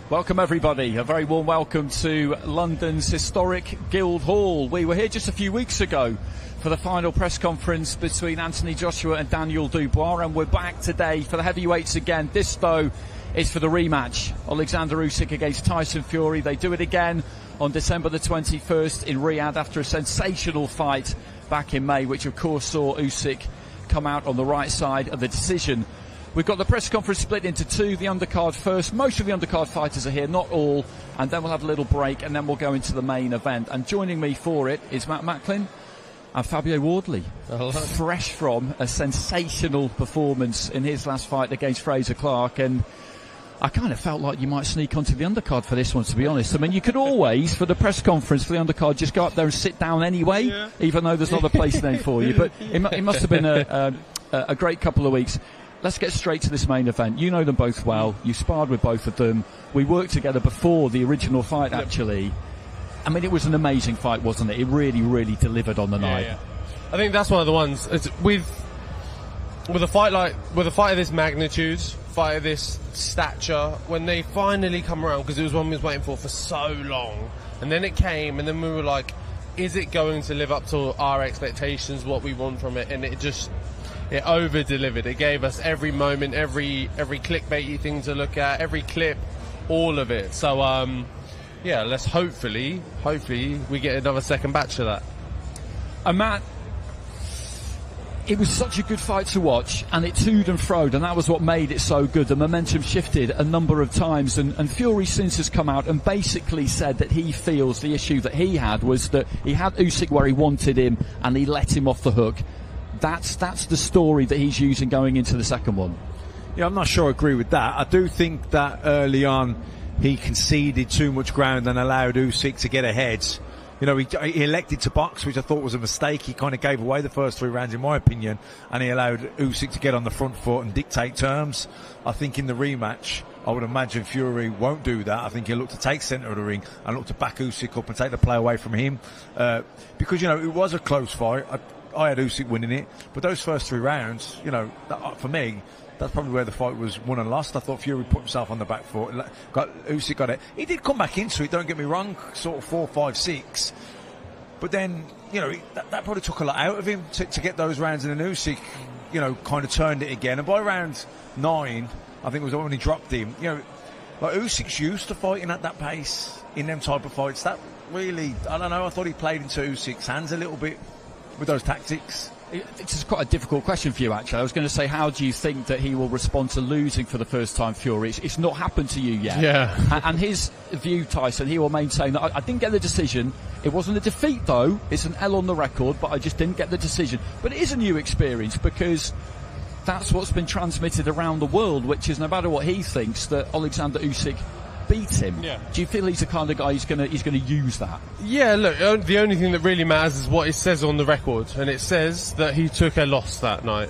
Welcome everybody, a very warm welcome to London's historic Guildhall. We were here just a few weeks ago for the final press conference between Anthony Joshua and Daniel Dubois, and we're back today for the heavyweights again. This though is for the rematch. Oleksandr Usyk against Tyson Fury. They do it again on December the 21st in Riyadh after a sensational fight back in May, which of course saw Usyk come out on the right side of the decision. We've got the press conference split into two, the undercard first. Most of the undercard fighters are here, not all, and then we'll have a little break, and then we'll go into the main event. And joining me for it is Matt Macklin and Fabio Wardley. Hello. Fresh from a sensational performance in his last fight against Fraser Clark, and I kind of felt like you might sneak onto the undercard for this one, to be honest. I mean, you could always, for the press conference, for the undercard, just go up there and sit down anyway, even though there's not a place name for you. But it must have been a great couple of weeks. Let's get straight to this main event. You know them both well. You sparred with both of them. We worked together before the original fight, actually. I mean, it was an amazing fight, wasn't it? It really, really delivered on the night. Yeah. I think that's one of the ones. It's with a fight of this magnitude, fight of this stature, when they finally come around, because it was one we was waiting for so long, and then it came, and then we were like, is it going to live up to our expectations, what we want from it? And it over-delivered. It gave us every moment, every clickbaity thing to look at, every clip, all of it. So, let's hopefully we get another second batch of that. And Matt, it was such a good fight to watch, and it toed and froed, and that was what made it so good. The momentum shifted a number of times, and Fury since has come out and basically said that he feels the issue that he had was that he had Usyk where he wanted him, and he let him off the hook. That's the story that he's using going into the second one. Yeah, I'm not sure I agree with that. I do think that early on he conceded too much ground and allowed Usyk to get ahead. You know, he elected to box, which I thought was a mistake. He kind of gave away the first three rounds, in my opinion, and he allowed Usyk to get on the front foot and dictate terms. I think in the rematch, I would imagine Fury won't do that. I think he'll look to take centre of the ring and look to back Usyk up and take the play away from him. Because, you know, it was a close fight. I had Usyk winning it, but those first three rounds, you know, for me, that's probably where the fight was won and lost. I thought Fury put himself on the back foot. Usyk got it. He did come back into it, don't get me wrong, sort of 4, 5, 6. But then, you know, that probably took a lot out of him to get those rounds. And then Usyk, you know, kind of turned it again. And by round 9, I think it was when he dropped him, you know, like Usyk's used to fighting at that pace in them type of fights. That really, I don't know, I thought he played into Usyk's hands a little bit with those tactics. It's quite a difficult question for you, actually. I was going to say, how do you think that he will respond to losing for the first time, Fury? It's not happened to you yet. Yeah. And his view, Tyson, he will maintain that I didn't get the decision. It wasn't a defeat, though. It's an L on the record, but I just didn't get the decision. But it is a new experience, because that's what's been transmitted around the world, which is no matter what he thinks, that Oleksandr Usyk beat him. Yeah. Do you feel he's the kind of guy who's going to use that? Yeah, look, the only thing that really matters is what it says on the record, and it says that he took a loss that night.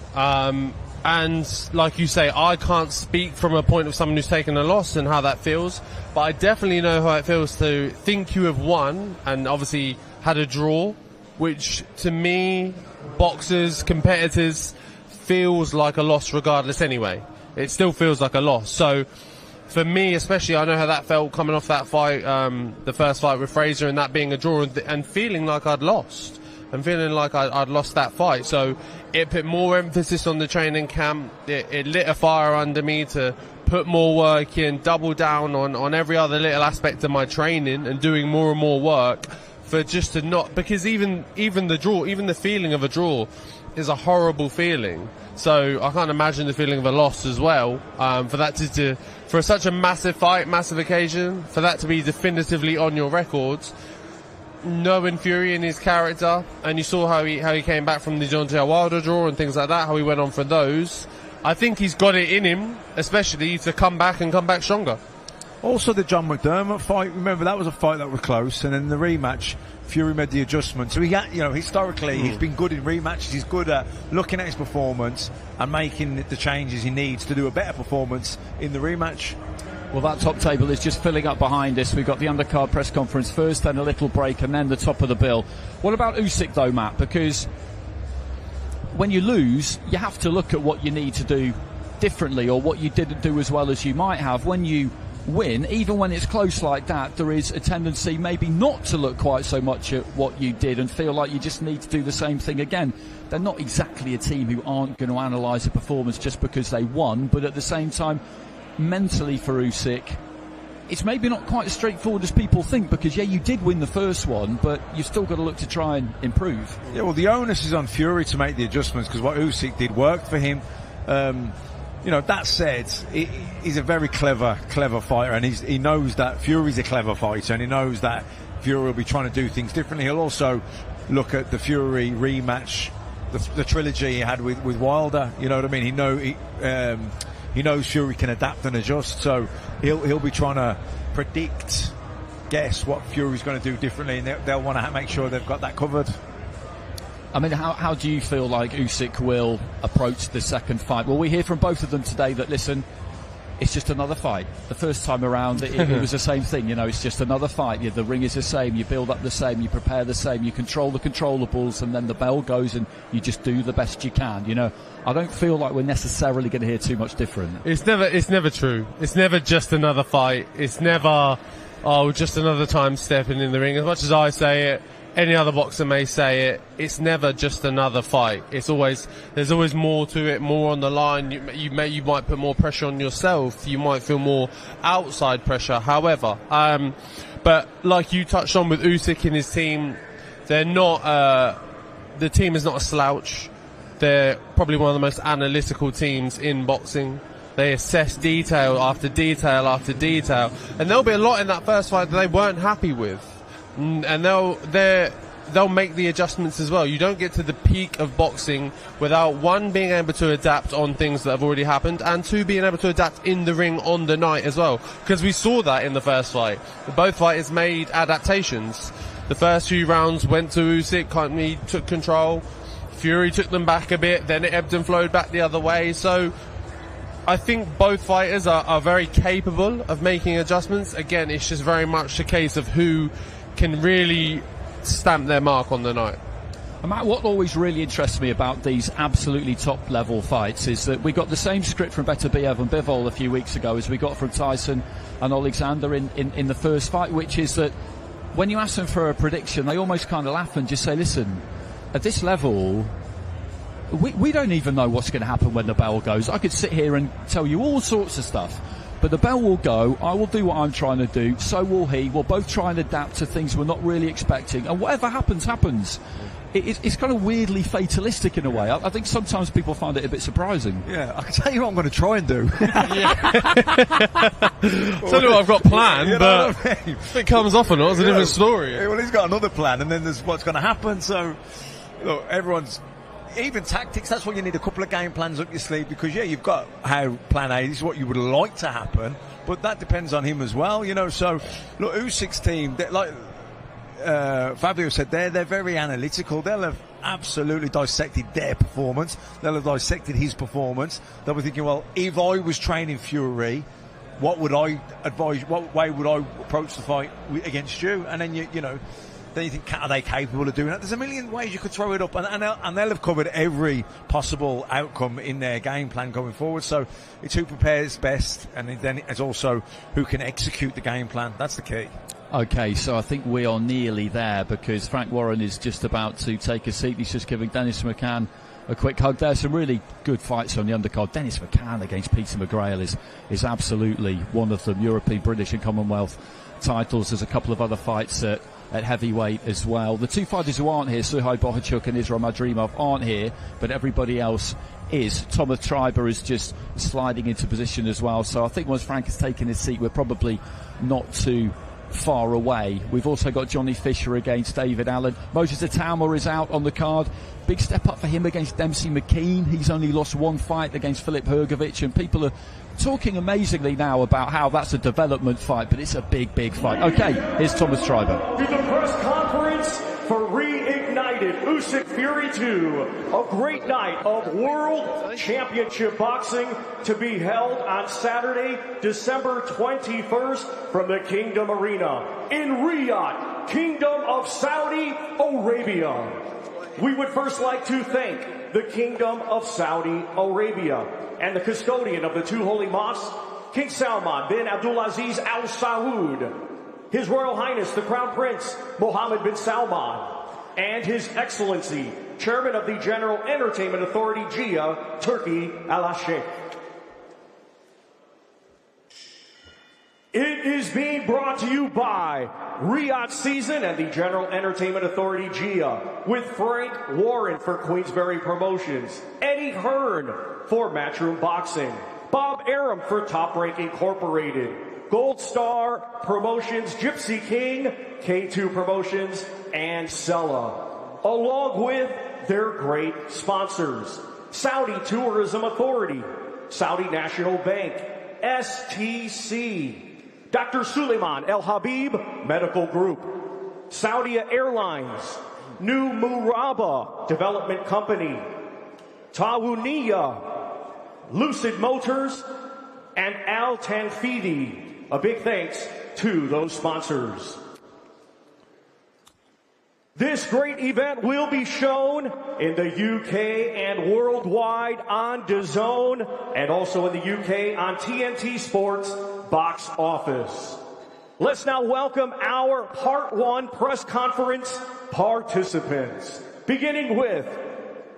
And like you say, I can't speak from a point of someone who's taken a loss and how that feels, but I definitely know how it feels to think you have won and obviously had a draw, which to me, boxers, competitors, feels like a loss regardless anyway. It still feels like a loss. So for me, especially, I know how that felt coming off that fight, the first fight with Fraser, and that being a draw, and feeling like I'd lost, and feeling like I'd lost that fight. So it put more emphasis on the training camp. It lit a fire under me to put more work in, double down on every other little aspect of my training, and doing more and more work for just to not, because even the draw, even the feeling of a draw is a horrible feeling. So I can't imagine the feeling of a loss as well. For that for such a massive fight, massive occasion, for that to be definitively on your records, knowing Fury and his character, and you saw how he came back from the Deontay Wilder draw and things like that, how he went on for those. I think he's got it in him, especially to come back stronger. Also, the John McDermott fight, remember, that was a fight that was close, and then the rematch, Fury made the adjustment. So he got, you know, historically, he's been good in rematches. He's good at looking at his performance and making the changes he needs to do a better performance in the rematch. Well, that top table is just filling up behind us. We've got the undercard press conference first, then a little break, and then the top of the bill. What about Usyk, though, Matt? Because when you lose, you have to look at what you need to do differently, or what you didn't do as well as you might have. When you win, even when it's close like that, there is a tendency maybe not to look quite so much at what you did and feel like you just need to do the same thing again. They're not exactly a team who aren't going to analyse a performance just because they won, but at the same time, mentally for Usyk, it's maybe not quite as straightforward as people think, because, yeah, you did win the first one, but you've still got to look to try and improve. Yeah, well, the onus is on Fury to make the adjustments, because what Usyk did worked for him. You know, that said, he's a very clever fighter, and he knows that Fury's a clever fighter, and he knows that Fury will be trying to do things differently. He'll also look at the Fury rematch, the trilogy he had with Wilder. You know what I mean? He knows Fury can adapt and adjust, so he'll be trying to guess what Fury's going to do differently, and they'll want to make sure they've got that covered. I mean, how do you feel like Usyk will approach the second fight? Well, we hear from both of them today that, listen, it's just another fight. The first time around, it was the same thing. You know, it's just another fight. The ring is the same. You build up the same. You prepare the same. You control the controllables, and then the bell goes, and you just do the best you can. You know, I don't feel like we're necessarily going to hear too much different. It's never true. It's never just another fight. It's never, just another time stepping in the ring. As much as I say it, any other boxer may say it, it's never just another fight. There's always more to it, more on the line. You might put more pressure on yourself. You might feel more outside pressure. However, but like you touched on with Usyk and his team, they're not, the team is not a slouch. They're probably one of the most analytical teams in boxing. They assess detail after detail after detail. And there'll be a lot in that first fight that they weren't happy with. And they'll make the adjustments as well. You don't get to the peak of boxing without, one, being able to adapt on things that have already happened, and two, being able to adapt in the ring on the night as well. Because we saw that in the first fight. Both fighters made adaptations. The first few rounds went to Usyk, he took control. Fury took them back a bit, then it ebbed and flowed back the other way. So I think both fighters are very capable of making adjustments. Again, it's just very much a case of who can really stamp their mark on the night. And Matt, what always really interests me about these absolutely top level fights is that we got the same script from Beterbiev and Bivol a few weeks ago as we got from Tyson and Oleksandr in the first fight, which is that when you ask them for a prediction, they almost kind of laugh and just say, listen, at this level, we don't even know what's going to happen when the bell goes. I could sit here and tell you all sorts of stuff, but the bell will go, I will do what I'm trying to do, so will he. We'll both try and adapt to things we're not really expecting, and whatever happens, happens. It's kind of weirdly fatalistic in a way. I think sometimes people find it a bit surprising. Yeah, I can tell you what I'm going to try and do. Tell you what I've got planned, you know, but I mean? If it comes off or not, it's a different story. Yeah, well, he's got another plan, and then there's what's going to happen. So, look, everyone's... Even tactics, that's why you need a couple of game plans up your sleeve, because, yeah, you've got how plan A, this is what you would like to happen, but that depends on him as well, you know. So, look, Usyk's team, like Fabio said, they're very analytical. They'll have absolutely dissected their performance. They'll have dissected his performance. They'll be thinking, well, if I was training Fury, what would I advise, what way would I approach the fight against you? And then, you know, then you think, are they capable of doing that? There's a million ways you could throw it up, and they'll have covered every possible outcome in their game plan going forward. So it's who prepares best, and then it's also who can execute the game plan. That's the key. Okay, so I think we are nearly there, because Frank Warren is just about to take a seat. He's just giving Dennis McCann a quick hug. There's some really good fights on the undercard. Dennis McCann against Peter McGrail is absolutely one of them. European, British and Commonwealth titles. There's a couple of other fights at heavyweight as well. The two fighters who aren't here, Suhai Bohachuk and Israel Madrimov, aren't here, but everybody else is. Thomas Treiber is just sliding into position as well. So I think once Frank has taken his seat, we're probably not too far away. We've also got Johnny Fisher against David Allen. Moses Itauma is out on the card. Big step up for him against Dempsey McKean. He's only lost one fight against Filip Hrgovic, and people are talking amazingly now about how that's a development fight, but it's a big fight. Okay, here's Thomas Treiber. To the press conference for Reignited Usyk Fury 2, a great night of World Championship Boxing to be held on Saturday, December 21st from the Kingdom Arena in Riyadh, Kingdom of Saudi Arabia. We would first like to thank the Kingdom of Saudi Arabia and the custodian of the two holy mosques, King Salman bin Abdulaziz Al Saud, His Royal Highness the Crown Prince Mohammed bin Salman, and His Excellency, Chairman of the General Entertainment Authority, Jia, Turkey Al-Sheikh. It is being brought to you by Riyadh Season and the General Entertainment Authority, Jia, with Frank Warren for Queensberry Promotions, Eddie Hearn for Matchroom Boxing, Bob Aram for Top Rank Incorporated, Gold Star Promotions, Gypsy King, K2 Promotions, and Sella, along with their great sponsors: Saudi Tourism Authority, Saudi National Bank, STC, Dr. Suleiman El Habib Medical Group, Saudi Airlines, New Muraba Development Company, Tawuniya, Lucid Motors, and Al Tanfidi. A big thanks to those sponsors. This great event will be shown in the UK and worldwide on DAZN, and also in the UK on TNT Sports Box Office. Let's now welcome our Part 1 press conference participants, beginning with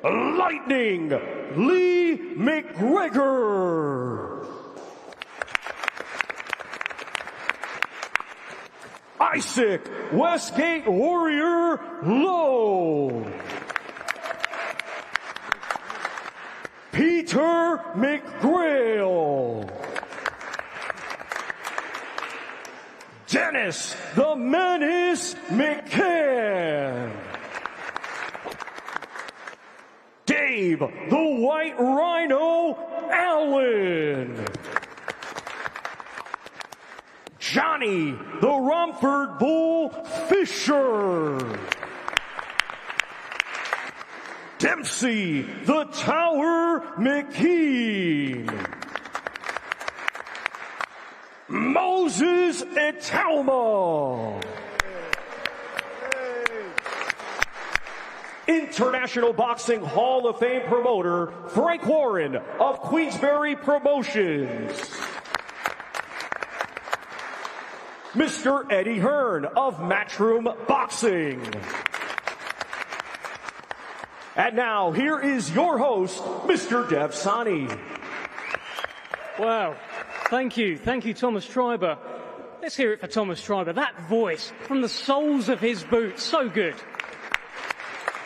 Lightning Lee McGregor, Isaac Westgate Warrior Lowe, Peter McGrail, Dennis the Menace McCann, Dave the White Rhino Allen, Johnny the Romford Bull Fisher, Dempsey the Tower McKean, Moses Itauma, International Boxing Hall of Fame promoter Frank Warren of Queensberry Promotions, Mr. Eddie Hearn of Matchroom Boxing. And now, here is your host, Mr. Dev Sani. Wow. Thank you, Thomas Schreiber. Let's hear it for Thomas Schreiber. That voice from the soles of his boots, so good.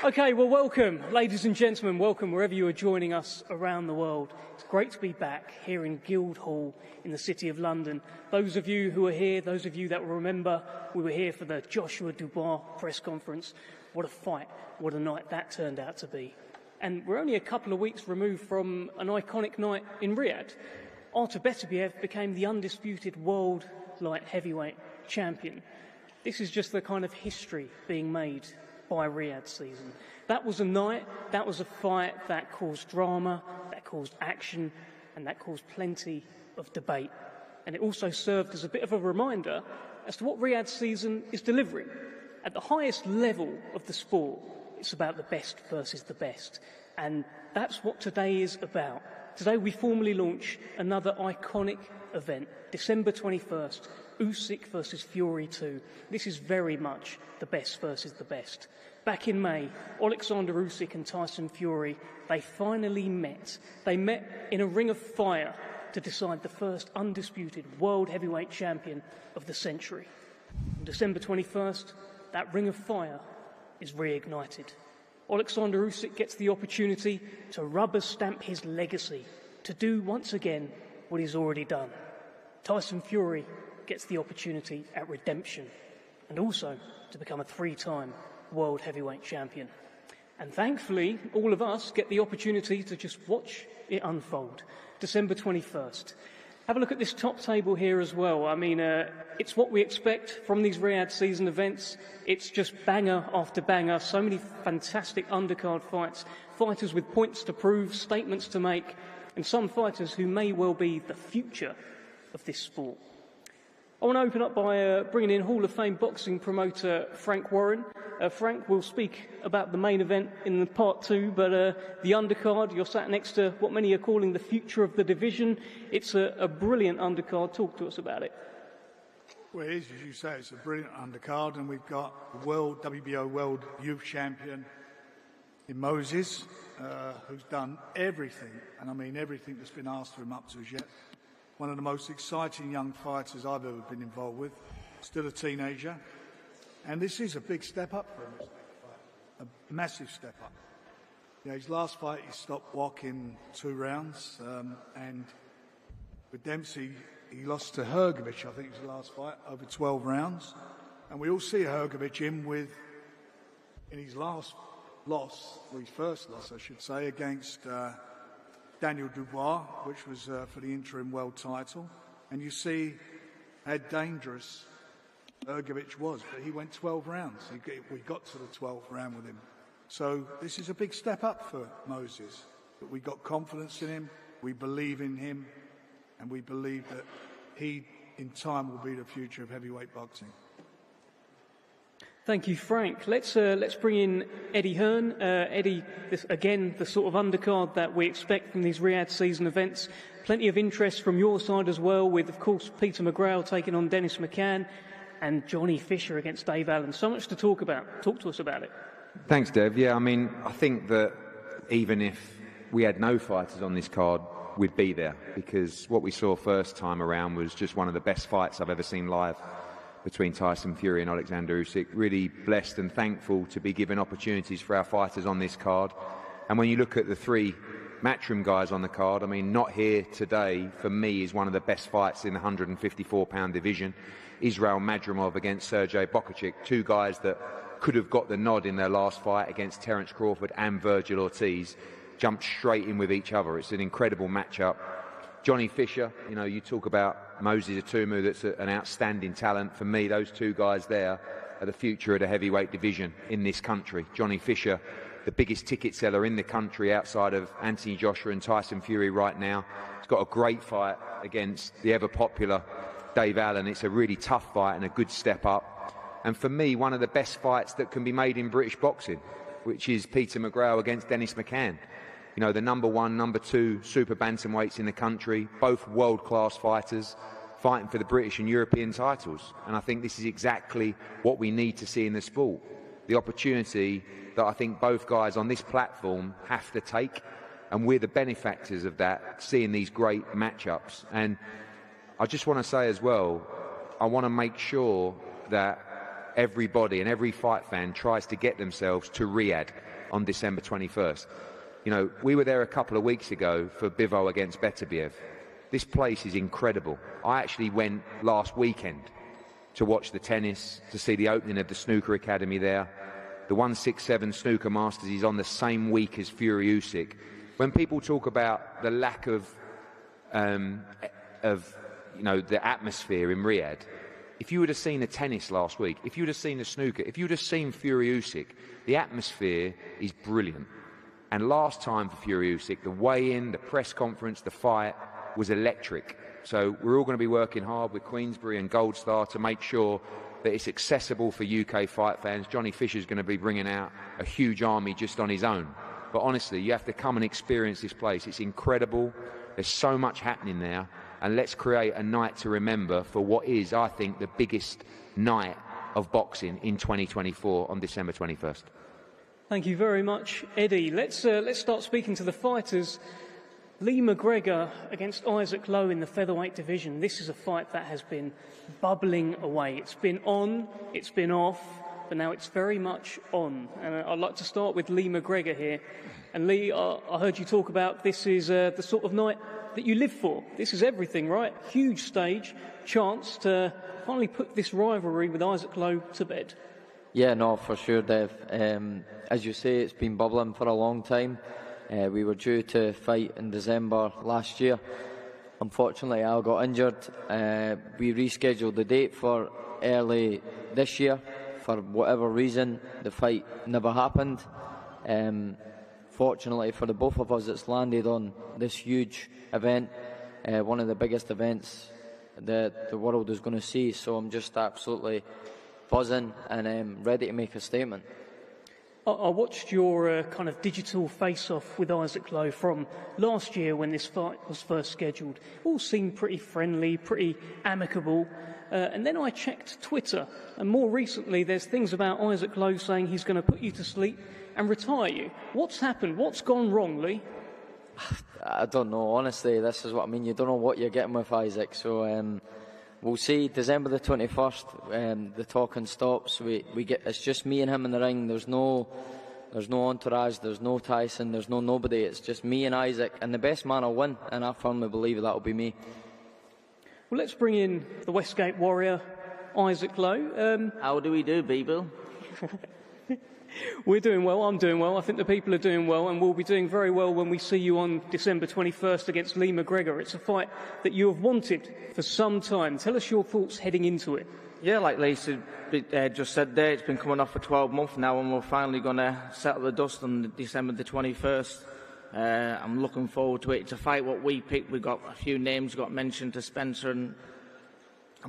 Okay, well, welcome, ladies and gentlemen, welcome wherever you are joining us around the world. It's great to be back here in Guildhall in the City of London. Those of you who are here, those of you that will remember, we were here for the Joshua Dubois press conference. What a fight, what a night that turned out to be. And we're only a couple of weeks removed from an iconic night in Riyadh. Artur Beterbiev became the undisputed world light heavyweight champion. This is just the kind of history being made by Riyadh Season. That was a night, that was a fight that caused drama, that caused action, and that caused plenty of debate. And it also served as a bit of a reminder as to what Riyadh Season is delivering. At the highest level of the sport, it's about the best versus the best. And that's what today is about. Today we formally launch another iconic event, December 21st, Usyk versus Fury 2. This is very much the best versus the best. Back in May, Oleksandr Usyk and Tyson Fury, they finally met. They met in a ring of fire to decide the first undisputed world heavyweight champion of the century. On December 21st, that ring of fire is reignited. Oleksandr Usyk gets the opportunity to rubber stamp his legacy, to do once again what he's already done. Tyson Fury gets the opportunity at redemption, and also to become a three-time world heavyweight champion. And thankfully, all of us get the opportunity to just watch it unfold. December 21st. Have a look at this top table here as well. I mean, it's what we expect from these Riyadh Season events. It's just banger after banger. So many fantastic undercard fights. Fighters with points to prove, statements to make, and some fighters who may well be the future of this sport. I want to open up by bringing in Hall of Fame boxing promoter Frank Warren. Frank, we'll speak about the main event in the part 2, but the undercard, you're sat next to what many are calling the future of the division. It's a brilliant undercard. Talk to us about it. Well, it is, as you say, it's a brilliant undercard, and we've got the WBO World Youth Champion in Moses, who's done everything, and I mean everything that's been asked of him up to us yet. One of the most exciting young fighters I've ever been involved with, still a teenager. And this is a big step up for him, a massive step up. You know, his last fight, he stopped walking 2 rounds, and with Dempsey, he lost to Hrgovic, I think it was the last fight, over 12 rounds. And we all see Hrgovic in his last loss, or his first loss, I should say, against Daniel Dubois, which was for the interim world title. And you see how dangerous Hrgovic was, but he went 12 rounds. We got to the 12th round with him. So this is a big step up for Moses. But we got confidence in him, we believe in him, and we believe that he, in time, will be the future of heavyweight boxing. Thank you, Frank. Let's bring in Eddie Hearn. Eddie, this, again, the sort of undercard that we expect from these Riyadh season events. Plenty of interest from your side as well, with, of course, Peter McGrail taking on Dennis McCann and Johnny Fisher against Dave Allen. So much to talk about. Talk to us about it. Thanks, Dev. Yeah, I mean, I think that even if we had no fighters on this card, we'd be there, because what we saw first time around was just one of the best fights I've ever seen live between Tyson Fury and Oleksandr Usyk. Really blessed and thankful to be given opportunities for our fighters on this card. And when you look at the 3 Matchroom guys on the card, I mean, Not Here Today, for me, is one of the best fights in the 154-pound division. Israel Madrimov against Sergey Bokacic, 2 guys that could have got the nod in their last fight against Terence Crawford and Virgil Ortiz, jumped straight in with each other. It's an incredible matchup. Johnny Fisher, you know, you talk about Moses Itauma, that's an outstanding talent. For me, those 2 guys there are the future of the heavyweight division in this country. Johnny Fisher, the biggest ticket seller in the country outside of Anthony Joshua and Tyson Fury right now. He's got a great fight against the ever-popular Dave Allen. It's a really tough fight and a good step up. And for me, one of the best fights that can be made in British boxing, which is Peter McGrail against Dennis McCann. You know, the number 1, number 2 super bantamweights in the country, both world-class fighters fighting for the British and European titles. And I think this is exactly what we need to see in the sport. The opportunity that I think both guys on this platform have to take, and we're the benefactors of that, seeing these great matchups. And I just want to say as well, I want to make sure that everybody and every fight fan tries to get themselves to Riyadh on December 21st. You know, we were there a couple of weeks ago for Bivol against Beterbiev. This place is incredible. I actually went last weekend to watch the tennis, to see the opening of the snooker academy there. The 167 Snooker Masters is on the same week as Fury Usyk. When people talk about the lack of you know, the atmosphere in Riyadh, if you would have seen the tennis last week, if you would have seen the snooker, if you would have seen Fury Usyk, the atmosphere is brilliant. And last time for Fury Usyk, the weigh-in, the press conference, the fight was electric. So we're all going to be working hard with Queensberry and Gold Star to make sure that it's accessible for UK fight fans. Johnny Fisher's going to be bringing out a huge army just on his own. But honestly, you have to come and experience this place. It's incredible. There's so much happening there. And let's create a night to remember for what is, I think, the biggest night of boxing in 2024 on December 21st. Thank you very much, Eddie. Let's start speaking to the fighters. Lee McGregor against Isaac Lowe in the featherweight division. This is a fight that has been bubbling away. It's been on, it's been off, but now it's very much on. And I'd like to start with Lee McGregor here. And Lee, I heard you talk about this is the sort of night that you live for. This is everything, right? Huge stage, chance to finally put this rivalry with Isaac Lowe to bed. Yeah, no, for sure, Dev. As you say, it's been bubbling for a long time. We were due to fight in December last year. Unfortunately, Al got injured. We rescheduled the date for early this year. For whatever reason, the fight never happened. Fortunately for the both of us, it's landed on this huge event, one of the biggest events that the world is going to see. So I'm just absolutely buzzing and ready to make a statement. I watched your kind of digital face-off with Isaac Lowe from last year when this fight was first scheduled. All seemed pretty friendly, pretty amicable. And then I checked Twitter, and more recently there's things about Isaac Lowe saying he's going to put you to sleep and retire you. What's happened? What's gone wrong, Lee? I don't know, honestly. This is what I mean. You don't know what you're getting with Isaac. So we'll see. December the 21st, the talking stops. It's just me and him in the ring. There's no entourage. There's no Tyson. There's nobody. It's just me and Isaac, and the best man will win. And I firmly believe that'll be me. Well, let's bring in the Westgate Warrior, Isaac Lowe. How do we do, people? We're doing well. I'm doing well. I think the people are doing well, and we'll be doing very well when we see you on December 21st against Lee McGregor. It's a fight that you have wanted for some time. Tell us your thoughts heading into it. Yeah, like Lisa just said there, it's been coming off for 12 months now, and we're finally going to settle the dust on December the 21st. I'm looking forward to it. It's a fight what we picked. We've got a few names got mentioned to Spencer, and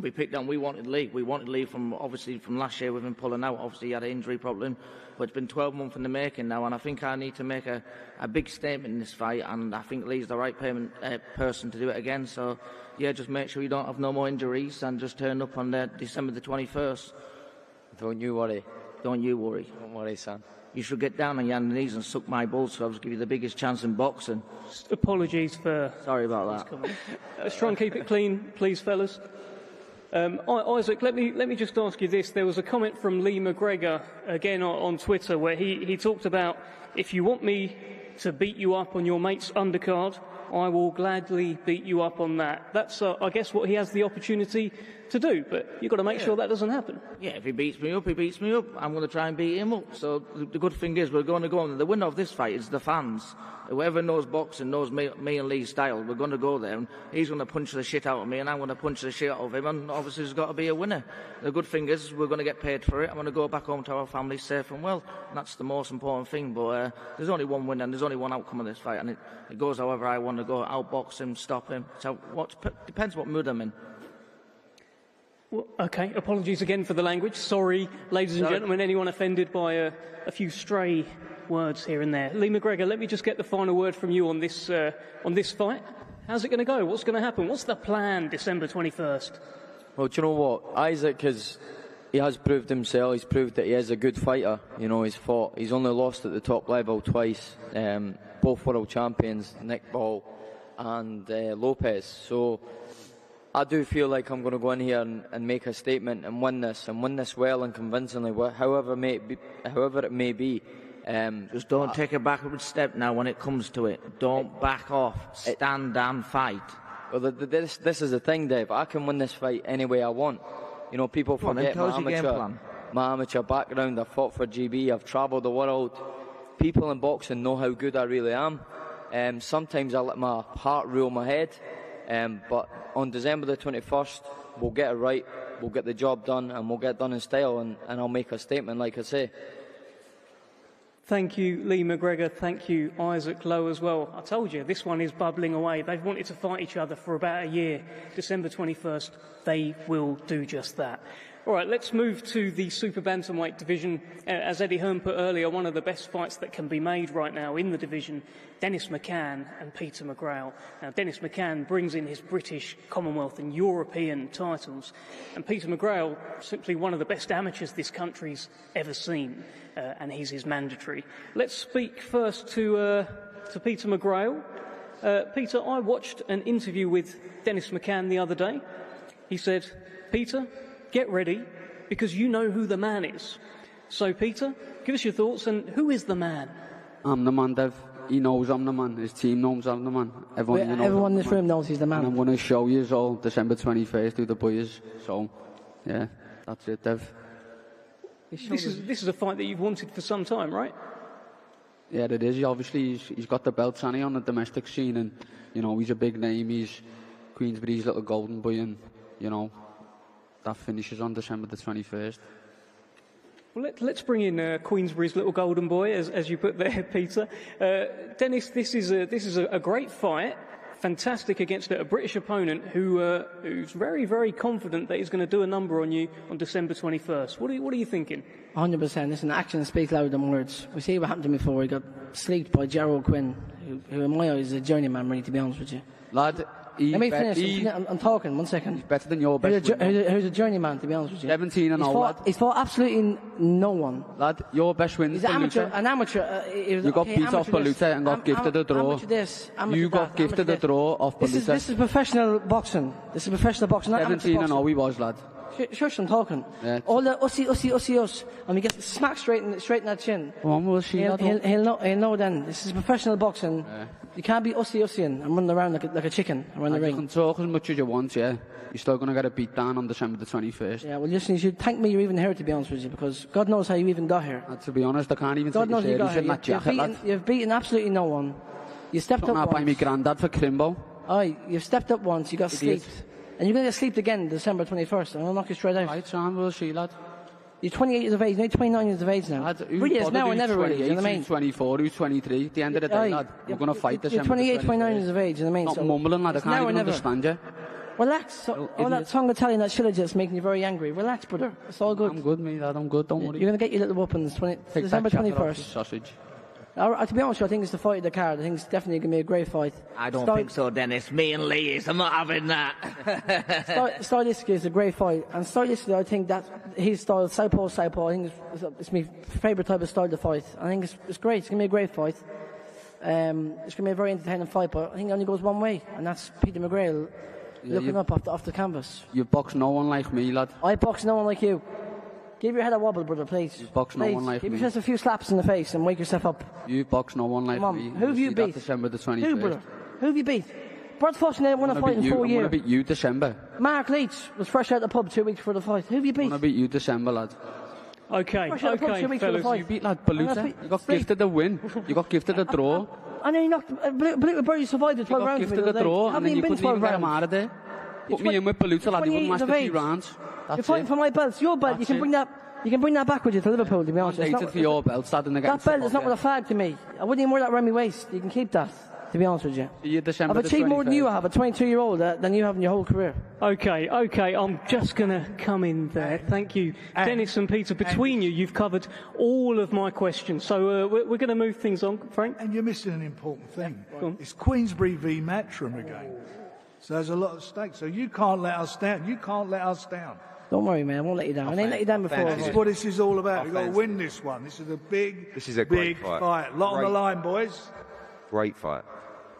we picked on. We wanted Lee. We wanted Lee from last year with him pulling out. Obviously, he had an injury problem, but it's been 12 months in the making now, and I think I need to make a big statement in this fight, and I think Lee's the right person to do it again. So, yeah, just make sure you don't have no more injuries and just turn up on December the 21st. Don't you worry. Don't you worry. Don't worry, son. You should get down on your knees and suck my balls, so I'll give you the biggest chance in boxing. Apologies for... Sorry about that. Let's try and keep it clean, please, fellas. Isaac, let me just ask you this. There was a comment from Lee McGregor, again on Twitter, where he talked about, if you want me to beat you up on your mate's undercard, I will gladly beat you up on that. That's, I guess, what he has the opportunity to do, but you've got to make sure that doesn't happen. Yeah, if he beats me up, he beats me up. I'm going to try and beat him up. So the good thing is we're going to go on. The winner of this fight is the fans. Whoever knows boxing knows me and Lee's style. We're going to go there, and he's going to punch the shit out of me, and I'm going to punch the shit out of him, and obviously there's got to be a winner. The good thing is we're going to get paid for it. I'm going to go back home to our family safe and well, and that's the most important thing. But there's only one winner, and there's only one outcome of this fight, and it goes however I want to go. Outbox him, stop him. So depends what mood I'm in. Well, okay, apologies again for the language. Sorry, ladies and gentlemen, anyone offended by a few stray words here and there. Lee McGregor, let me just get the final word from you on this fight. How's it going to go? What's going to happen? What's the plan December 21st? Well, do you know what? Isaac has proved himself. He's proved that he is a good fighter. You know, he's only lost at the top level twice. Both world champions, Nick Ball and Lopez. So I do feel like I'm going to go in here and make a statement and win this well and convincingly, however it may be. Just don't take a backward step now when it comes to it. Don't back off. Stand and fight. Well, this is the thing, Dave. I can win this fight any way I want. You know, people forget my amateur background. I've fought for GB. I've travelled the world. People in boxing know how good I really am. Sometimes I let my heart rule my head. But on December the 21st, we'll get it right. We'll get the job done, and we'll get it done in style, and I'll make a statement, like I say. Thank you, Lee McGregor. Thank you, Isaac Lowe, as well. I told you, this one is bubbling away. They've wanted to fight each other for about a year. December 21st, they will do just that. All right, let's move to the super bantamweight division. As Eddie Hearn put earlier, one of the best fights that can be made right now in the division, Dennis McCann and Peter McGrail. Now, Dennis McCann brings in his British, Commonwealth and European titles, and Peter McGrail, simply one of the best amateurs this country's ever seen, and he's his mandatory. Let's speak first to Peter McGrail. Peter, I watched an interview with Dennis McCann the other day. He said, Peter, get ready, because you know who the man is. So, Peter, give us your thoughts, and who is the man? I'm the man, Dev. He knows I'm the man. His team knows I'm the man. Everyone in this room knows he's the man. And I'm going to show you all December 21st who the boy is. So, yeah, that's it, Dev. This is a fight that you've wanted for some time, right? Yeah, it is. Obviously, he's got the belts on the domestic scene, and, you know, he's a big name. He's Queensbury's little golden boy, and, you know, that finishes on December the 21st. Well, let's bring in Queensbury's little golden boy, as you put there, Peter. Dennis, this is a great fight fantastic against a British opponent who's very, very confident that he's going to do a number on you on December 21st. What are you thinking? 100%. Listen, actions speak louder than words. We see what happened to him before. He got sleeped by Gerald Quinn, who in my eyes is a journeyman, really, to be honest with you. Lad, let me finish. I'm talking. 1 second. He's better than your best. Who's a journeyman, to be honest with you? 17-0, lad. He's fought absolutely no one. Lad, your best win is He's an amateur. You got beat off Baluta and got gifted a draw. You got gifted a draw off Baluta. This is professional boxing. 17-0 he was, lad. Shush, I'm talking. Yeah. All the us. And he gets smacked straight in that chin. One will see he'll know then. This is professional boxing. Yeah. You can't be and running around like a chicken around the ring. You can talk as much as you want, yeah. You're still going to get a beat down on December the 21st. Yeah, well, listen, you should thank me you're even here, to be honest with you, because God knows how you even got here. To be honest, I can't even God knows take you you serious in that jacket, you've beaten absolutely no one. You stepped up once. by me granddad for Crimbo. Aye, you've stepped up once, you got sleeped. And you're going to get sleeped again December 21st, and I'll knock you straight out. Right, Sam, we'll see, lad. You're 28 years of age, you're 29 years of age now. Lad, really, it's now or never, really, you know what I mean? Who's 24, who's 23, at the end of the day, lad, we're going to fight December 21st. You're 28, 29 years of age, you know what I mean? Not mumbling, lad, I can't even understand you. Relax. All that tongue Italian, that shillag's making you very angry. Relax, brother. It's all good. I'm good, me lad. I'm good. Don't worry. You're going to get your little weapons. December 21st. Sausage. To be honest with you, I think it's the fight of the card. I think it's definitely going to be a great fight. I don't think so, Dennis. Me and Lee is. I'm not having that. Stylistically, it's a great fight. And stylistically, I think that his style, southpaw, I think it's my favourite type of style to fight. I think it's great. It's going to be a great fight. It's going to be a very entertaining fight, but I think it only goes one way, and that's Peter McGrail looking up off the canvas. You box no one like me, lad. I box no one like you. Give your head a wobble, brother, please. You box no one like me. Give yourself a few slaps in the face and wake yourself up. You box no one like me. Who have you beat? December the 21st. Who, brother? Who have you beat? Brad Foster didn't win a fight in 4 years. I'm going to beat you December. Mark Leach was fresh out the pub 2 weeks before the fight. Who have you beat? I'm going to beat you December, lad. Okay, fellas. You beat lad Baluta. You got gifted a win. You got gifted a draw. And then you knocked... Baluta barely survived the 12 rounds. You got gifted a draw and then you couldn't even get him out of there. Put me in with Baluta, lad. He wouldn't last a few rounds. You're fighting for my belts. Your belt, you can bring that back with you to Liverpool, to be honest. I'm for your belt, lad. That belt is not with a flag to me. I wouldn't even wear that around my waist. You can keep that, to be honest with you. I've achieved more than you have, a 22-year-old, than you have in your whole career. Okay, I'm just going to come in there. Thank you. Dennis and Peter, between you've covered all of my questions. So we're going to move things on, Frank. And you're missing an important thing. It's Queensbury v Matchroom again. So there's a lot at stake. So you can't let us down. Don't worry, man. I won't let you down. I ain't let you down before. That's what this is all about. We've got to win this one. This is a big fight. A lot on the line, boys. Great fight.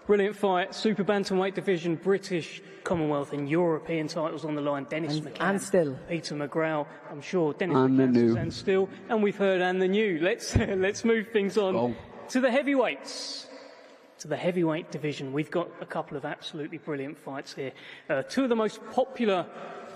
Brilliant fight. Super bantamweight division, British, Commonwealth and European titles on the line. Dennis McCann. And still. Peter McGrail. I'm sure Dennis McCann and still. And we've heard and the new. Let's move things on to the heavyweights. To the heavyweight division. We've got a couple of absolutely brilliant fights here. Two of the most popular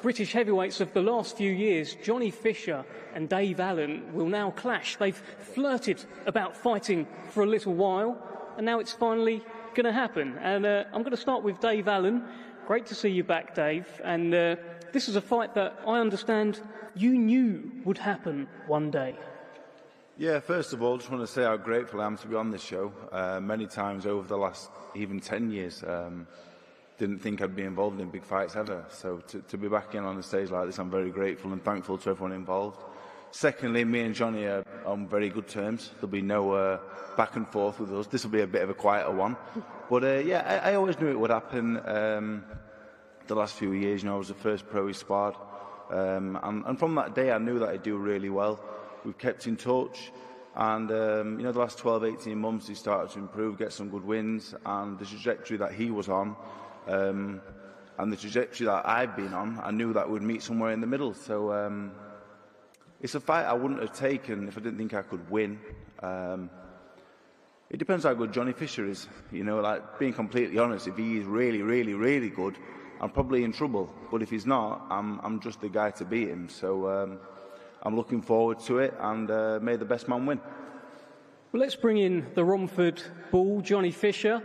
British heavyweights of the last few years, Johnny Fisher and Dave Allen, will now clash. They've flirted about fighting for a little while, and now it's finally going to happen. And I'm going to start with Dave Allen. Great to see you back, Dave. And this is a fight that I understand you knew would happen one day. Yeah, first of all, just want to say how grateful I am to be on this show. Many times over the last even 10 years, didn't think I'd be involved in big fights ever. So to be back in on a stage like this, I'm very grateful and thankful to everyone involved. Secondly, me and Johnny are on very good terms. There'll be no back and forth with us. This will be a bit of a quieter one. But yeah, I always knew it would happen. The last few years, I was the first pro he sparred. And from that day, I knew that I'd do really well. We've kept in touch, and the last 12, 18 months he started to improve, get some good wins, and the trajectory that he was on, and the trajectory that I've been on, I knew that we'd meet somewhere in the middle. So it's a fight I wouldn't have taken if I didn't think I could win. It depends how good Johnny Fisher is. Like being completely honest, if he is really, really, really good, I'm probably in trouble. But if he's not, I'm just the guy to beat him. So. I'm looking forward to it, and may the best man win. Well, let's bring in the Romford Bull, Johnny Fisher.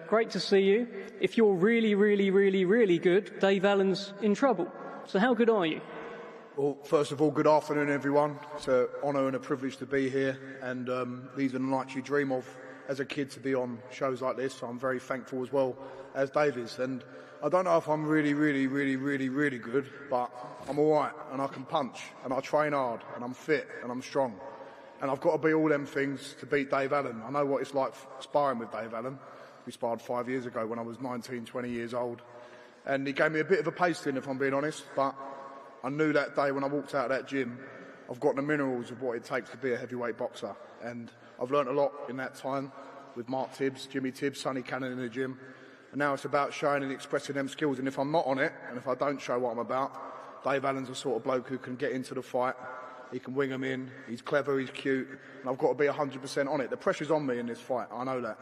Great to see you. If you're really, really, really, really good, Dave Allen's in trouble. So how good are you? Well, first of all, good afternoon, everyone. It's an honour and a privilege to be here, and these are the nights you dream of as a kid to be on shows like this, so I'm very thankful as well as Dave is. And I don't know if I'm really good, but I'm all right, and I can punch, and I train hard, and I'm fit, and I'm strong. And I've got to be all them things to beat Dave Allen. I know what it's like sparring with Dave Allen. We sparred 5 years ago when I was 19, 20 years old. And he gave me a bit of a pasting, if I'm being honest, but I knew that day when I walked out of that gym, I've got the minerals of what it takes to be a heavyweight boxer. And I've learnt a lot in that time with Mark Tibbs, Jimmy Tibbs, Sonny Cannon in the gym. And now it's about showing and expressing them skills. And if I'm not on it, and if I don't show what I'm about, Dave Allen's the sort of bloke who can get into the fight. He can wing them in. He's clever, he's cute. And I've got to be 100% on it. The pressure's on me in this fight. I know that.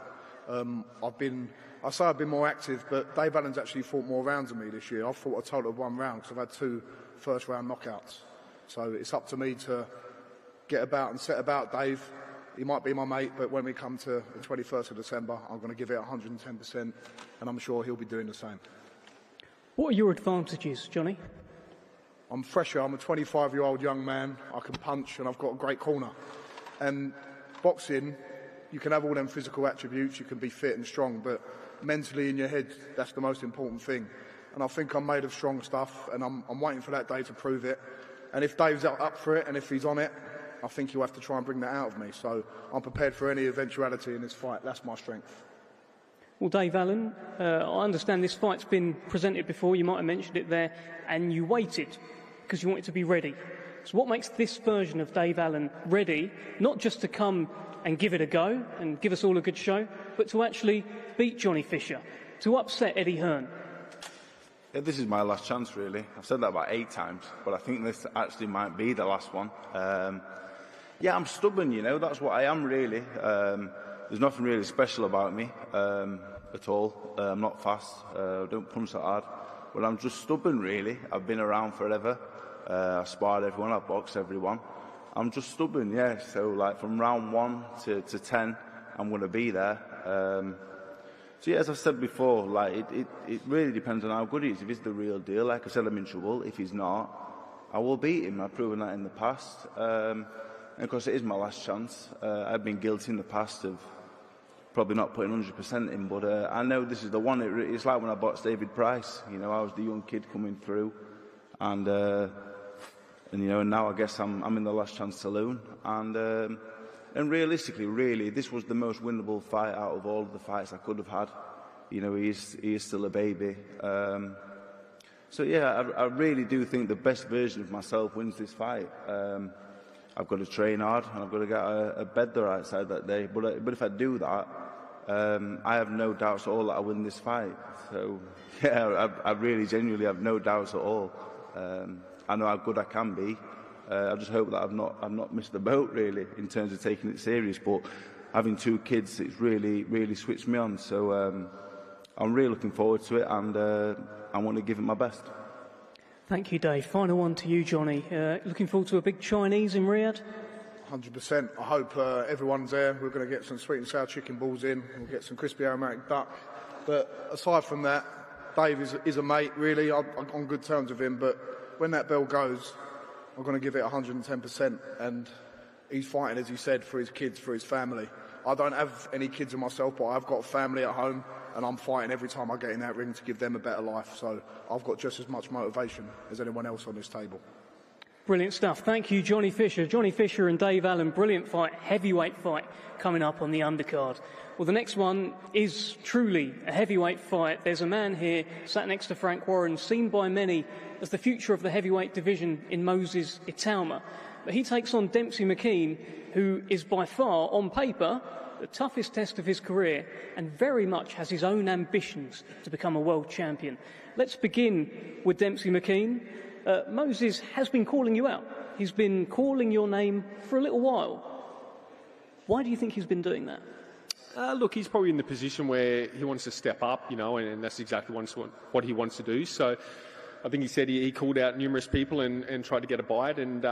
I say I've been more active, but Dave Allen's actually fought more rounds than me this year. I've fought a total of 1 round because I've had 2 first-round knockouts. So it's up to me to get about and set about Dave. He might be my mate, but when we come to the 21st of December, I'm going to give it 110%, and I'm sure he'll be doing the same. What are your advantages, Johnny? I'm fresher. I'm a 25-year-old young man. I can punch, and I've got a great corner. And boxing, you can have all them physical attributes. You can be fit and strong, but mentally in your head, that's the most important thing. And I think I'm made of strong stuff, and I'm waiting for that day to prove it. And if Dave's up for it, and if he's on it, I think he'll have to try and bring that out of me. So I'm prepared for any eventuality in this fight. That's my strength. Well, Dave Allen, I understand this fight's been presented before. You might have mentioned it there, and you waited because you wanted to be ready. So what makes this version of Dave Allen ready, not just to come and give it a go and give us all a good show, but to actually beat Johnny Fisher, to upset Eddie Hearn? Yeah, this is my last chance, really. I've said that about 8 times, but I think this actually might be the last one. Yeah, I'm stubborn, you know, that's what I am, really. There's nothing really special about me at all. I'm not fast, I don't punch that hard, but I'm just stubborn, really. I've been around forever. I've sparred everyone, I've boxed everyone. I'm just stubborn, yeah. So, like, from round 1 to 10, I'm going to be there. So, yeah, as I said before, like, it really depends on how good he is. If he's the real deal, like I said, I'm in trouble. If he's not, I will beat him. I've proven that in the past. And, of course, it is my last chance. I've been guilty in the past of probably not putting 100% in, but I know this is the one. It's like when I boxed David Price. You know, I was the young kid coming through, and you know, and now I guess I'm in the last chance saloon. And realistically, really, this was the most winnable fight out of all of the fights I could have had. You know, he is still a baby. So yeah, I really do think the best version of myself wins this fight. I've got to train hard, and I've got to get a bed the right side that day. But if I do that, I have no doubts at all that I win this fight. So yeah, I really genuinely have no doubts at all. I know how good I can be. I just hope that I've not missed the boat, really, in terms of taking it serious. But having 2 kids, it's really switched me on. So I'm really looking forward to it, and I want to give it my best. Thank you, Dave. Final one to you, Johnny. Looking forward to a big Chinese in Riyadh? 100%. I hope everyone's there. We're going to get some sweet and sour chicken balls in. We'll get some crispy aromatic duck. But aside from that, Dave is a mate, really. I'm on good terms with him. But when that bell goes, I'm going to give it 110%. And he's fighting, as he said, for his kids, for his family. I don't have any kids of myself, but I've got a family at home, and I'm fighting every time I get in that ring to give them a better life. So I've got just as much motivation as anyone else on this table. Brilliant stuff. Thank you, Johnny Fisher. Johnny Fisher and Dave Allen, brilliant fight, heavyweight fight coming up on the undercard. Well, the next one is truly a heavyweight fight. There's a man here sat next to Frank Warren, seen by many as the future of the heavyweight division in Moses Itauma. But he takes on Dempsey McKean, who is by far, on paper, the toughest test of his career, and very much has his own ambitions to become a world champion. Let's begin with Dempsey McKean. Moses has been calling you out. He's been calling your name for a little while. Why do you think he's been doing that? Look, he's probably in the position where he wants to step up, you know, and that's exactly what he wants to do. So I think he said he called out numerous people and tried to get a bite. And,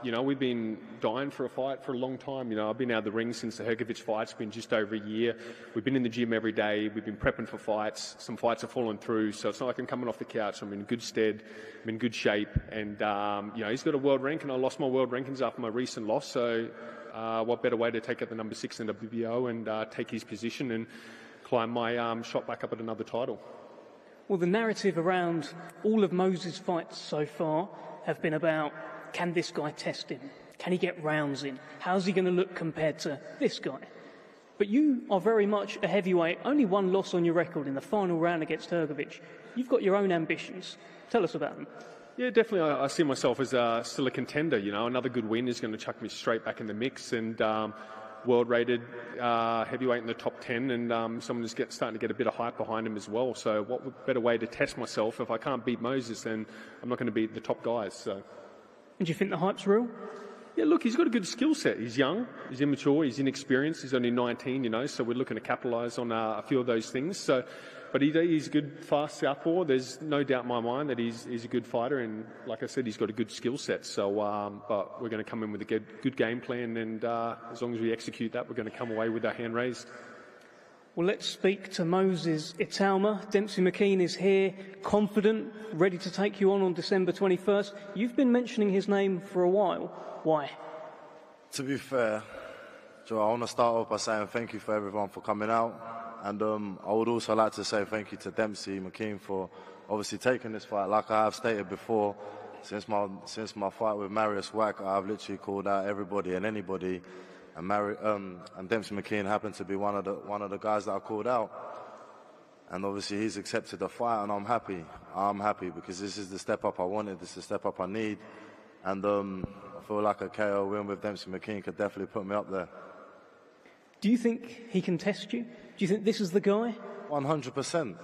you know, we've been dying for a fight for a long time. You know, I've been out of the ring since the Herkovic fight. It's been just over a year. We've been in the gym every day. We've been prepping for fights. Some fights have fallen through. So it's not like I'm coming off the couch. I'm in good stead. I'm in good shape. And, you know, he's got a world rank, and I lost my world rankings after my recent loss. So what better way to take out the number 6 in the WBO and take his position and climb my shot back up at another title. Well, the narrative around all of Moses' fights so far have been about, can this guy test him? Can he get rounds in? How's he going to look compared to this guy? But you are very much a heavyweight, only one loss on your record in the final round against Hrgović. You've got your own ambitions. Tell us about them. Yeah, definitely. I see myself as still a contender. You know, another good win is going to chuck me straight back in the mix, and world-rated heavyweight in the top 10, and someone who's starting to get a bit of hype behind him as well. So, what better way to test myself? If I can't beat Moses, then I'm not going to beat the top guys. So, and do you think the hype's real? Yeah, look, he's got a good skill set. He's young, he's immature, he's inexperienced. He's only 19, you know. So we're looking to capitalise on a few of those things. So. But he's a good, fast southpaw. There's no doubt in my mind that he's a good fighter, and like I said, he's got a good skill set. So, but we're going to come in with a good game plan, and as long as we execute that, we're going to come away with our hand raised. Well, let's speak to Moses Itauma. Dempsey McKean is here, confident, ready to take you on December 21st. You've been mentioning his name for a while. Why? To be fair, Joe, I want to start off by saying thank you for everyone for coming out. And I would also like to say thank you to Dempsey McKean for obviously taking this fight. Like I have stated before, since my fight with Marius Wack, I've literally called out everybody and anybody, and Dempsey McKean happened to be one of the guys that I called out. And obviously he's accepted the fight, and I'm happy. I'm happy because this is the step up I wanted. This is the step up I need, and I feel like a KO win with Dempsey McKean could definitely put me up there. Do you think he can test you? Do you think this is the guy? 100%.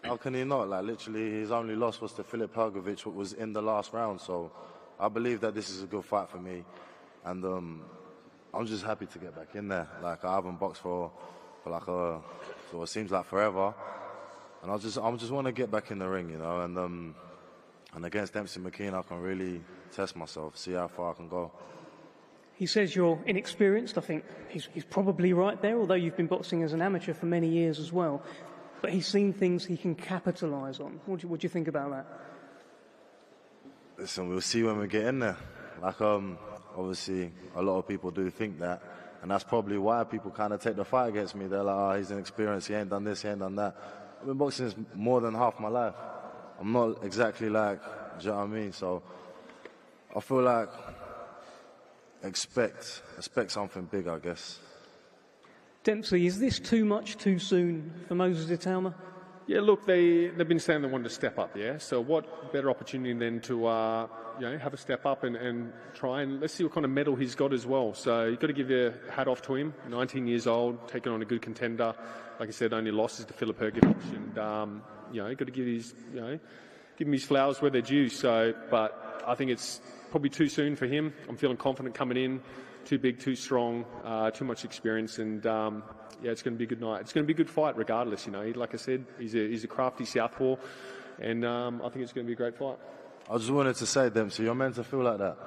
How can he not? Like, literally, his only loss was to Filip Hrgović, which was in the last round. So I believe that this is a good fight for me. And I'm just happy to get back in there. Like, I haven't boxed for it seems like forever. And I just want to get back in the ring, you know. And against Dempsey McKean, I can really test myself, see how far I can go. He says you're inexperienced. I think he's probably right there, although you've been boxing as an amateur for many years as well. But he's seen things he can capitalise on. What do you think about that? Listen, we'll see when we get in there. Like, obviously, a lot of people do think that. And that's probably why people kind of take the fight against me. They're like, oh, he's inexperienced, he ain't done this, he ain't done that. I've been boxing this more than half my life. I'm not exactly like, do you know what I mean? So, I feel like expect something big, I guess. Dempsey, is this too much too soon for Moses Itauma? Yeah, look, they've been saying they wanted to step up, yeah? So what better opportunity than to have a step up and try and let's see what kind of medal he's got as well. So you've got to give your hat off to him. 19 years old, taking on a good contender. Like I said, only losses to Filip Hrgović, and you've got to give him his flowers where they're due. So, but I think it's probably too soon for him. I'm feeling confident coming in. Too big, too strong, too much experience, and it's going to be a good night. It's going to be a good fight regardless, you know. Like I said, he's a crafty southpaw, and I think it's going to be a great fight. I just wanted to say, Dempsey, you're meant to feel like that.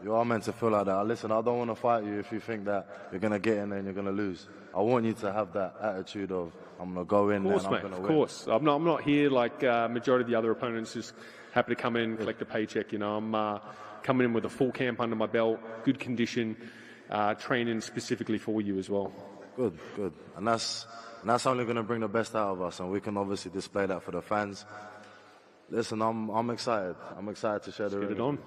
You are meant to feel like that. Listen, I don't want to fight you if you think that you're going to get in there and you're going to lose. I want you to have that attitude of, I'm going to go in there and I'm going to win. Of course. I'm not here like majority of the other opponents, just happy to come in and collect a paycheck, you know. I'm coming in with a full camp under my belt, good condition, training specifically for you as well. Good. And that's only going to bring the best out of us, and we can obviously display that for the fans. Listen, I'm excited. I'm excited to share the ring. Get it on.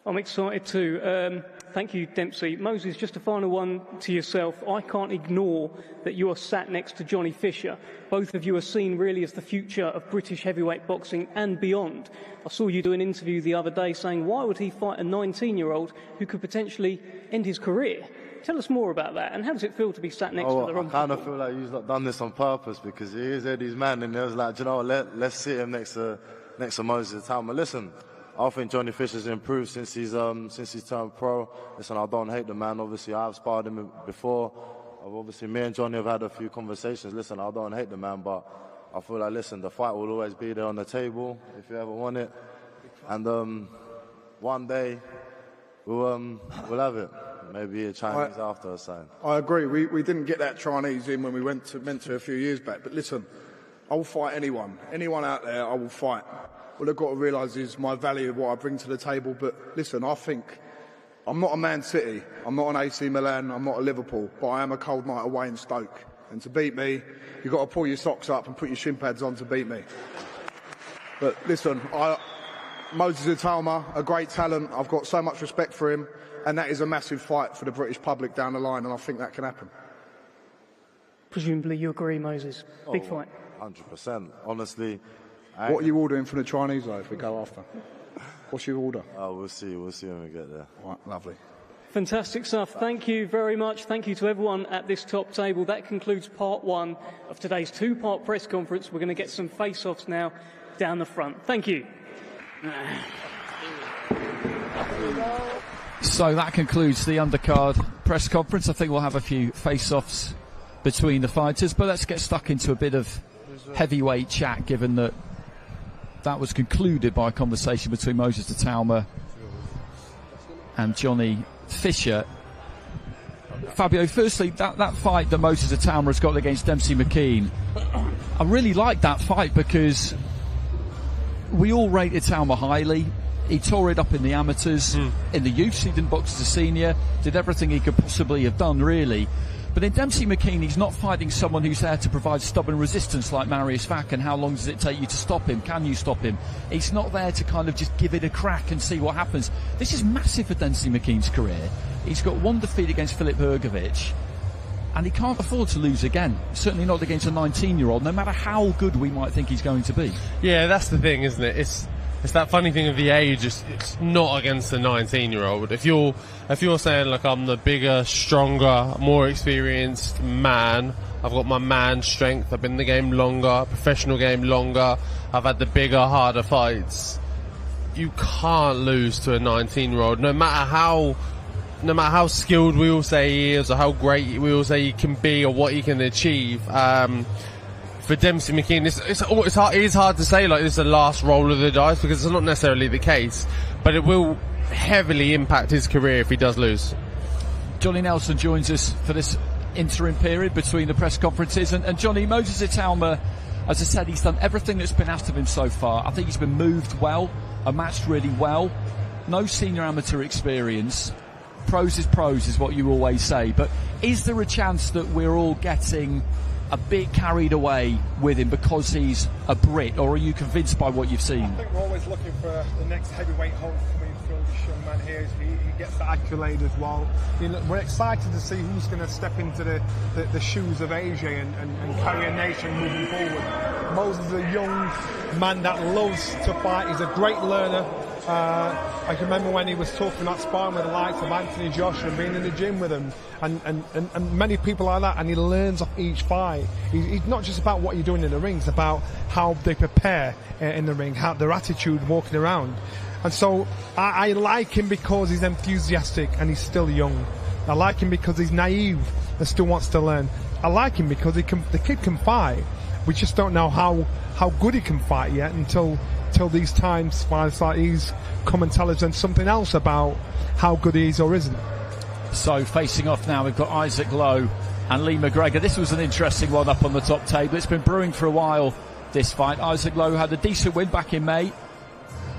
I'm excited too. Thank you, Dempsey. Moses, just a final one to yourself. I can't ignore that you are sat next to Johnny Fisher. Both of you are seen really as the future of British heavyweight boxing and beyond. I saw you do an interview the other day saying, why would he fight a 19-year-old who could potentially end his career? Tell us more about that, and how does it feel to be sat next to the wrong I kind of feel like you've not done this on purpose, because he is Eddie's man, and he was like, you know what, let's sit him next to Moses Itauma. Listen, I think Johnny Fisher's improved since he's turned pro. Listen, I don't hate the man. Obviously, I've sparred him before. Obviously, me and Johnny have had a few conversations. Listen, I don't hate the man, but I feel like, listen, the fight will always be there on the table if you ever want it. And one day we'll have it. Maybe a Chinese after or something. I agree. We didn't get that Chinese in when we meant to a few years back. But listen, I will fight anyone out there. I will fight. What they've got to realise is my value of what I bring to the table. But listen, I think I'm not a Man City, I'm not an AC Milan, I'm not a Liverpool, but I am a cold night away in Stoke. And to beat me, you've got to pull your socks up and put your shin pads on to beat me. But listen, Moses Itauma, a great talent. I've got so much respect for him, and that is a massive fight for the British public down the line, and I think that can happen. Presumably you agree, Moses. Big fight. 100%. Honestly. What are you ordering for the Chinese, though, if we go after? What's your order? Oh, we'll see when we get there. All right, lovely. Fantastic stuff. Thank you very much. Thank you to everyone at this top table. That concludes part one of today's two-part press conference. We're going to get some face-offs now down the front. Thank you. So that concludes the undercard press conference. I think we'll have a few face-offs between the fighters, but let's get stuck into a bit of heavyweight chat, given that was concluded by a conversation between Moses Itauma and Johnny Fisher. Fabio, firstly, that fight that Moses Itauma has got against Dempsey McKean, I really like that fight because we all rate Itauma highly. He tore it up in the amateurs, in the youths. He didn't box as a senior, did everything he could possibly have done, really. But in Dempsey McKean, he's not fighting someone who's there to provide stubborn resistance like Marius Vac, and how long does it take you to stop him? Can you stop him? He's not there to kind of just give it a crack and see what happens. This is massive for Dempsey McKean's career. He's got one defeat against Filip Hrgovic, and he can't afford to lose again. Certainly not against a 19-year-old, no matter how good we might think he's going to be. Yeah, that's the thing, isn't it? It's that funny thing of the age. It's not against a 19-year-old. If you're saying, like, I'm the bigger, stronger, more experienced man, I've got my man strength, I've been in the game longer, professional game longer, I've had the bigger, harder fights, you can't lose to a 19-year-old, no matter how skilled we all say he is, or how great we all say he can be, or what he can achieve. For Dempsey McKean, it is hard to say, like, this is the last roll of the dice, because it's not necessarily the case, but it will heavily impact his career if he does lose. Johnny Nelson joins us for this interim period between the press conferences, and Johnny, Moses Itauma, as I said, he's done everything that's been asked of him so far. I think he's been moved well, matched really well. No senior amateur experience. Pros is what you always say, but is there a chance that we're all getting a bit carried away with him because he's a Brit, or are you convinced by what you've seen? I think we're always looking for the next heavyweight homecoming for this young man here. He gets the accolade as well. We're excited to see who's going to step into the shoes of AJ and carry a nation moving forward. Moses is a young man that loves to fight. He's a great learner. I can remember when he was talking about sparring with the likes of Anthony Joshua and being in the gym with him, and many people like that, and he learns off each fight. He's not just about what you're doing in the ring, it's about how they prepare in the ring, how their attitude walking around. And so I like him because he's enthusiastic and he's still young. I like him because he's naive and still wants to learn. I like him because the kid can fight. We just don't know how good he can fight yet until these times fights like these come and tell us then something else about how good he is or isn't. So facing off now, we've got Isaac Lowe and Lee McGregor. This was an interesting one up on the top table. It's been brewing for a while, this fight. Isaac Lowe had a decent win back in May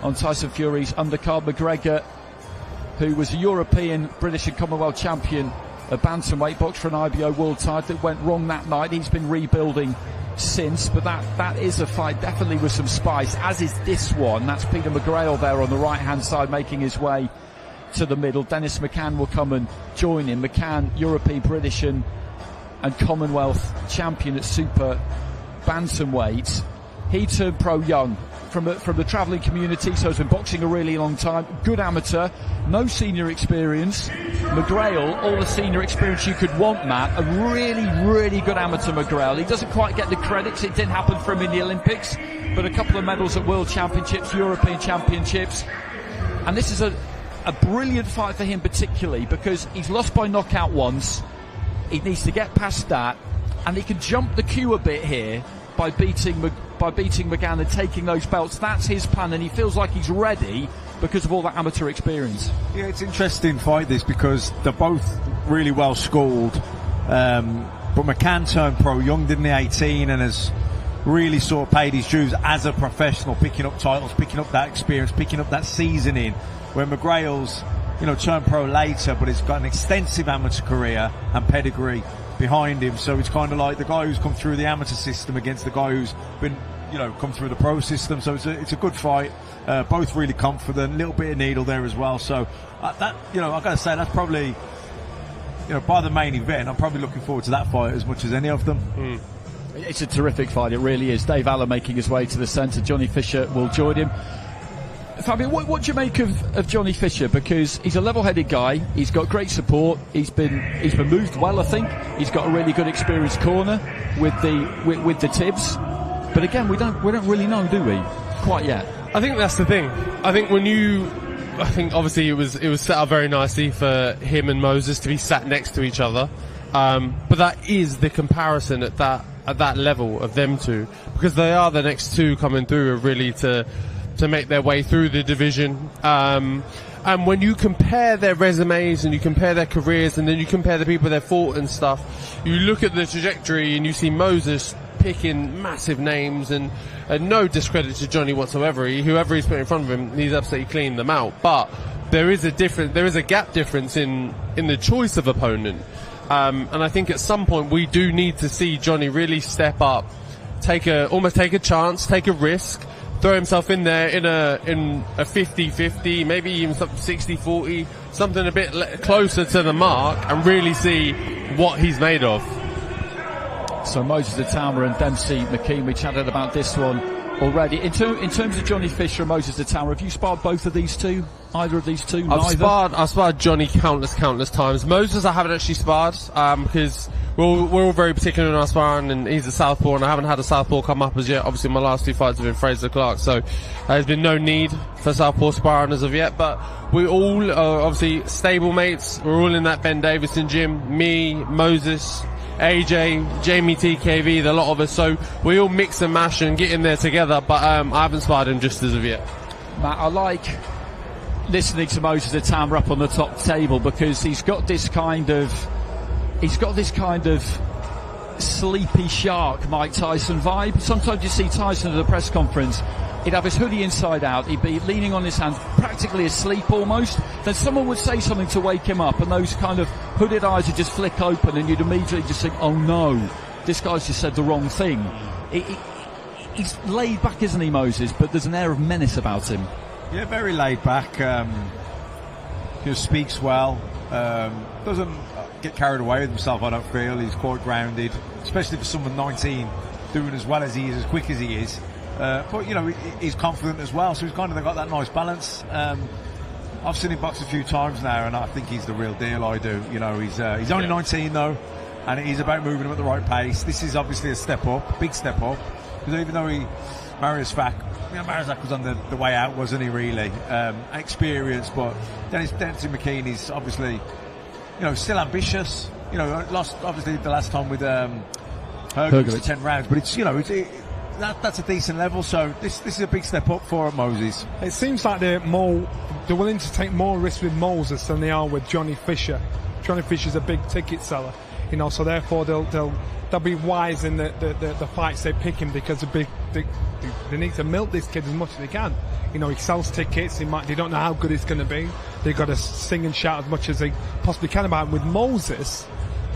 on Tyson Fury's undercard. McGregor, who was a European, British and Commonwealth champion of bantamweight, boxed for an IBO world title. It went wrong that night. He's been rebuilding since, but that is a fight definitely with some spice, as is this one. That's Peter McGrail there on the right hand side, making his way to the middle. Dennis McCann will come and join him. McCann, European, British and Commonwealth champion at super bantamweight. He turned pro young from the travelling community, so has been boxing a really long time. Good amateur, no senior experience. McGrail, all the senior experience you could want, Matt. A really, really good amateur McGrail. He doesn't quite get the credits. It didn't happen for him in the Olympics, but a couple of medals at World Championships, European Championships. And this is a brilliant fight for him particularly because he's lost by knockout once. He needs to get past that, and he can jump the queue a bit here by beating McGann and taking those belts. That's his plan, and he feels like he's ready because of all that amateur experience. Yeah, it's an interesting fight, this, because they're both really well schooled. But McCann turned pro young, didn't he, 18, and has really sort of paid his dues as a professional, picking up titles, picking up that experience, picking up that seasoning, where McGrail's turned pro later, but he's got an extensive amateur career and pedigree behind him. So it's kind of like the guy who's come through the amateur system against the guy who's been, come through the pro system. So it's a good fight. Both really confident, a little bit of needle there as well. So I've got to say that's probably, by the main event, I'm probably looking forward to that fight as much as any of them. It's a terrific fight, it really is. Dave Allen making his way to the centre. Johnny Fisher will join him. Fabian, what do you make of Johnny Fisher? Because he's a level-headed guy. He's got great support. He's been moved well, I think. He's got a really good experienced corner with the Tibbs. But again, we don't really know, do we? Quite yet. I think that's the thing. I think obviously it was set up very nicely for him and Moses to be sat next to each other. But that is the comparison at that level of them two, because they are the next two coming through really to make their way through the division. And when you compare their resumes and you compare their careers and then you compare the people they've fought and stuff, you look at the trajectory and you see Moses picking massive names and no discredit to Johnny whatsoever. Whoever he's put in front of him, he's absolutely cleaned them out. But there is a gap difference in the choice of opponent. And I think at some point we do need to see Johnny really step up, almost take a chance, take a risk, throw himself in there in a 50-50, maybe even 60-40, something a bit closer to the mark, and really see what he's made of. So Moses Itauma and Dempsey McKean, we chatted about this one already. In terms of Johnny Fisher and Moses Itauma, have you sparred both of these two? Either of these two? I've sparred Johnny countless times. Moses I haven't actually sparred, because we're all very particular in our sparring, and he's a southpaw, and I haven't had a southpaw come up as yet. Obviously my last two fights have been Fraser Clark, so there's been no need for southpaw sparring as of yet. But we all are obviously stable mates. We're all in that Ben Davison gym. Me, Moses, AJ, Jamie TKV, the lot of us. So we all mix and mash and get in there together. But I haven't sparred him just as of yet. Matt, I like listening to Moses Itauma up on the top table, because he's got this kind of sleepy shark Mike Tyson vibe. Sometimes you see Tyson at a press conference, he'd have his hoodie inside out, he'd be leaning on his hands, practically asleep almost. Then someone would say something to wake him up, and those kind of hooded eyes would just flick open, and you'd immediately just think, oh no, this guy's just said the wrong thing. He's laid back, isn't he, Moses? But there's an air of menace about him. Yeah, very laid back. Just speaks well. Doesn't get carried away with himself, I don't feel. He's quite grounded, especially for someone 19 doing as well as he is, as quick as he is. But he's confident as well, so he's kind of got that nice balance. I've seen him box a few times now, and I think he's the real deal. I do. He's only 19 though, and it is about moving him at the right pace. This is obviously a step up, big step up, because even though Marizak was on the way out, wasn't he, really? Experienced, but Dempsey McKean is obviously, still ambitious. Lost obviously the last time with Hergovich to 10 rounds, but it's that's a decent level. So this is a big step up for Moses. It seems like they're willing to take more risks with Moses than they are with Johnny Fisher. Johnny Fisher's a big ticket seller, so therefore they'll be wise in the fights they pick him, because they need to milk this kid as much as they can. He sells tickets. They don't know how good it's going to be. They've got to sing and shout as much as they possibly can about him. With Moses,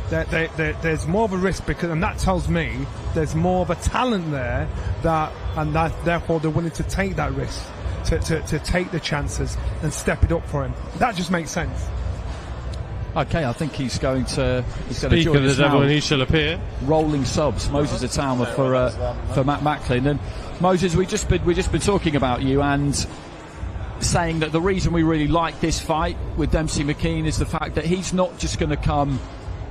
there's more of a risk, and that tells me there's more of a talent there, therefore they're willing to take that risk, to take the chances and step it up for him. That just makes sense. Okay, I think he's going to Speak join of the us devil now. and he shall appear. Rolling subs, Moses Itauma for Matt Macklin. And Moses, we've just been talking about you and saying that the reason we really like this fight with Dempsey McKean is the fact that he's not just going to come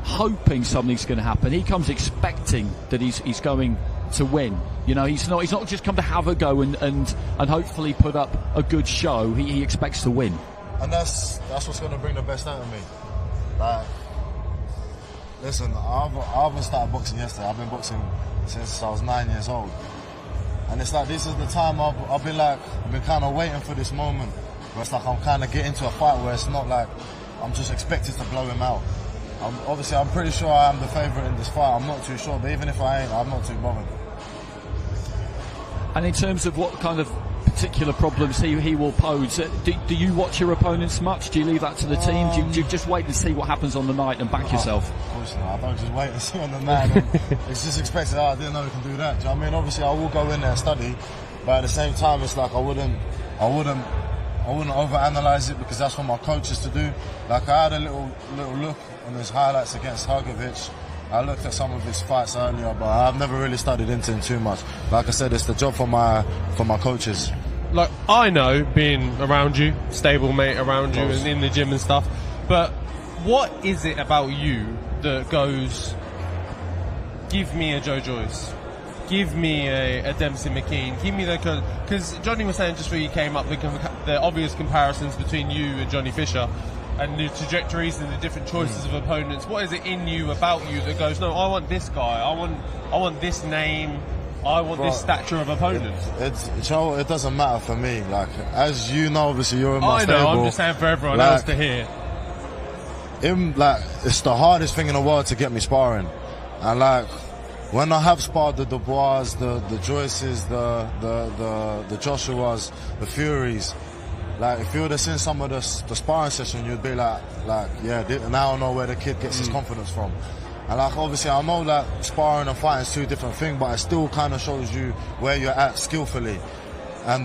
hoping something's going to happen. He comes expecting that he's going to win. He's not just come to have a go and hopefully put up a good show. He expects to win. And that's what's going to bring the best out of me. Listen, I haven't started boxing yesterday. I've been boxing since I was 9 years old. And it's like, this is the time I've been kind of waiting for this moment. Where it's like I'm kind of getting into a fight where it's not like I'm just expected to blow him out. I'm pretty sure I am the favourite in this fight. I'm not too sure, but even if I ain't, I'm not too bothered. And in terms of what kind of particular problems he will pose. Do you watch your opponents much? Do you leave that to the team? Do you just wait and see what happens on the night and back yourself? Of course not. I don't just wait and see on the night. It's just expected. I didn't know we can do that. Do you know what I mean? Obviously, I will go in there and study, but at the same time, it's like I wouldn't overanalyze it because that's what my coach is to do. Like I had a little look on his highlights against Hrgović. I looked at some of his fights earlier, but I've never really studied into him too much. Like I said, it's the job for my coaches. Like, I know, being around you, stablemate around you and in the gym and stuff, but what is it about you that goes, give me a Joe Joyce, give me a Dempsey McKean, give me the... Because Johnny was saying just before you came up, the obvious comparisons between you and Johnny Fisher, and the trajectories and the different choices of opponents. What is it in you, about you, that goes, no, I want this guy, I want this name, I want this stature of opponent? It doesn't matter for me. Like, as you know, obviously you're in my stable. I know, I'm just saying for everyone else to hear. It's the hardest thing in the world to get me sparring. And like, when I have sparred the Dubois, the Joyces, the Joshuas, the Furies, like, if you would have seen some of the sparring session, you'd be like, yeah, now I know where the kid gets his confidence from. And like, obviously, I know that sparring and fighting is two different things, but it still kind of shows you where you're at skillfully. And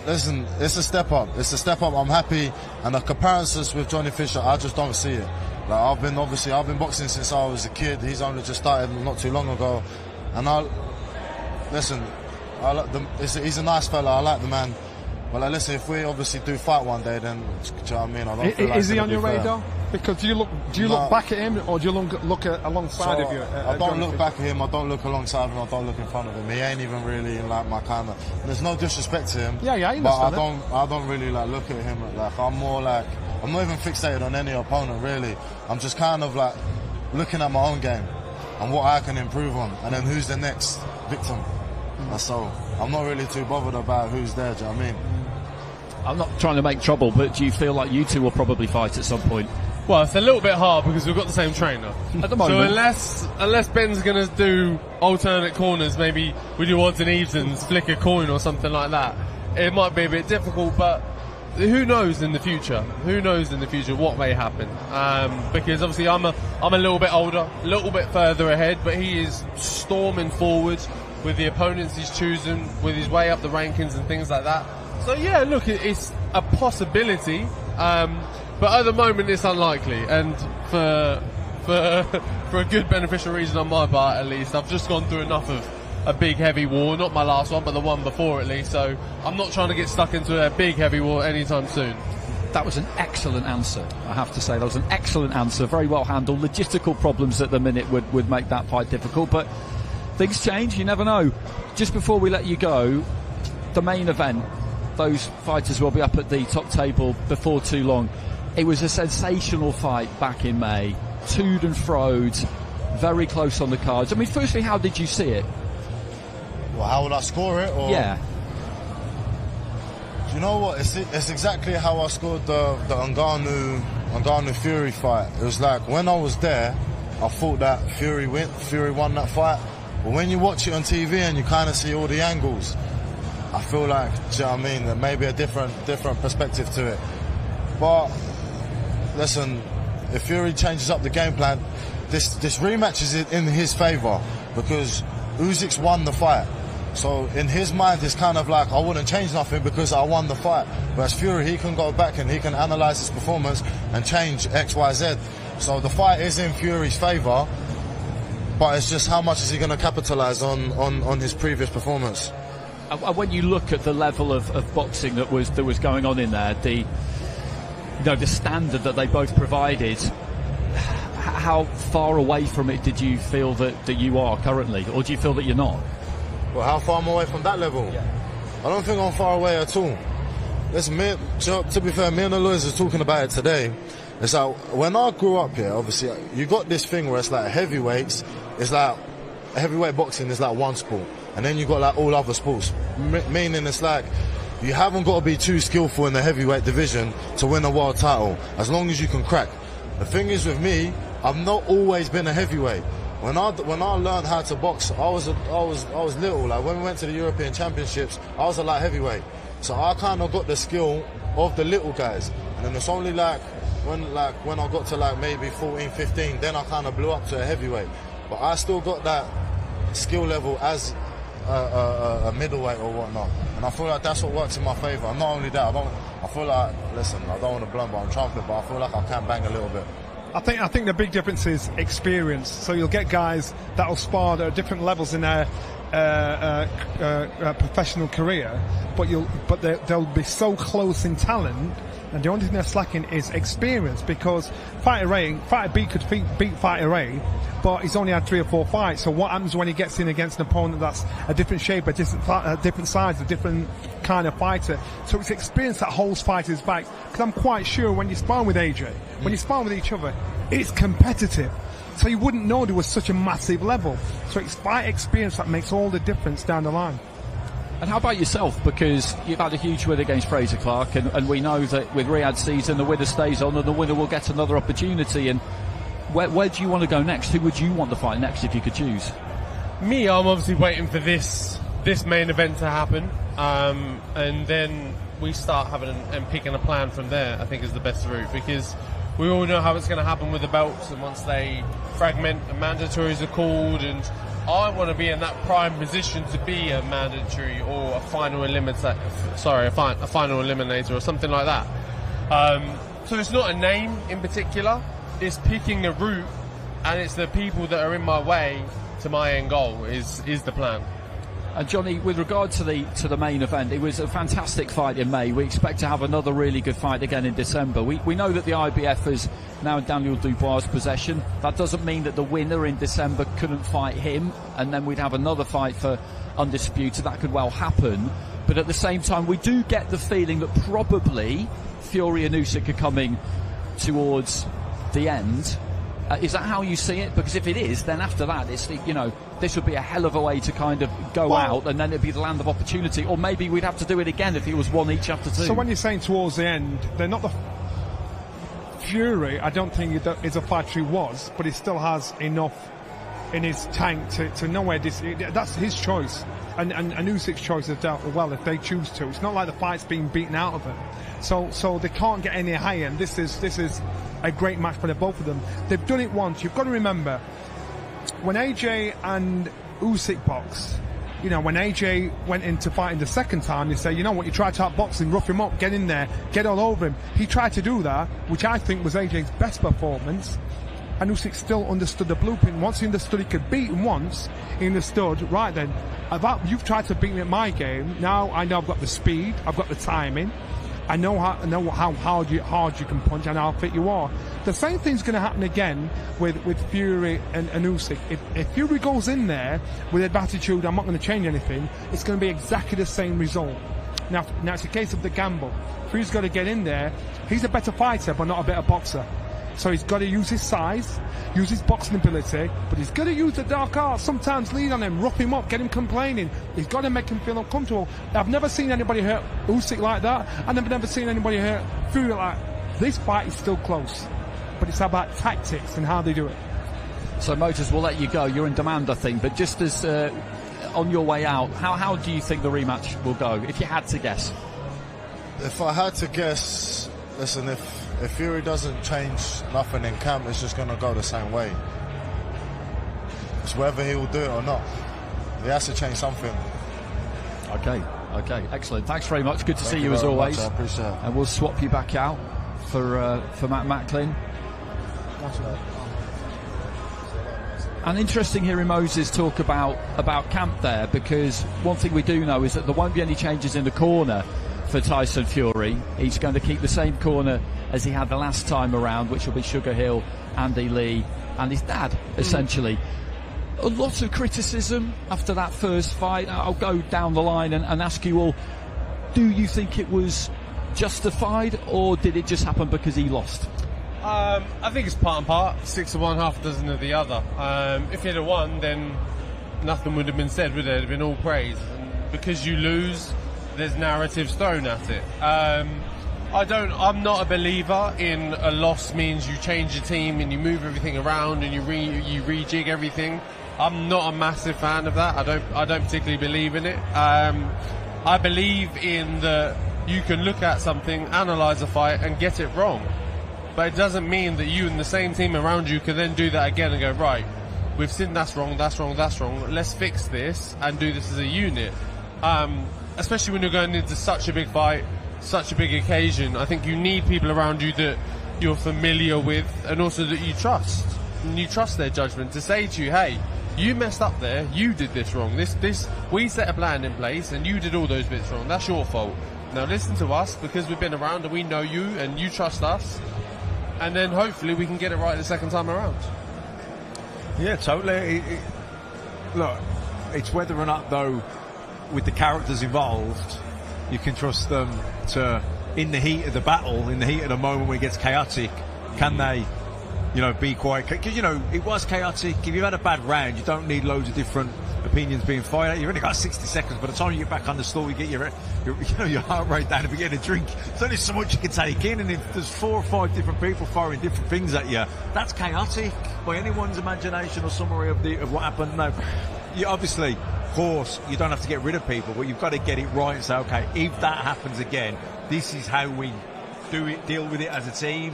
listen, it's a step up. It's a step up. I'm happy. And the comparisons with Johnny Fisher, I just don't see it. Like, I've been boxing since I was a kid. He's only just started not too long ago. And he's a nice fella. I like the man. Well, like, listen, if we obviously do fight one day, then, do you know what I mean? I don't feel like is he on your radar? Because do you look back at him, or do you look alongside of you? I don't look back at him. I don't look alongside him. I don't look in front of him. He ain't even really in like my kind of. There's no disrespect to him. Yeah, I understand. But I don't really like look at him. Like, I'm more like, I'm not even fixated on any opponent really. I'm just kind of like looking at my own game and what I can improve on, and then who's the next victim. That's all. I'm not really too bothered about who's there. Do you know what I mean? I'm not trying to make trouble, but do you feel like you two will probably fight at some point? Well, it's a little bit hard because we've got the same trainer. At the moment. So unless Ben's going to do alternate corners, maybe we do odds and evens, flick a coin or something like that, it might be a bit difficult, but who knows in the future? Who knows in the future what may happen? Because obviously I'm a little bit older, a little bit further ahead, but he is storming forward with the opponents he's choosing, with his way up the rankings and things like that. So yeah, look, it's a possibility, but at the moment it's unlikely, and for a good beneficial reason on my part at least. I've just gone through enough of a big heavy war, not my last one, but the one before at least, so I'm not trying to get stuck into a big heavy war anytime soon. That was an excellent answer, I have to say. That was an excellent answer, very well handled. Logistical problems at the minute would make that fight difficult, but things change, you never know. Just before we let you go, the main event, those fighters will be up at the top table before too long. It was a sensational fight back in May, toed and froed, very close on the cards. I mean, firstly, how did you see it? Well, how would I score it? Or? Yeah. Do you know what? It's exactly how I scored the Ngannou Fury fight. It was like, when I was there, I thought that Fury won that fight. But when you watch it on TV and you kind of see all the angles, I feel like, do you know what I mean, there may be a different perspective to it. But listen, if Fury changes up the game plan, this rematch is in his favour because Usyk's won the fight. So in his mind, it's kind of like, I wouldn't change nothing because I won the fight. Whereas Fury, he can go back and he can analyse his performance and change X, Y, Z. So the fight is in Fury's favour, but it's just how much is he going to capitalise on his previous performance. When you look at the level of boxing that was going on in there, the standard that they both provided, how far away from it did you feel that you are currently, or do you feel that you're not? Well, how far am I away from that level? Yeah. I don't think I'm far away at all. Listen, to be fair, me and the lawyers are talking about it today. It's like, when I grew up here, obviously, you got this thing where it's like heavyweights, it's like, heavyweight boxing is like one sport. And then you got like all other sports, meaning it's like, you haven't got to be too skillful in the heavyweight division to win a world title, as long as you can crack. The thing is with me, I've not always been a heavyweight. When I learned how to box, I was little. Like when we went to the European Championships, I was a light heavyweight, so I kind of got the skill of the little guys. And then it's only when I got to maybe 14, 15, then I kind of blew up to a heavyweight. But I still got that skill level as a middleweight or whatnot, and I feel like that's what works in my favour. And not only that, I feel like, listen, I don't want to blunt, but I'm trumpet, but I feel like I can bang a little bit. I think the big difference is experience. So you'll get guys that'll spar at different levels in their professional career, but they'll be so close in talent, and the only thing they're slacking is experience, because Fighter B could beat Fighter A, but he's only had 3 or 4 fights. So what happens when he gets in against an opponent that's a different shape, a different size, a different kind of fighter? So it's experience that holds fighters back. Because I'm quite sure when you spar with AJ, when you spar with each other, it's competitive. So you wouldn't know there was such a massive level. So it's fight experience that makes all the difference down the line. And how about yourself? Because you've had a huge win against Fraser Clark, and we know that with Riyadh season, the winner stays on and the winner will get another opportunity. And where do you want to go next? Who would you want to fight next if you could choose? Me, I'm obviously waiting for this main event to happen, and then we start having and picking a plan from there. I think is the best route, because we all know how it's going to happen with the belts, and once they fragment, the mandatories are called, and I want to be in that prime position to be a mandatory or a final eliminator, a final eliminator or something like that. So it's not a name in particular, it's picking a route, and it's the people that are in my way to my end goal is the plan. And Johnny, with regard to the main event, it was a fantastic fight in May. We expect to have another really good fight again in December. We know that the IBF is now in Daniel Dubois' possession. That doesn't mean that the winner in December couldn't fight him, and then we'd have another fight for Undisputed. That could well happen. But at the same time, we do get the feeling that probably Fury and Usyk are coming towards the end. Is that how you see it? Because if it is, then after that, it's this would be a hell of a way to kind of go out, and then it'd be the land of opportunity. Or maybe we'd have to do it again if it was one each after 2. So when you're saying towards the end, they're not the Fury. I don't think is a fighter he was, but he still has enough in his tank to know where this. That's his choice, and Usyk's choice is dealt well if they choose to. It's not like the fight's being beaten out of him, so they can't get any higher. And this is a great match for the both of them. They've done it once. You've got to remember, when AJ and Usyk box, when AJ went into fighting the second time, they say, you know what, you try to outbox him, rough him up, get in there, get all over him. He tried to do that, which I think was AJ's best performance, and Usyk still understood the blueprint. Once he understood he could beat him once, he understood, right then, you've tried to beat me at my game, now I know I've got the speed, I've got the timing, I know how hard you can punch and how fit you are. The same thing's going to happen again with Fury and Usyk. If Fury goes in there with the attitude, I'm not going to change anything, it's going to be exactly the same result. Now it's a case of the gamble. Fury's got to get in there. He's a better fighter, but not a better boxer. So he's got to use his size, use his boxing ability, but he's got to use the dark arts, sometimes lean on him, rough him up, get him complaining. He's got to make him feel uncomfortable. I've never seen anybody hurt Usyk like that, and I've never seen anybody hurt Fury like that. This fight is still close, but it's about tactics and how they do it. So Motors, we'll let you go. You're in demand, I think, but just as on your way out, how do you think the rematch will go, if you had to guess? If I had to guess, listen, if Fury doesn't change nothing in camp, it's just going to go the same way. It's whether he will do it or not. He has to change something. Okay, excellent. Thanks very much. Good to see you as always. I appreciate it. And we'll swap you back out for Matt Macklin. And interesting hearing Moses talk about camp there, because one thing we do know is that there won't be any changes in the corner for Tyson Fury. He's going to keep the same corner as he had the last time around, which will be Sugar Hill, Andy Lee, and his dad, essentially. A lot of criticism after that first fight. I'll go down the line and ask you all, do you think it was justified, or did it just happen because he lost? I think it's part and part. 6 of one, half a dozen of the other. If he'd have won, then nothing would have been said, would there? It'd have been all praise. And because you lose, there's narratives thrown at it. I'm not a believer in a loss means you change your team and you move everything around and you rejig everything. I'm not a massive fan of that. I don't particularly believe in it. I believe in that you can look at something, analyse a fight and get it wrong. But it doesn't mean that you and the same team around you can then do that again and go, right, we've seen that's wrong, let's fix this and do this as a unit. Especially when you're going into such a big fight, such a big occasion. I think you need people around you that you're familiar with and also that you trust. And you trust their judgment to say to you, hey, you messed up there, you did this wrong. We set a plan in place and you did all those bits wrong. That's your fault. Now listen to us because we've been around and we know you and you trust us. And then hopefully we can get it right the second time around. Yeah, totally. Look, it's whether or not, though, with the characters involved, you can trust them to, in the heat of the battle, in the heat of the moment when it gets chaotic, can they, be quiet? Because, it was chaotic. If you've had a bad round, you don't need loads of different opinions being fired at. You've only got 60 seconds. By the time you get back on the floor, you get your heart rate down. If you get a drink, there's only so much you can take in. And if there's 4 or 5 different people firing different things at you, that's chaotic by anyone's imagination or summary of what happened. No, obviously, of course, you don't have to get rid of people, but you've got to get it right and say, okay, if that happens again, this is how we deal with it as a team.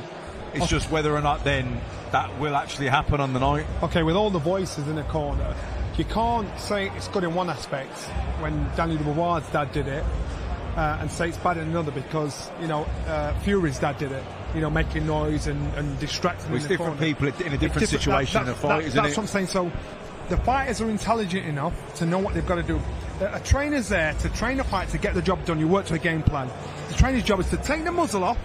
It's just whether or not then that will actually happen on the night. Okay, with all the voices in the corner, you can't say it's good in one aspect when Daniel Dubois' dad did it and say it's bad in another because, Fury's dad did it, making noise and distracting. Well, it's different people in a different situation in a fight, isn't it? That's what I'm saying. So the fighters are intelligent enough to know what they've got to do. A trainer's there to train a fight to get the job done. You work to a game plan. The trainer's job is to take the muzzle off.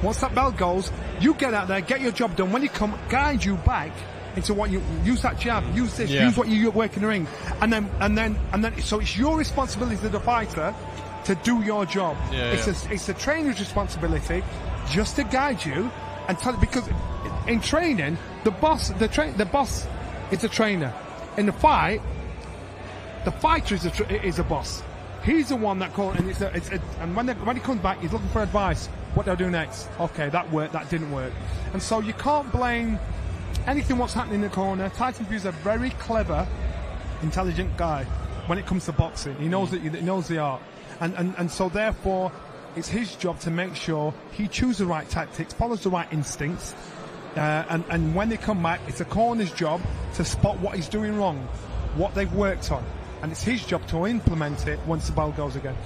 Once that bell goes, you get out there, get your job done. When you come, guide you back into what you use, that jab, use this, use what you work in the ring, and then. So it's your responsibility as the fighter to do your job. It's the trainer's responsibility just to guide you and tell. Because in training, the boss is the trainer. In the fight, the fighter is a boss. He's the one that calls, and when he comes back, he's looking for advice. What do I do next? Okay, that worked, that didn't work. And so you can't blame anything what's happening in the corner. Tyson Fury's a very clever, intelligent guy when it comes to boxing. He knows he knows the art. And so therefore, it's his job to make sure he chooses the right tactics, follows the right instincts, and when they come back, it's the corner's job to spot what he's doing wrong, what they've worked on. And it's his job to implement it once the bell goes again.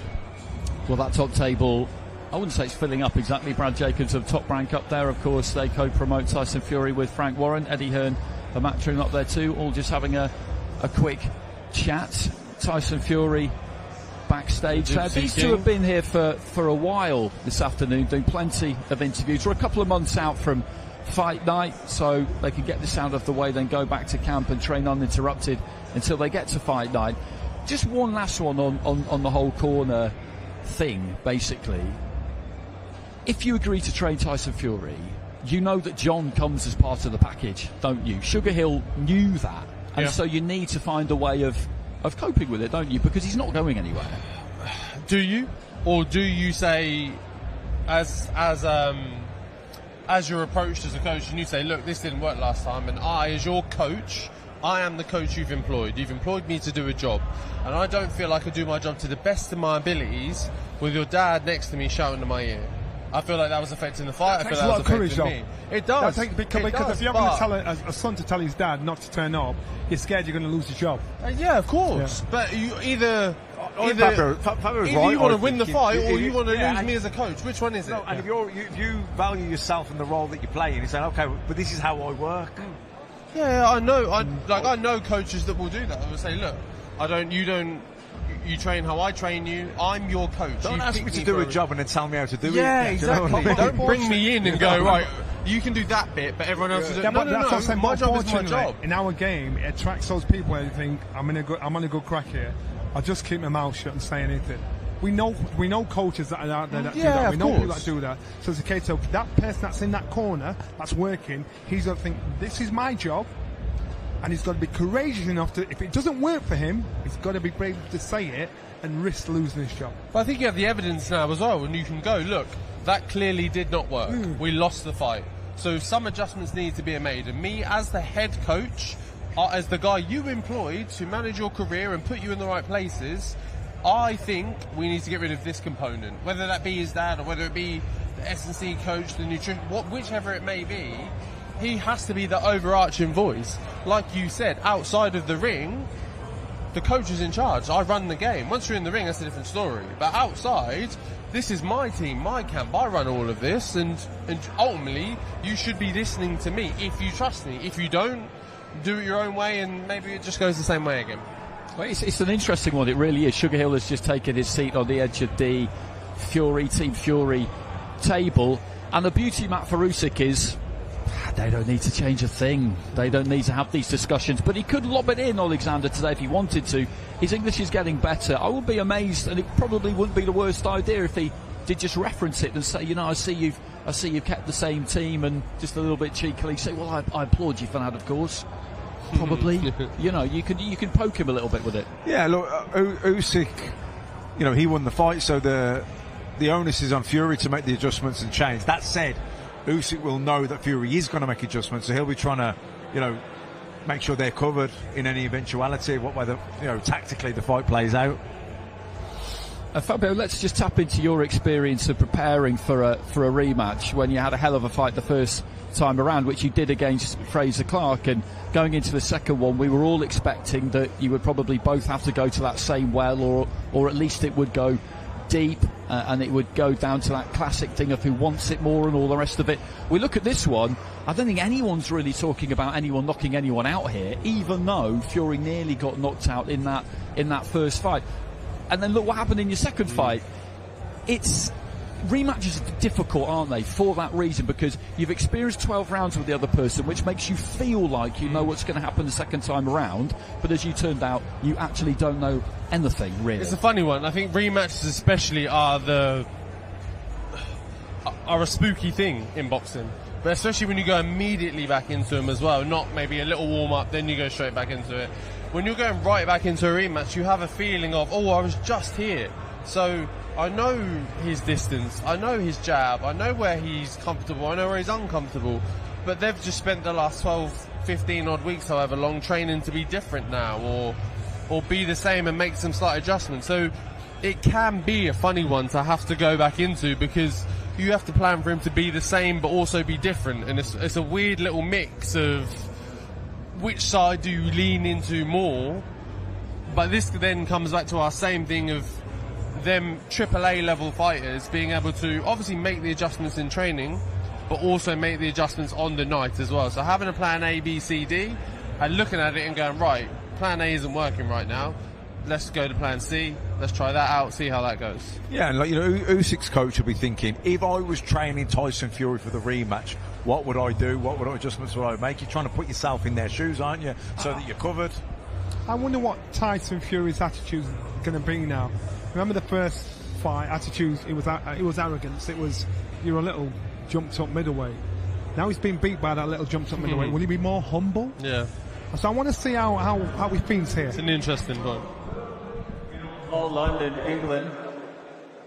Well, that top table, I wouldn't say it's filling up exactly. Brad Jacobs of Top Rank up there, of course. They co-promote Tyson Fury with Frank Warren. Eddie Hearn, the Matchroom up there too, all just having a quick chat. Tyson Fury backstage. These two have been here for a while this afternoon, doing plenty of interviews. We're a couple of months out from fight night, so they can get this out of the way, then go back to camp and train uninterrupted until they get to fight night. Just one last one on the whole corner thing, basically. If you agree to train Tyson Fury, you know that John comes as part of the package, don't you? Sugar Hill knew that, and so you need to find a way of coping with it, don't you? Because he's not going anywhere. Do you? Or do you say, as you're approached as a coach, and you say, look, this didn't work last time, and I, as your coach, I am the coach you've employed. You've employed me to do a job, and I don't feel I could do my job to the best of my abilities with your dad next to me shouting in my ear. I feel like that was affecting the fight. That takes a lot of courage, me. It does. Because if you're going to tell a son to tell his dad not to turn up, you're scared you're going to lose your job. Yeah, of course. Yeah. But you either you want to win the fight or you want to lose me as a coach. Which one is it? And if you value yourself in the role that you play, and you say, okay, but this is how I work. Yeah, I know. I know coaches that will do that. They will say, look, you train how I train you. I'm your coach. Don't ask me to do a job and then tell me how to do it. Yeah, exactly. Don't bring me in and go, right, you can do that bit, but everyone else is doing. No, my job is my job. In our game, it attracts those people where you think, I'm on a good crack here. I'll just keep my mouth shut and say anything. We know coaches that are out there that do that. We know people that do that. So it's a case of that person that's in that corner, that's working, he's got to think, this is my job. And he's got to be courageous enough to, if it doesn't work for him, he's got to be brave to say it and risk losing his job. But I think you have the evidence now as well, and you can go, look, that clearly did not work. We lost the fight. So some adjustments need to be made. And me, as the head coach, as the guy you employed to manage your career and put you in the right places, I think we need to get rid of this component. Whether that be his dad or whether it be the S&C coach, the nutrition, whichever it may be, he has to be the overarching voice. Like you said, outside of the ring, the coach is in charge. I run the game. Once you're in the ring, that's a different story. But outside, this is my team, my camp. I run all of this, and ultimately, you should be listening to me if you trust me. If you don't, do it your own way, and maybe it just goes the same way again. Well, it's an interesting one. It really is. Sugar Hill has just taken his seat on the edge of the Team Fury table, and the beauty, Matt, for Usyk is they don't need to change a thing. They don't need to have these discussions. But he could lob it in, Oleksandr, today if he wanted to. His English is getting better. I would be amazed, and it probably wouldn't be the worst idea if he did just reference it and say, you know, I see you've kept the same team, and just a little bit cheekily say, well, I applaud you for that, of course. Probably. You know, you can poke him a little bit with it. Yeah, look, Usyk, you know, he won the fight, so the onus is on Fury to make the adjustments and change. That said, Usyk will know that Fury is going to make adjustments, so he'll be trying to, you know, make sure they're covered in any eventuality, what way tactically the fight plays out. Fabio, let's just tap into your experience of preparing for a rematch when you had a hell of a fight the first time around, which you did against Fraser Clark, and going into the second one, we were all expecting that you would probably both have to go to that same well, or at least it would go deep, and it would go down to that classic thing of who wants it more and all the rest of it. We look at this one, I don't think anyone's really talking about anyone knocking anyone out here, even though Fury nearly got knocked out in that first fight. And then look what happened in your second fight. Rematches are difficult, aren't they, for that reason, because you've experienced 12 rounds with the other person, which makes you feel like you know what's going to happen the second time around, but as you turned out, you actually don't know anything, really. It's a funny one. I think rematches especially are a spooky thing in boxing, but especially when you go immediately back into them as well, not maybe a little warm-up, then you go straight back into it. When you're going right back into a rematch, you have a feeling of, oh, I was just here. So I know his distance, I know his jab, I know where he's comfortable, I know where he's uncomfortable, but they've just spent the last 12, 15 odd weeks, however long, training to be different now, or be the same and make some slight adjustments. So it can be a funny one to have to go back into, because you have to plan for him to be the same but also be different, and it's a weird little mix of which side do you lean into more. But this then comes back to our same thing of them AAA level fighters being able to obviously make the adjustments in training, but also make the adjustments on the night as well. So having a plan A, B, C, D, and looking at it and going, right, plan A isn't working right now, let's go to plan C, let's try that out, see how that goes. Yeah, and Usyk's coach will be thinking, if I was training Tyson Fury for the rematch, what would I do? What adjustments would I make? You're trying to put yourself in their shoes, aren't you? So that you're covered. I wonder what Tyson Fury's attitude is going to be now. Remember the first fight, attitude, it was arrogance. It was, you're a little jumped up middleweight. Now he's been beat by that little jumped up middleweight. Will he be more humble? Yeah. So I want to see how he thinks here. It's an interesting point. London, England,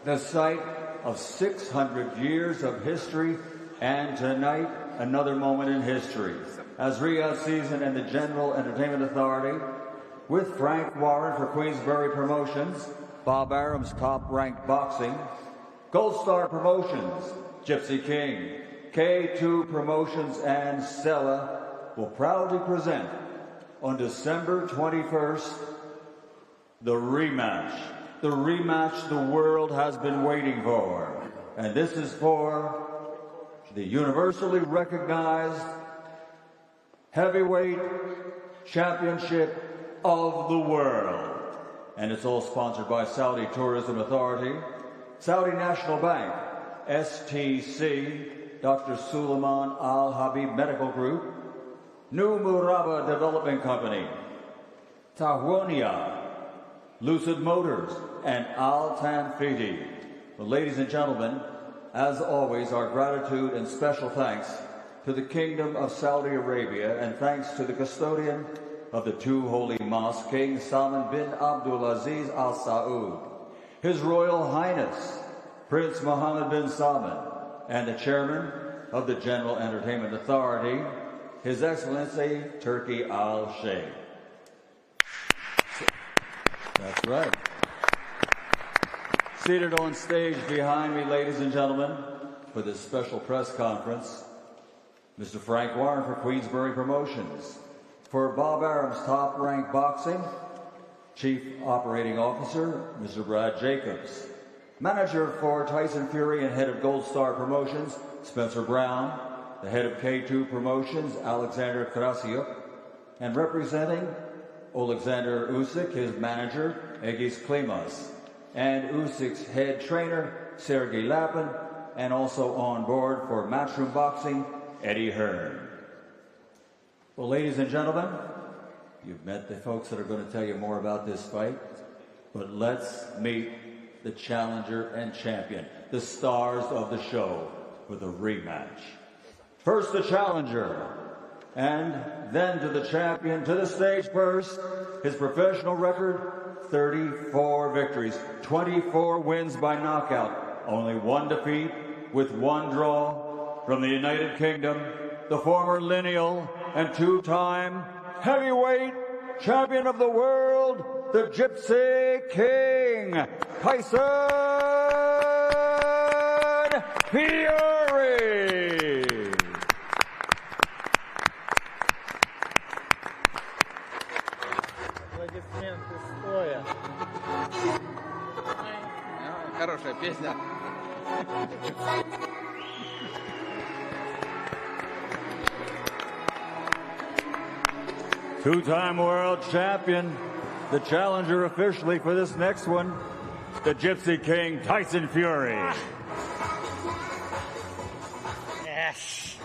the site of 600 years of history, and tonight, another moment in history. As Riyadh Season and the General Entertainment Authority, with Frank Warren for Queensberry Promotions, Bob Arum's Top Ranked Boxing, Gold Star Promotions, Gypsy King, K2 Promotions, and Stella will proudly present on December 21st, the rematch the world has been waiting for. And this is for the universally recognized heavyweight championship of the world. And it's all sponsored by Saudi Tourism Authority, Saudi National Bank, STC, Dr. Suleiman Al Habib Medical Group, New Muraba Development Company, Tahwania, Lucid Motors, and Al Tanfidi. Well, ladies and gentlemen, as always, our gratitude and special thanks to the Kingdom of Saudi Arabia, and thanks to the custodian of the two holy mosques, King Salman bin Abdulaziz Al Saud, His Royal Highness Prince Mohammed bin Salman, and the Chairman of the General Entertainment Authority, His Excellency Turki Al Sheikh. That's right. Seated on stage behind me, ladies and gentlemen, for this special press conference, Mr. Frank Warren for Queensberry Promotions. For Bob Arum's Top Rank Boxing, Chief Operating Officer, Mr. Brad Jacobs. Manager for Tyson Fury and Head of Gold Star Promotions, Spencer Brown. The Head of K2 Promotions, Alexander Krasiuk. And representing Oleksandr Usyk, his manager, Egis Klimas. And Usyk's head trainer, Sergey Lapin. And also on board for Matchroom Boxing, Eddie Hearn. Well, ladies and gentlemen, you've met the folks that are going to tell you more about this fight, but let's meet the challenger and champion, the stars of the show for the rematch. First the challenger, and then to the champion. To the stage first, his professional record, 34 victories, 24 wins by knockout, only one defeat with one draw. From the United Kingdom, the former lineal and two-time heavyweight champion of the world, the Gypsy King, Tyson Fury. Хорошая песня. Two-time world champion, the challenger officially for this next one, the Gypsy King, Tyson Fury. Yes.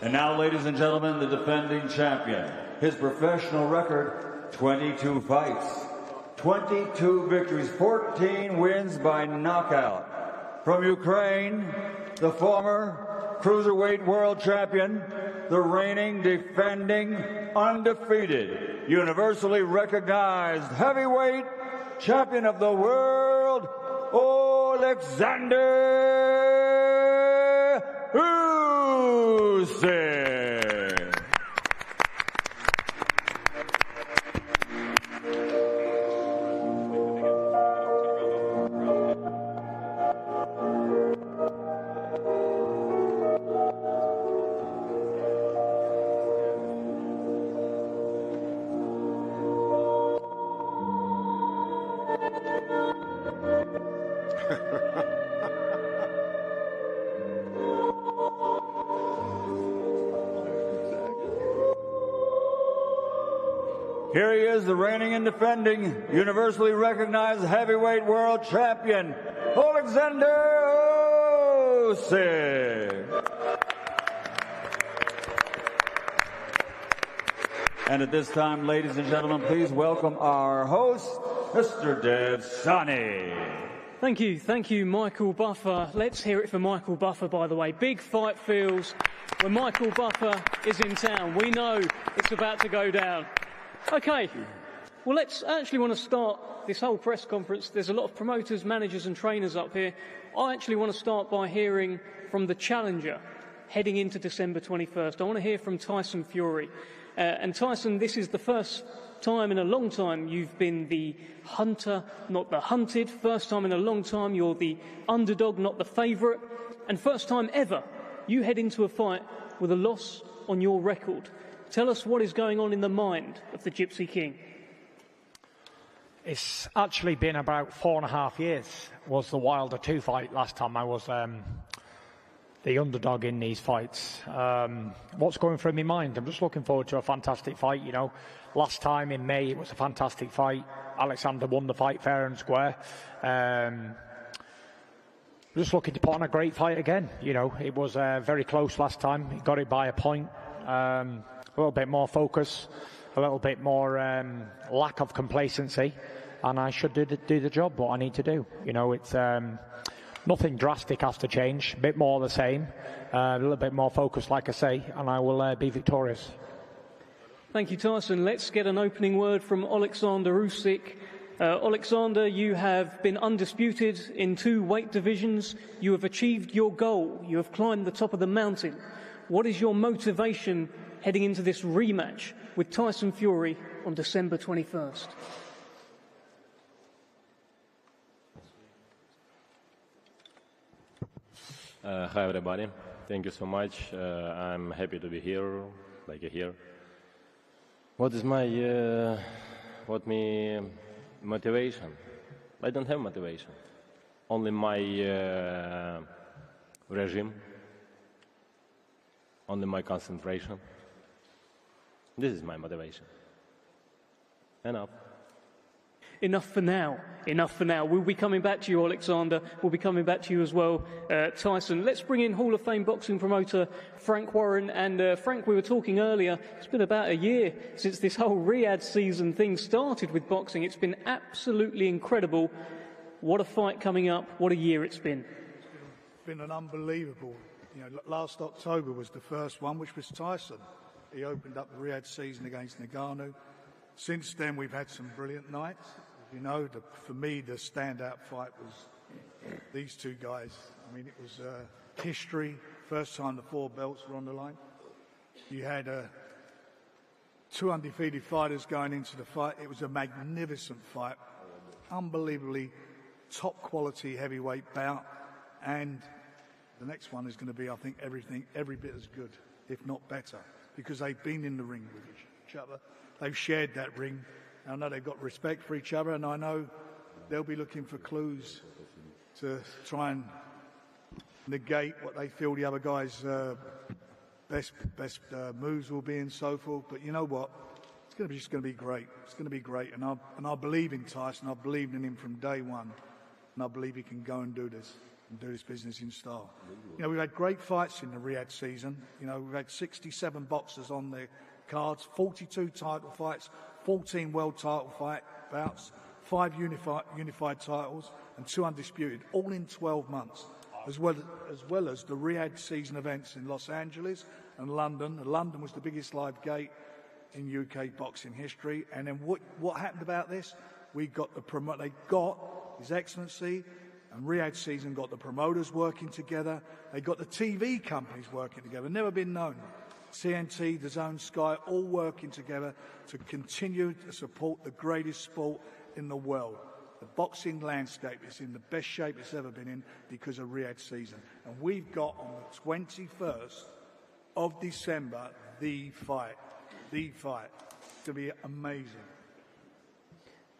And now, ladies and gentlemen, the defending champion. His professional record, 22 fights, 22 victories, 14 wins by knockout. From Ukraine, the former cruiserweight world champion, the reigning, defending, undefeated, universally recognized heavyweight champion of the world, Oleksandr Usyk. Here he is, the reigning and defending, universally recognized heavyweight world champion, Oleksandr Usyk. And at this time, ladies and gentlemen, please welcome our host, Mr. Dev Sani. Thank you, Michael Buffer. Let's hear it for Michael Buffer, by the way. Big fight feels when Michael Buffer is in town. We know it's about to go down. Okay, well, let's actually want to start this whole press conference. There's a lot of promoters, managers and trainers up here. I actually want to start by hearing from the challenger heading into December 21st. I want to hear from Tyson Fury. And Tyson, this is the first time in a long time you've been the hunter, not the hunted. First time in a long time you're the underdog, not the favourite. And first time ever you head into a fight with a loss on your record. Tell us what is going on in the mind of the Gypsy King. It's actually been about 4.5 years. Was the Wilder 2 fight last time I was the underdog in these fights. What's going through my mind? I'm just looking forward to a fantastic fight, you know. Last time in May it was a fantastic fight. Alexander won the fight fair and square. Just looking to put on a great fight again. You know, it was very close last time. He got it by a point. A little bit more focus, a little bit more lack of complacency, and I should do the job, what I need to do. You know, it's nothing drastic has to change. A bit more the same, a little bit more focused, like I say, and I will be victorious. Thank you, Tyson. Let's get an opening word from Oleksandr Usyk. Oleksandr, you have been undisputed in 2 weight divisions. You have achieved your goal. You have climbed the top of the mountain. What is your motivation heading into this rematch with Tyson Fury on December 21st? Hi everybody, thank you so much. I'm happy to be here, here. What is my motivation? I don't have motivation. Only my regime, only my concentration. This is my motivation. Enough. Enough for now. Enough for now. We'll be coming back to you, Oleksandr. We'll be coming back to you as well, Tyson. Let's bring in Hall of Fame boxing promoter Frank Warren. And Frank, we were talking earlier, it's been about a year since this whole Riyadh season thing started with boxing. It's been absolutely incredible. What a fight coming up. What a year it's been. It's been an unbelievable. Last October was the first one, which was Tyson. He opened up the Riyadh season against Ngannou. Since then, we've had some brilliant nights. For me, the standout fight was these 2 guys. I mean, it was history. First time the 4 belts were on the line. You had 2 undefeated fighters going into the fight. It was a magnificent fight. Unbelievably top quality heavyweight bout. And the next one is going to be, I think, every bit as good, if not better, because they've been in the ring with each other. They've shared that ring. I know they've got respect for each other, and I know they'll be looking for clues to try and negate what they feel the other guy's best moves will be and so forth. But you know what? It's just going to be great. It's going to be great. And I believe in Tyson. I believed in him from day one. And I believe he can go and do this business in style. We've had great fights in the Riyadh season. We've had 67 boxers on the cards, 42 title fights, 14 world title bouts, 5 unified titles, and 2 undisputed, all in 12 months, as well as the Riyadh season events in Los Angeles and London. London was the biggest live gate in UK boxing history. And then what happened about this? They got His Excellency and Riyadh season got the promoters working together. They got the TV companies working together. Never been known. TNT, DAZN, Sky, all working together to continue to support the greatest sport in the world. The boxing landscape is in the best shape it's ever been in because of Riyadh season. And we've got on the 21st of December, the fight. It's going to be amazing.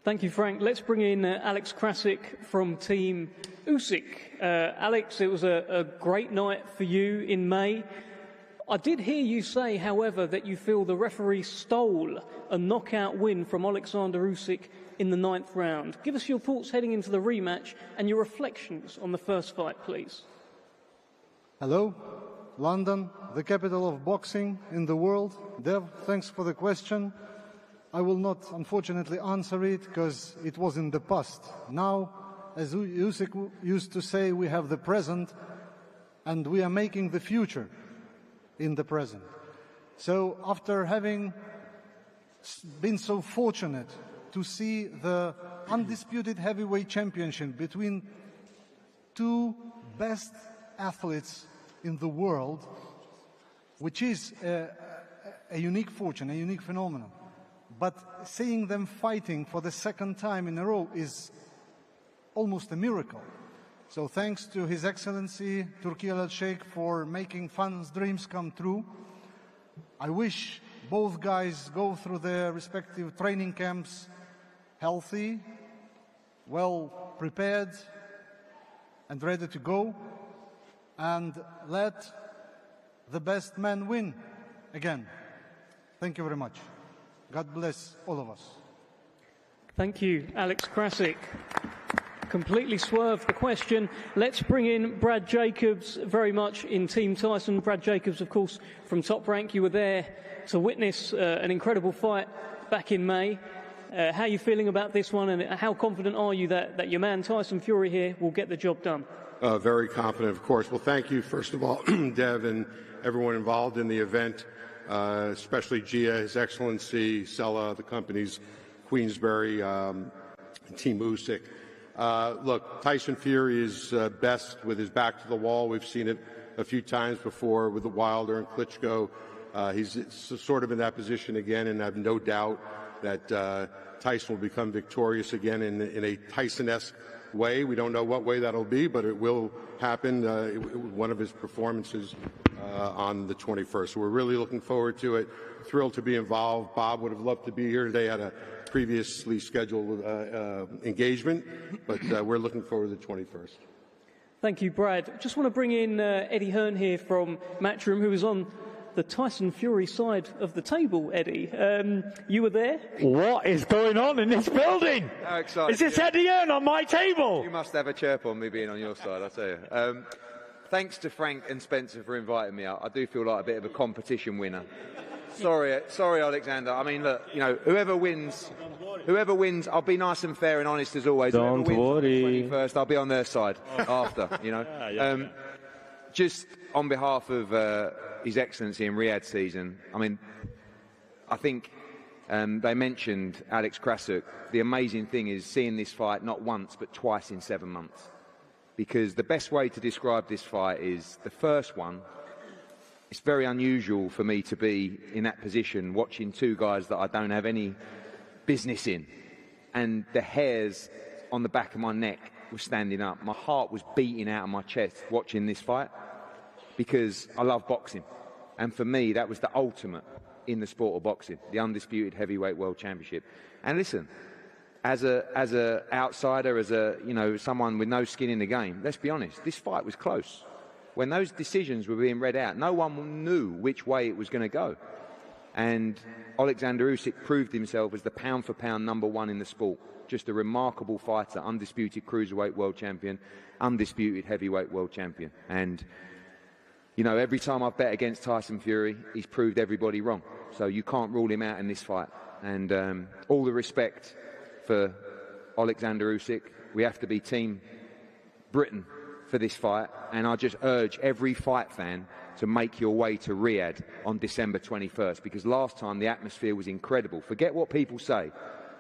Thank you, Frank. Let's bring in Alex Krasik from Team Usyk. Alex, it was a great night for you in May. I did hear you say, however, that you feel the referee stole a knockout win from Oleksandr Usyk in the 9th round. Give us your thoughts heading into the rematch and your reflections on the first fight, please. Hello, London, the capital of boxing in the world. Dev, thanks for the question. I will not, unfortunately, answer it because it was in the past. Now, as Usyk used to say, we have the present and we are making the future in the present. So after having been so fortunate to see the undisputed heavyweight championship between 2 best athletes in the world, which is a unique fortune, a unique phenomenon, but seeing them fighting for the 2nd time in a row is almost a miracle. So thanks to His Excellency Turki Al-Sheikh for making fans' dreams come true. I wish both guys go through their respective training camps healthy, well prepared and ready to go, and let the best man win again. Thank you very much. God bless all of us. Thank you, Alex Krasik. Completely swerved the question. Let's bring in Brad Jacobs, very much in Team Tyson. Brad Jacobs, of course, from Top Rank. You were there to witness an incredible fight back in May. How are you feeling about this one, and how confident are you that your man Tyson Fury here will get the job done? Very confident, of course. Well, thank you, first of all, Dev, and everyone involved in the event, especially Gia, His Excellency, Sella, the companies, Queensberry, Team Usyk. Look, Tyson Fury is best with his back to the wall. We've seen it a few times before with the Wilder and Klitschko. He's sort of in that position again, and I have no doubt that Tyson will become victorious again in a Tyson-esque way. We don't know what way that'll be, but it will happen. One of his performances on the 21st. So we're really looking forward to it. Thrilled to be involved. Bob would have loved to be here today. Had a previously scheduled engagement, but we're looking forward to the 21st. Thank you, Brad. Just want to bring in Eddie Hearn here from Matchroom, who was on the Tyson Fury side of the table. Eddie, you were there? What is going on in this building? How exciting. Is this Eddie Hearn on my table? You must have a chirp on me being on your side, I tell you. Thanks to Frank and Spencer for inviting me out. I do feel like a bit of a competition winner. Sorry, Oleksandr. I mean, look, you know, whoever wins, I'll be nice and fair and honest as always. Don't worry. On the 21st, I'll be on their side after, you know. Just on behalf of His Excellency in Riyadh season, I mean, I think they mentioned Alex Krasuk. The amazing thing is seeing this fight not once but twice in 7 months. Because the best way to describe this fight is the first one. It's very unusual for me to be in that position watching two guys that I don't have any business in. And the hairs on the back of my neck were standing up. My heart was beating out of my chest watching this fight because I love boxing. And for me, that was the ultimate in the sport of boxing, the undisputed heavyweight world championship. And listen, as a outsider, as a, you know, someone with no skin in the game, let's be honest, this fight was close. When those decisions were being read out, no one knew which way it was going to go. And Oleksandr Usyk proved himself as the pound-for-pound #1 in the sport. Just a remarkable fighter, undisputed cruiserweight world champion, undisputed heavyweight world champion. And, you know, every time I've bet against Tyson Fury, he's proved everybody wrong. So you can't rule him out in this fight. And all the respect for Oleksandr Usyk. We have to be Team Britain for this fight, and I just urge every fight fan to make your way to Riyadh on December 21st, because last time the atmosphere was incredible. Forget what people say.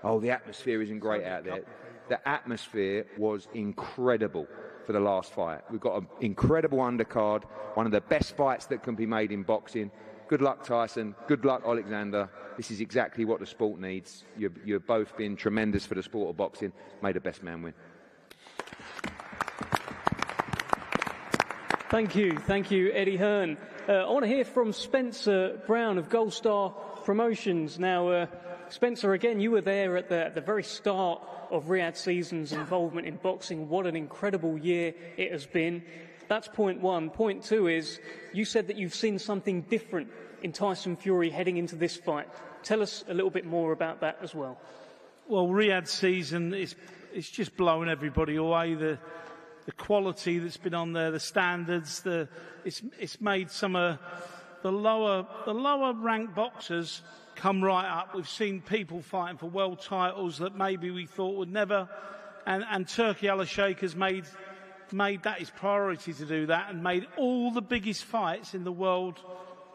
Oh, the atmosphere isn't great out there. The atmosphere was incredible for the last fight. We've got an incredible undercard, one of the best fights that can be made in boxing. Good luck, Tyson. Good luck, Oleksandr. This is exactly what the sport needs. You've both been tremendous for the sport of boxing. May the best man win. Thank you, Eddie Hearn. I want to hear from Spencer Brown of Gold Star Promotions. Now, Spencer, again, you were there at the very start of Riyadh season's involvement in boxing. What an incredible year it has been. That's point one. Point two is, you said that you've seen something different in Tyson Fury heading into this fight. Tell us a little bit more about that as well. Well, Riyadh season it's just blown everybody away. The quality that's been on there, the standards, it's made some of the lower ranked boxers come right up. We've seen people fighting for world titles that maybe we thought would never, and Turki Al-Sheikh has made that his priority to do that, and made all the biggest fights in the world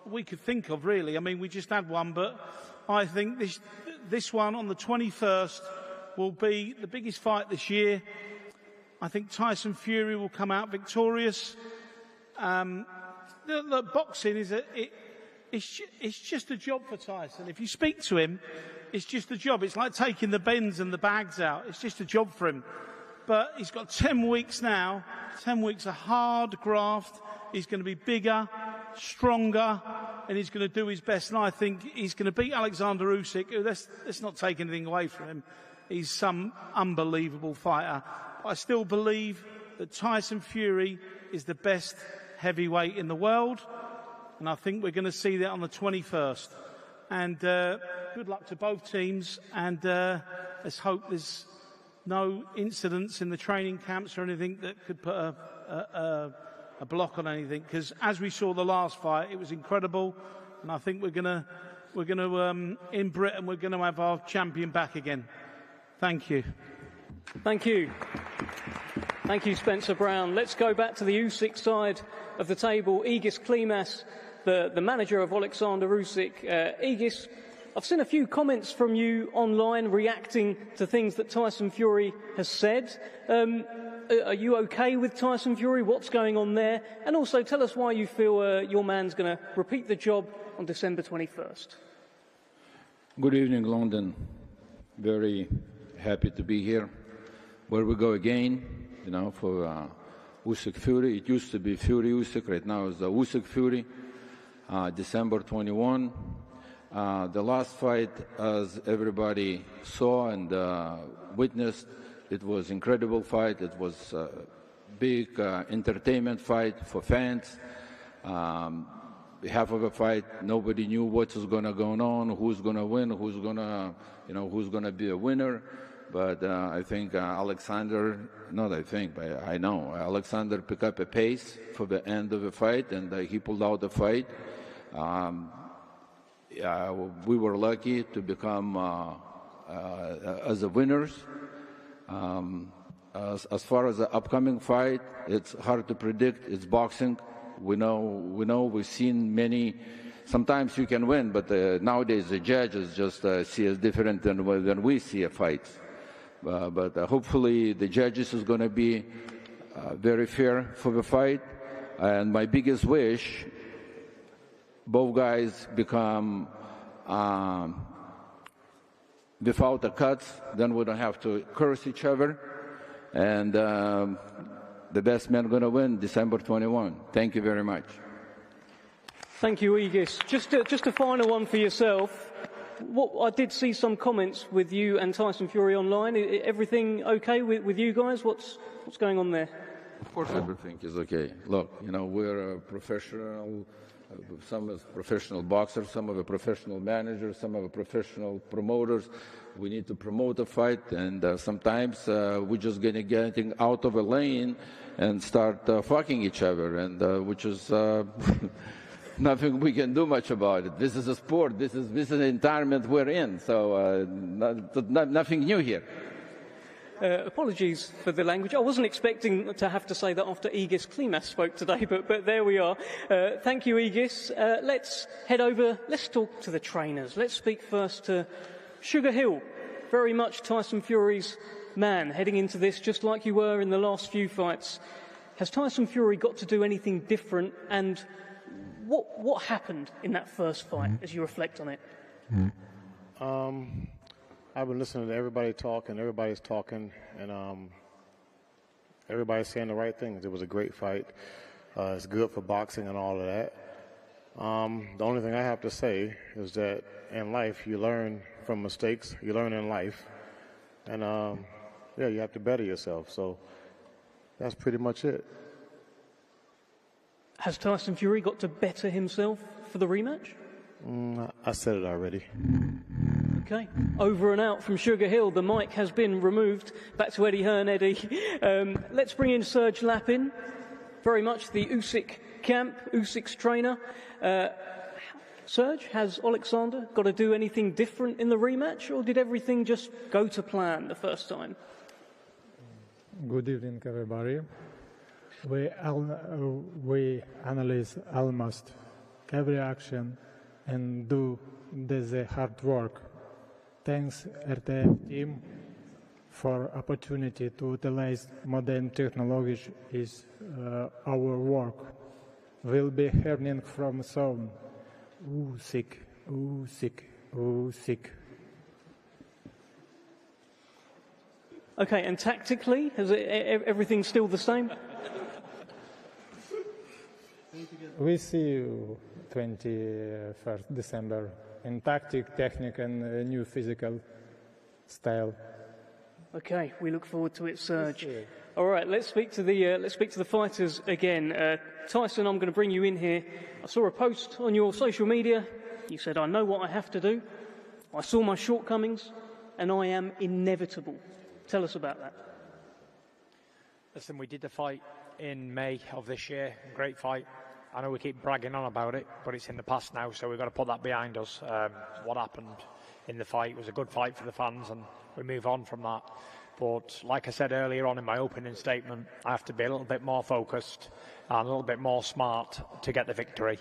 we could think of, really. I mean, we just had one, but I think this one on the 21st will be the biggest fight this year. I think Tyson Fury will come out victorious. The boxing it's just a job for Tyson. If you speak to him, it's just a job. It's like taking the bins and the bags out. It's just a job for him. But he's got 10 weeks now, 10 weeks of hard graft. He's going to be bigger, stronger, and he's going to do his best. And I think he's going to beat Oleksandr Usyk, who, let's not take anything away from him. He's some unbelievable fighter. I still believe that Tyson Fury is the best heavyweight in the world, and I think we're going to see that on the 21st. And good luck to both teams, and let's hope there's no incidents in the training camps or anything that could put a block on anything, because as we saw the last fight, it was incredible, and I think we're going to in Britain, we're going to have our champion back again. Thank you. Thank you. Thank you, Spencer Brown. Let's go back to the Usyk side of the table. Egis Klimas, the manager of Oleksandr Usyk. Egis, I've seen a few comments from you online reacting to things that Tyson Fury has said. Are you okay with Tyson Fury? What's going on there? And also tell us why you feel your man's going to repeat the job on December 21st. Good evening, London. Very happy to be here. Where we go again, you know, for Usyk Fury. It used to be Fury Usyk. Right now it's the Usyk Fury. December 21. The last fight, as everybody saw and witnessed, it was incredible fight. It was a big entertainment fight for fans. Half of the fight, nobody knew what was going to go on, who's going to win, who's going to, you know, who's going to be a winner. But I think Oleksandr, not I think, but I know, Oleksandr picked up a pace for the end of the fight, and he pulled out the fight. We were lucky to become as the winners. As far as the upcoming fight, it's hard to predict. It's boxing. We know. We've seen many. Sometimes you can win, but nowadays the judges just see us different than we see a fight. But hopefully the judges is going to be very fair for the fight. And my biggest wish, both guys become without the cuts, then we don't have to curse each other. And the best man going to win December 21. Thank you very much. Thank you, Egis. Just a final one for yourself. I did see some comments with you and Tyson Fury online. Everything okay with you guys? What's going on there? Of course, everything is okay. Look, you know, we're a professional. Some are professional boxers, some are professional managers, some are professional promoters. We need to promote a fight, and sometimes we're just getting out of a lane and start fucking each other, and which is nothing we can do much about it. This is a sport. This is an environment we're in. So nothing new here. Apologies for the language. I wasn't expecting to have to say that after Egis Klimas spoke today, but there we are. Thank you, Egis. Let's head over. Let's talk to the trainers. Let's speak first to Sugar Hill, very much Tyson Fury's man, heading into this just like you were in the last few fights. Has Tyson Fury got to do anything different, and what happened in that first fight as you reflect on it? I've been listening to everybody talk, and everybody's talking, and everybody's saying the right things. It was a great fight. It's good for boxing and all of that. The only thing I have to say is that in life, you learn from mistakes. You learn in life. And, yeah, you have to better yourself. So that's pretty much it. Has Tyson Fury got to better himself for the rematch? I said it already. Okay, over and out from Sugar Hill. The mic has been removed. Back to Eddie Hearn. Eddie. Let's bring in Serge Lapin, very much the Usyk camp, Usyk's trainer. Serge, has Oleksandr got to do anything different in the rematch, or did everything just go to plan the first time? Good evening, everybody. We analyze almost every action and do the hard work. Thanks RTF team for opportunity to utilize modern technology is our work. We'll be hearing from sound. Usyk, Usyk, Usyk. Okay, and tactically, is everything still the same? We see you 21st December in tactic, technique, and new physical style. Okay, we look forward to it, Serge. All right, let's speak to the fighters again. Tyson, I'm going to bring you in here. I saw a post on your social media. You said, "I know what I have to do. I saw my shortcomings, and I am inevitable." Tell us about that. Listen, we did the fight in May of this year. Great fight. I know we keep bragging on about it, but it's in the past now, so we've got to put that behind us. What happened in the fight was a good fight for the fans, and we move on from that. But like I said earlier on in my opening statement, I have to be a little bit more focused and a little bit more smart to get the victory.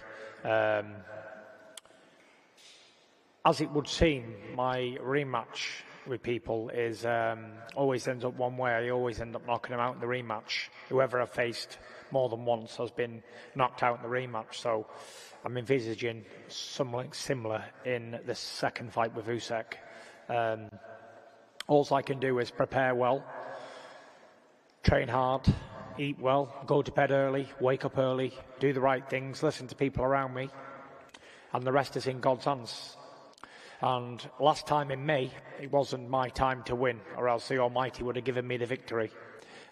As it would seem, my rematch with people is always ends up one way. I always end up knocking them out in the rematch. Whoever I've faced more than once has been knocked out in the rematch. So I'm envisaging something similar in the second fight with Usyk. All I can do is prepare well, train hard, eat well, go to bed early, wake up early, do the right things, listen to people around me, and the rest is in God's hands. And last time in May, it wasn't my time to win, or else the Almighty would have given me the victory.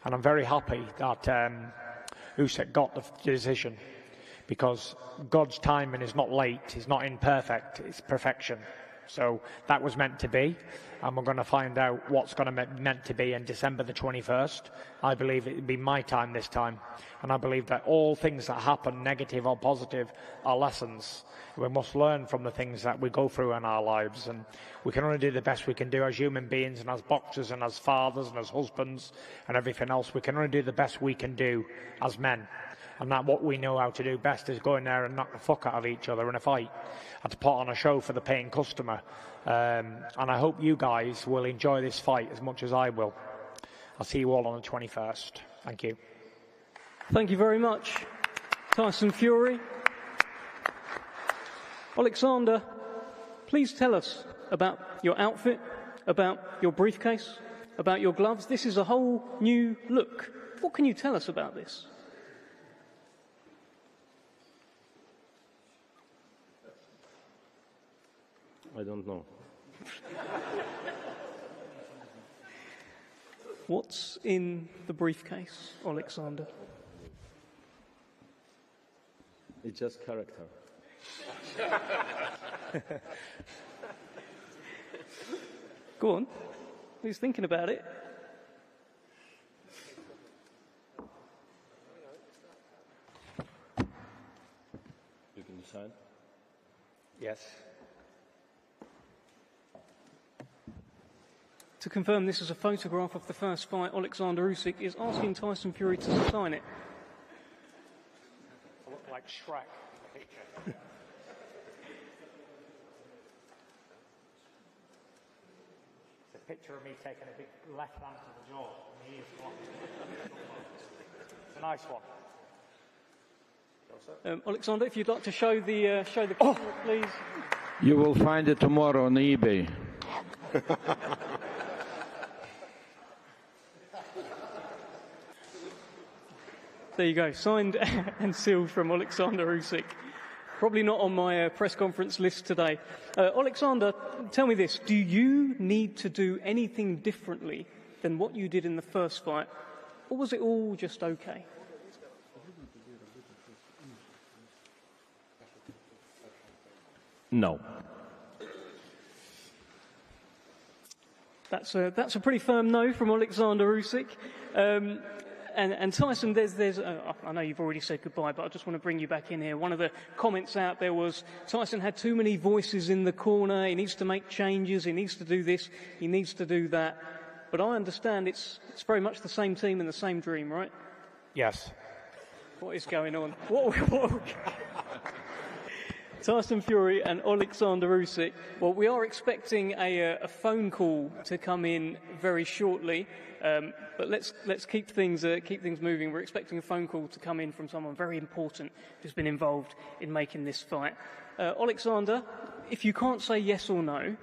And I'm very happy that Usyk got the decision, because God's timing is not late, it's not imperfect, it's perfection. So that was meant to be, and we're going to find out what's going to be meant to be in December the 21st. I believe it will be my time this time, and I believe that all things that happen, negative or positive, are lessons. We must learn from the things that we go through in our lives, and we can only do the best we can do as human beings and as boxers and as fathers and as husbands and everything else. We can only do the best we can do as men. And that what we know how to do best is go in there and knock the fuck out of each other in a fight and to put on a show for the paying customer. And I hope you guys will enjoy this fight as much as I will. I'll see you all on the 21st. Thank you. Thank you very much, Tyson Fury. Oleksandr, please tell us about your outfit, about your briefcase, about your gloves. This is a whole new look. What can you tell us about this? I don't know. What's in the briefcase, Oleksandr? It's just character. Go on. Who's thinking about it? You can decide. Yes. To confirm, this is a photograph of the first fight. Oleksandr Usyk is asking Tyson Fury to sign it. I look like Shrek in the picture. It's a picture of me taking a big left hand to the jaw. And he is blocked. It's a nice one. Oleksandr, if you'd like to show the camera, please. You will find it tomorrow on eBay. There you go, signed and sealed from Oleksandr Usyk. Probably not on my press conference list today. Oleksandr, tell me this, do you need to do anything differently than what you did in the first fight, or was it all just okay? No. That's a pretty firm no from Oleksandr Usyk. And Tyson, I know you've already said goodbye, but I just want to bring you back in here. One of the comments out there was Tyson had too many voices in the corner. He needs to make changes. He needs to do this. He needs to do that. But I understand it's very much the same team and the same dream, right? Yes. What is going on? Tyson Fury and Oleksandr Usyk. Well, we are expecting a phone call to come in very shortly, but let's keep things moving. We're expecting a phone call to come in from someone very important who's been involved in making this fight. Oleksandr, if you can't say yes or no,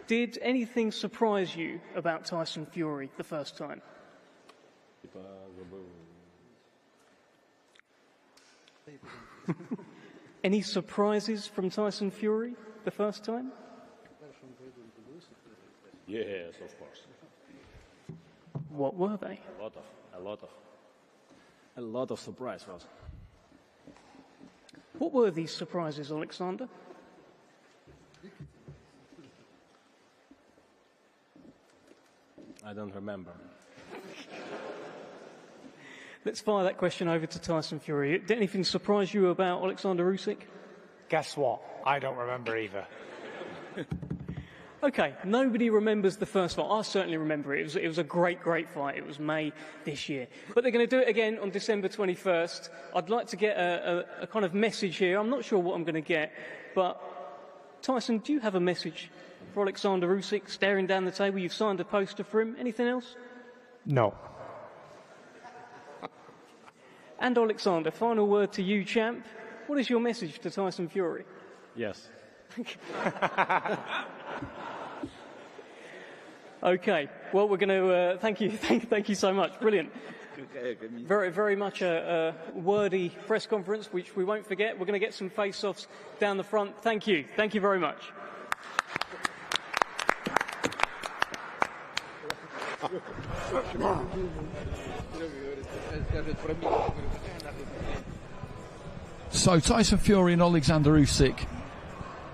did anything surprise you about Tyson Fury the first time? Any surprises from Tyson Fury the first time? Yes, of course. What were they? A lot of surprises. What were these surprises, Oleksandr? I don't remember. Let's fire that question over to Tyson Fury. Did anything surprise you about Oleksandr Usyk? Guess what? I don't remember either. Okay, nobody remembers the first fight. I certainly remember it. It was a great, great fight. It was May this year. But they're going to do it again on December 21st. I'd like to get a kind of message here. I'm not sure what I'm going to get, but Tyson, do you have a message for Oleksandr Usyk staring down the table? You've signed a poster for him. Anything else? No. And Oleksandr, final word to you, champ. What is your message to Tyson Fury? Yes. Okay. Well, we're going to thank you. Thank you so much. Brilliant. Very, very much a wordy press conference, which we won't forget. We're going to get some face-offs down the front. Thank you. Thank you very much. So Tyson Fury and Oleksandr Usyk,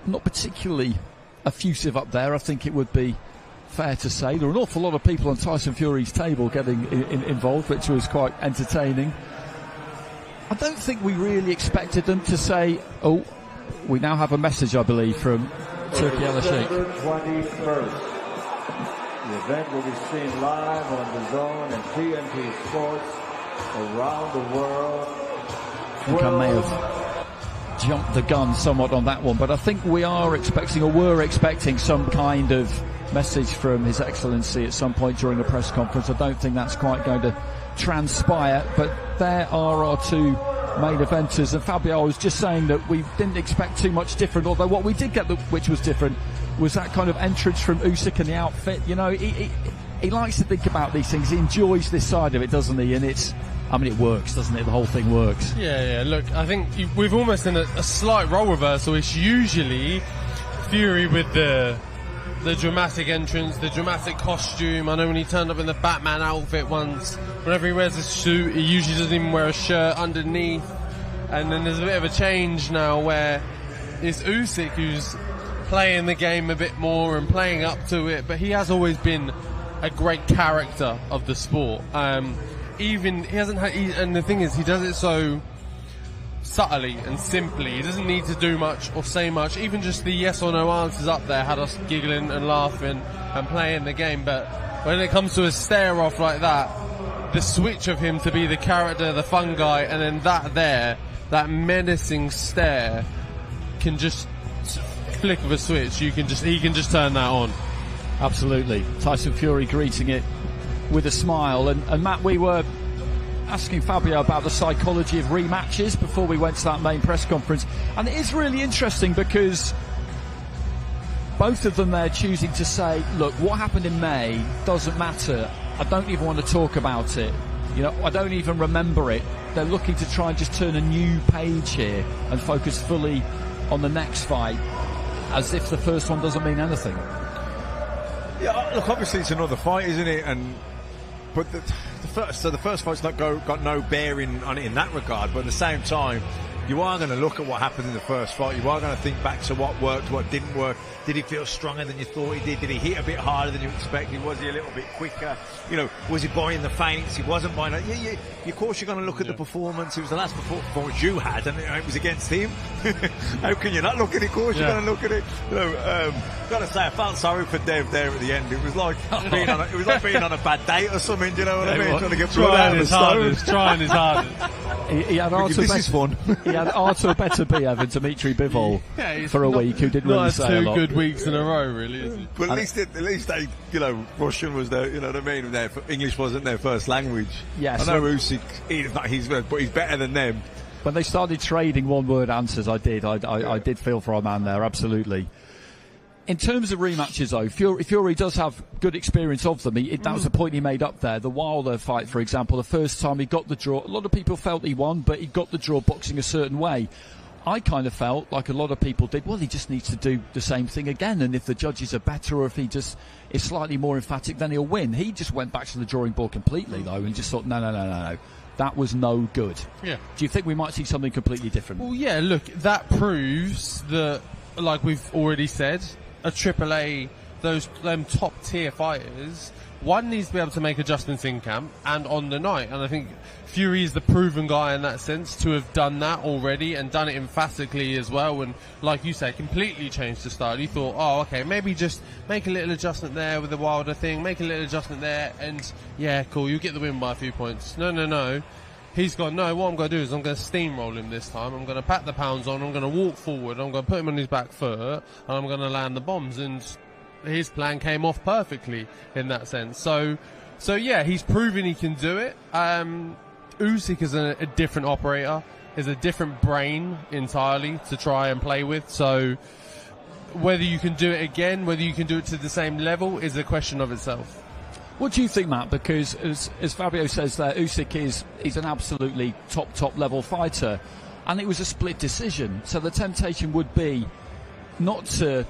not particularly effusive up there, I think it would be fair to say. There were an awful lot of people on Tyson Fury's table getting involved, which was quite entertaining. I don't think we really expected them to say, oh, we now have a message, I believe, from Turkey Al-Sheikh. December 21st. The event will be seen live on the Zone and TNT Sports around the world. I think I may have jumped the gun somewhat on that one, but I think we are expecting, or were expecting, some kind of message from His Excellency at some point during the press conference. I don't think that's quite going to transpire, but there are our two main eventers, and Fabio was just saying that we didn't expect too much different, although what we did get which was different was that kind of entrance from Usyk and the outfit. You know, he likes to think about these things. He enjoys this side of it, doesn't he? And it works, doesn't it? The whole thing works. Yeah. Look, I think we've almost done a slight role reversal. It's usually Fury with the dramatic entrance, the dramatic costume. I know when he turned up in the Batman outfit once, whenever he wears a suit, he usually doesn't even wear a shirt underneath. And then there's a bit of a change now where it's Usyk who's playing the game a bit more and playing up to it, but he has always been a great character of the sport. And the thing is, he does it so subtly and simply. He doesn't need to do much or say much. Even just the yes or no answers up there had us giggling and laughing and playing the game. But when it comes to a stare off like that, the switch of him to be the character, the fun guy, and then that menacing stare can just flick of a switch. He can just turn that on. Absolutely. Tyson Fury greeting it with a smile. And Matt, we were asking Fabio about the psychology of rematches before we went to that main press conference, and it is really interesting because both of them they're choosing to say, look, what happened in May doesn't matter. I don't even want to talk about it. You know, I don't even remember it. They're looking to try and just turn a new page here and focus fully on the next fight, as if the first one doesn't mean anything. Yeah, look, obviously it's another fight, isn't it? But the first fight's got no bearing on it in that regard. But at the same time, you are going to look at what happened in the first fight. You are going to think back to what worked, what didn't work. Did he feel stronger than you thought he did? Did he hit a bit harder than you expected? Was he a little bit quicker? You know, was he buying the feints? He wasn't buying it. Of course, you're going to look at the performance. It was the last performance you had, and it was against him. How can you not look at it? Of course, you're going to look at it. You know, got to say, I felt sorry for Dev there at the end. It was like being on a bad date or something. Do you know what I mean? Trying to get blood out of the stone. Trying his hardest. He had R to a better B, Evan, Dimitri Bivol for a week, who didn't really say a lot. Good weeks in a row, really, isn't it? But at least they, Russian was there, you know what I mean? English wasn't their first language. Yes. I know Usyk, but he's better than them. When they started trading one-word answers, I did feel for our man there, absolutely. In terms of rematches, though, Fury does have good experience of them. That was the point he made up there. The Wilder fight, for example, the first time he got the draw, a lot of people felt he won, but he got the draw boxing a certain way. I kind of felt, like a lot of people did, well, he just needs to do the same thing again, and if the judges are better, or if he just is slightly more emphatic, then he'll win. He just went back to the drawing board completely, though, and just thought, no. That was no good. Yeah. Do you think we might see something completely different? Well, yeah, look, that proves that, like we've already said, a AAA them top tier fighters, one needs to be able to make adjustments in camp and on the night. And I think Fury is the proven guy in that sense to have done that already and done it emphatically as well. And like you say, completely changed the style. He thought, oh, okay, maybe just make a little adjustment there with the Wilder thing, make a little adjustment there, and yeah, cool, you get the win by a few points. No. He's gone, no, what I'm going to do is I'm going to steamroll him this time. I'm going to pack the pounds on, I'm going to walk forward, I'm going to put him on his back foot, and I'm going to land the bombs. And his plan came off perfectly in that sense. So yeah, he's proven he can do it. Usyk is a different operator, is a different brain entirely to try and play with. So whether you can do it again, whether you can do it to the same level, is a question of itself. What do you think, Matt? Because as Fabio says there, Usyk is an absolutely top level fighter, and it was a split decision. So the temptation would be not to,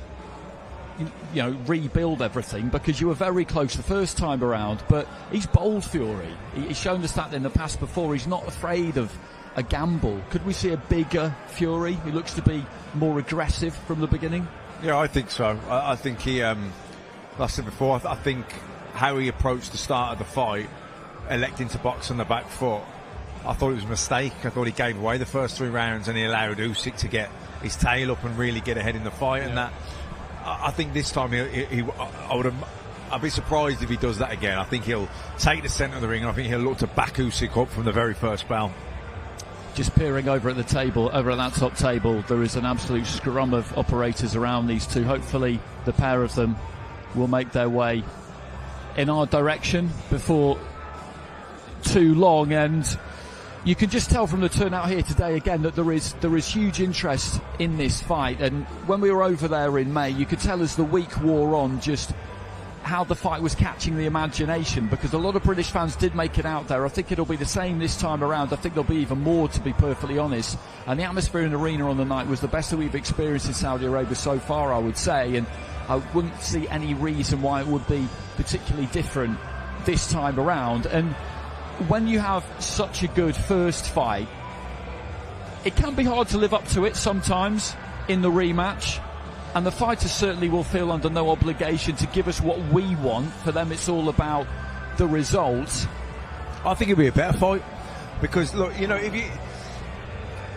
you know, rebuild everything, because you were very close the first time around. But he's bold, Fury. He's shown us that in the past before. He's not afraid of a gamble. Could we see a bigger Fury who looks to be more aggressive from the beginning? Yeah, I think so. I think he, like I said before, I think how he approached the start of the fight, electing to box on the back foot, I thought it was a mistake. I thought he gave away the first 3 rounds and he allowed Usyk to get his tail up and really get ahead in the fight. Yeah. And that, I think this time I'd be surprised if he does that again. I think he'll take the centre of the ring, and I think he'll look to back Usyk up from the very first bell. Just peering over at the table, over at that top table, there is an absolute scrum of operators around these two. Hopefully the pair of them will make their way in our direction before too long. And you can just tell from the turnout here today again that there is huge interest in this fight. And when we were over there in May, you could tell as the week wore on just how the fight was catching the imagination, because a lot of British fans did make it out there. I think it'll be the same this time around. I think there'll be even more, to be perfectly honest. And the atmosphere in the arena on the night was the best that we've experienced in Saudi Arabia so far, I would say. And I wouldn't see any reason why it would be particularly different this time around. And when you have such a good first fight, it can be hard to live up to it sometimes in the rematch. And the fighters certainly will feel under no obligation to give us what we want. For them, it's all about the results. I think it'll be a better fight, because look, you know,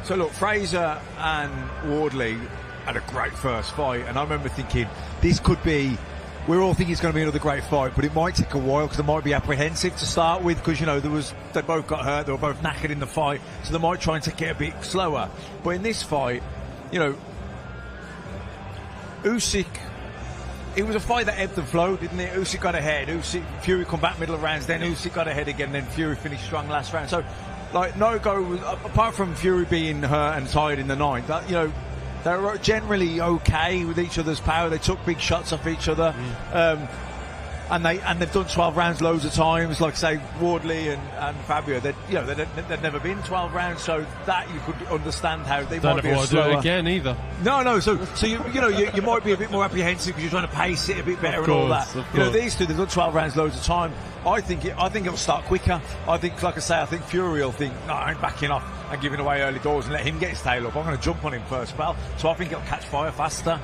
look, Fraser and Wardley had a great first fight, and I remember thinking this could be. We're all thinking it's going to be another great fight, but it might take a while because they might be apprehensive to start with, because, you know, they both got hurt, they were both knackered in the fight, so they might try and take it a bit slower. But in this fight, you know, Usyk, it was a fight that ebbed and flowed, didn't it? Usyk got ahead, Fury come back middle of rounds, then Usyk got ahead again, then Fury finished strong last round. So, like, no go, apart from Fury being hurt and tired in the ninth, that, you know, they were generally okay with each other's power. They took big shots off each other, and they've done 12 rounds loads of times. Like, say, Wardley and Fabio, they'd never been 12 rounds, so that you could understand how they might be a slower. Do it again either. No. So you might be a bit more apprehensive because you're trying to pace it a bit better and all that. You know, these two, they've done 12 rounds loads of time. I think it'll start quicker. I think Fury will think, no, I ain't backing off and giving away early doors and let him get his tail up. I'm going to jump on him first bell. So I think it'll catch fire faster.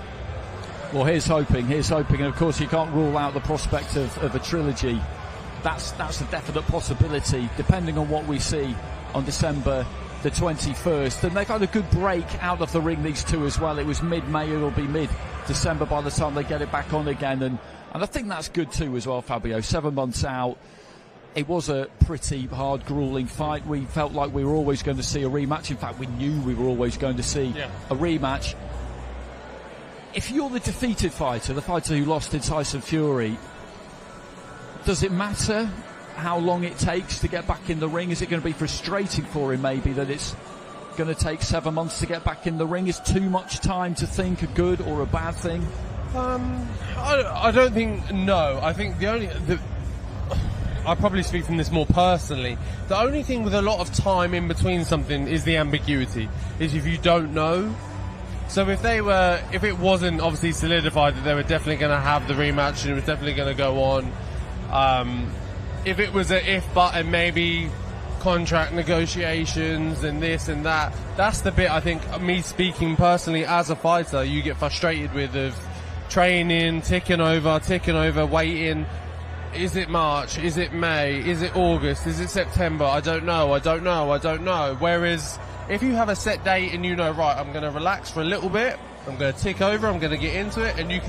Well, here's hoping, and of course you can't rule out the prospect of a trilogy. That's a definite possibility, depending on what we see on December the 21st. And they've had a good break out of the ring, these two as well. It was mid-May, it'll be mid-December by the time they get it back on again. And I think that's good too as well, Fabio. 7 months out. It was a pretty hard, gruelling fight. We felt like we were always going to see a rematch. In fact, we knew we were always going to see a rematch. If you're the defeated fighter, the fighter who lost to Tyson Fury, does it matter how long it takes to get back in the ring? Is it going to be frustrating for him maybe that it's going to take 7 months to get back in the ring? Is too much time to think a good or a bad thing? I don't think, no. I think I'll probably speak from this more personally. The only thing with a lot of time in between something is the ambiguity, is if you don't know. So if it wasn't obviously solidified that they were definitely going to have the rematch and it was definitely going to go on, if it was a if but and maybe contract negotiations and this and that, that's the bit I think, me speaking personally as a fighter, you get frustrated with of, training, ticking over, waiting. Is it March? Is it May? Is it August? Is it September? I don't know. Whereas if you have a set date and you know, right, I'm going to relax for a little bit, I'm going to tick over, I'm going to get into it, and you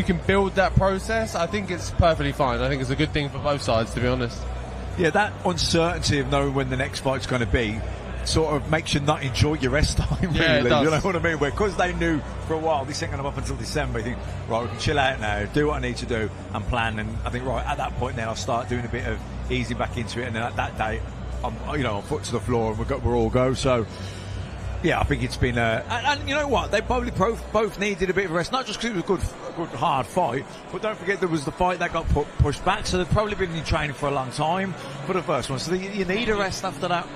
can build that process, I think it's perfectly fine. I think it's a good thing for both sides, to be honest. Yeah, that uncertainty of knowing when the next fight's going to be sort of makes you not enjoy your rest time, really. Yeah, it does. You know what I mean? Because they knew for a while this ain't going to up until December. You think, right, we can chill out now, do what I need to do, and plan. And I think, right, at that point, then I'll start doing a bit of easing back into it. And then at that day, I'm foot to the floor, and we're all go. So, yeah, I think it's been and you know what? They probably both needed a bit of rest, not just because it was a good hard fight, but don't forget there was the fight that got pushed back. So they've probably been in training for a long time for the first one. So you need a rest after that.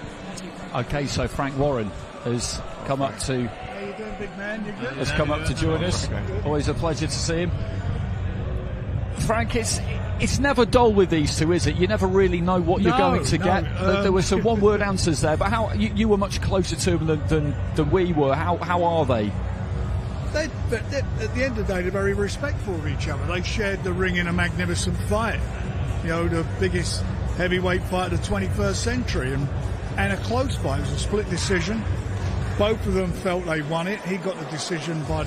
Okay, so Frank Warren has come up to. How you doing, big man? You good? Has come up to join us. Always a pleasure to see him. Frank, it's never dull with these two, is it? You never really know what you're going to get. There were some one-word answers there, but how you were much closer to them than we were. How are they? At the end of the day, they're very respectful of each other. They shared the ring in a magnificent fight. You know, the biggest heavyweight fight of the 21st century, and a close fight. It was a split decision. Both of them felt they won it. He got the decision by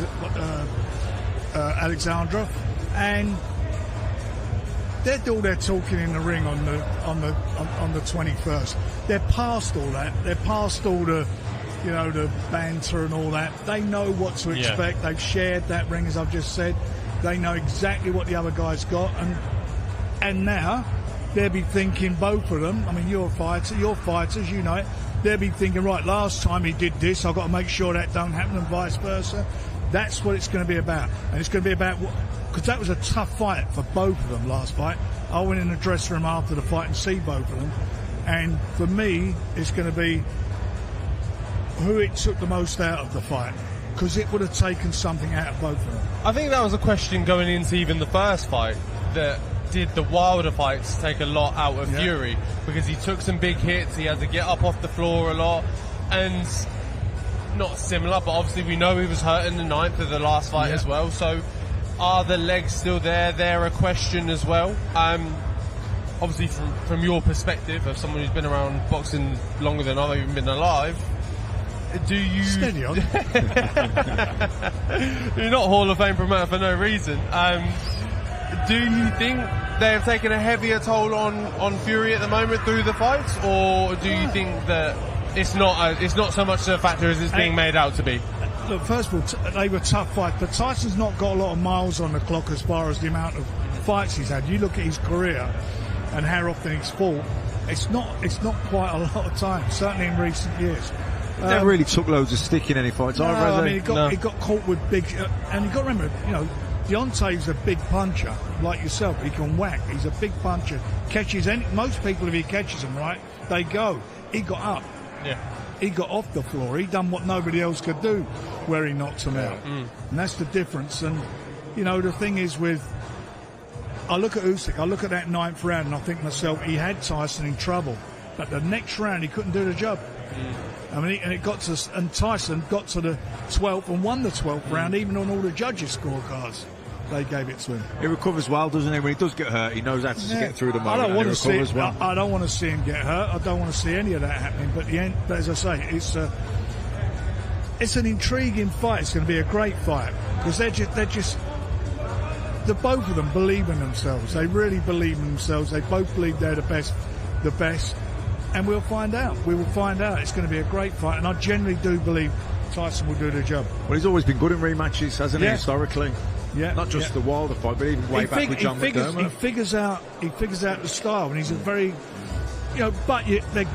Oleksandr, and they're all there talking in the ring on the 21st. They're past all that. They're past all the, the banter and all that. They know what to expect. Yeah. They've shared that ring, as I've just said. They know exactly what the other guy's got, and now they'll be thinking, both of them, I mean, you're fighters, you know it. They'll be thinking, right, last time he did this, I've got to make sure that don't happen, and vice versa. That's what it's going to be about. And it's going to be about, because that was a tough fight for both of them last fight. I went in the dressing room after the fight and see both of them. And for me, it's going to be who it took the most out of the fight, because it would have taken something out of both of them. I think that was a question going into even the first fight, that did the Wilder fights take a lot out of Fury, because he took some big hits, he had to get up off the floor a lot, and not similar, but obviously we know he was hurt in the ninth of the last fight as well, so are the legs still there? They're a question as well. Obviously from your perspective, of someone who's been around boxing longer than I've even been alive, do you... Steady on. You're not Hall of Fame promoter for no reason. Do you think they have taken a heavier toll on Fury at the moment through the fights, or do you think that it's not so much a factor as it's being made out to be? Look, first of all, they were tough fights, but Tyson's not got a lot of miles on the clock as far as the amount of fights he's had. You look at his career and how often he's fought, it's not quite a lot of time, certainly in recent years. Never really took loads of stick in any fights either. I mean, he got caught with big, and you've got to remember, Deontay's a big puncher, like yourself. He can whack. He's a big puncher. Catches most people, if he catches them right, they go. He got up. Yeah. He got off the floor. He done what nobody else could do, where he knocked him out. And that's the difference. And, the thing is I look at Usyk, I look at that ninth round, and I think to myself, he had Tyson in trouble. But the next round, he couldn't do the job. I mean, and Tyson got to the 12th and won the 12th round, even on all the judges' scorecards. They gave it to him. He recovers well, doesn't he? When he does get hurt, he knows how to get through the moment. I don't want to see him get hurt. I don't want to see any of that happening. But as I say, it's an intriguing fight. It's going to be a great fight, because the both of them believe in themselves. They really believe in themselves. They both believe they're the best. And we'll find out. We will find out. It's going to be a great fight, and I generally do believe Tyson will do the job. Well, he's always been good in rematches, hasn't he, historically? Yeah. Not just the Wilder fight, but even way back with John McDermott. He figures out the style, and he's a very, but they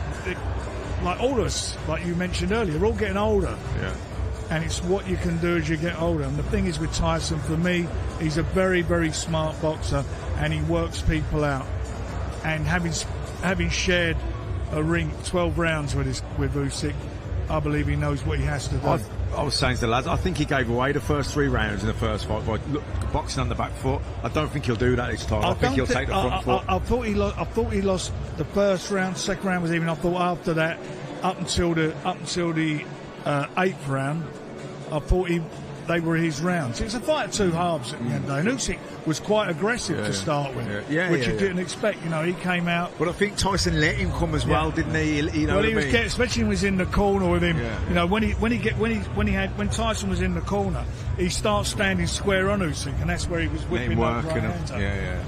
like all of us, like you mentioned earlier, we're all getting older. Yeah. And it's what you can do as you get older. And the thing is with Tyson, for me, he's a very, very smart boxer, and he works people out. And having shared a ring 12 rounds with Usyk, I believe he knows what he has to do. I was saying to the lads, I think he gave away the first 3 rounds in the first fight by boxing on the back foot. I don't think he'll do that this time. I think he'll take the front foot. I thought he lost the first round. Second round was even. I thought after that, up until the 8th round, I thought they were his rounds. It was a fight of two halves at the end of the day. And Usyk was quite aggressive to start with, which you didn't expect. You know, he came out. But I think Tyson let him come as well, didn't he? You know, well, he was getting, especially when he was in the corner with him. Yeah. You know, when Tyson was in the corner, he starts standing square on Usyk, and that's where he was whipping those right hands up.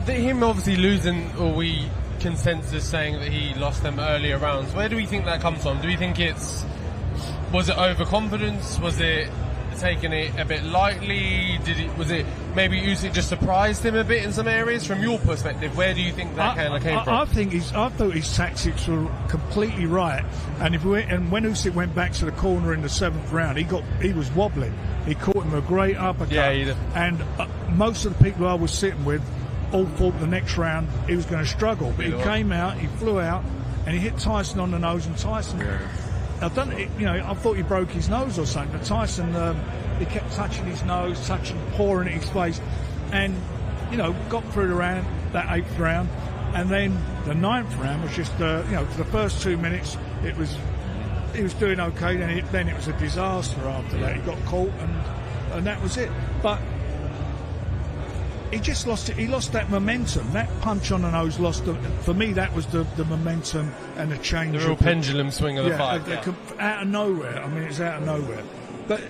Him obviously losing, or we consensus saying that he lost them earlier rounds. Where do we think that comes from? Do we think was it overconfidence? Was it taking it a bit lightly? Was it maybe Usyk just surprised him a bit in some areas? From your perspective, where do you think that kind of came from? I thought his tactics were completely right. And when Usyk went back to the corner in the 7th round, he was wobbling. He caught him a great uppercut. Yeah, and most of the people I was sitting with all thought the next round he was going to struggle, but he came out, he flew out, and he hit Tyson on the nose, and Tyson. I thought he broke his nose or something, but Tyson, he kept touching his nose, pouring it in his face, and got through the round, that 8th round, and then the 9th round was just, for the first 2 minutes, he was doing okay. Then it was a disaster after that. He got caught, and that was it. But he just lost it. He lost that momentum. That punch on the nose for me, that was the momentum and the change. The real pendulum swing of the fight. Out of nowhere. I mean, it's out of nowhere. But,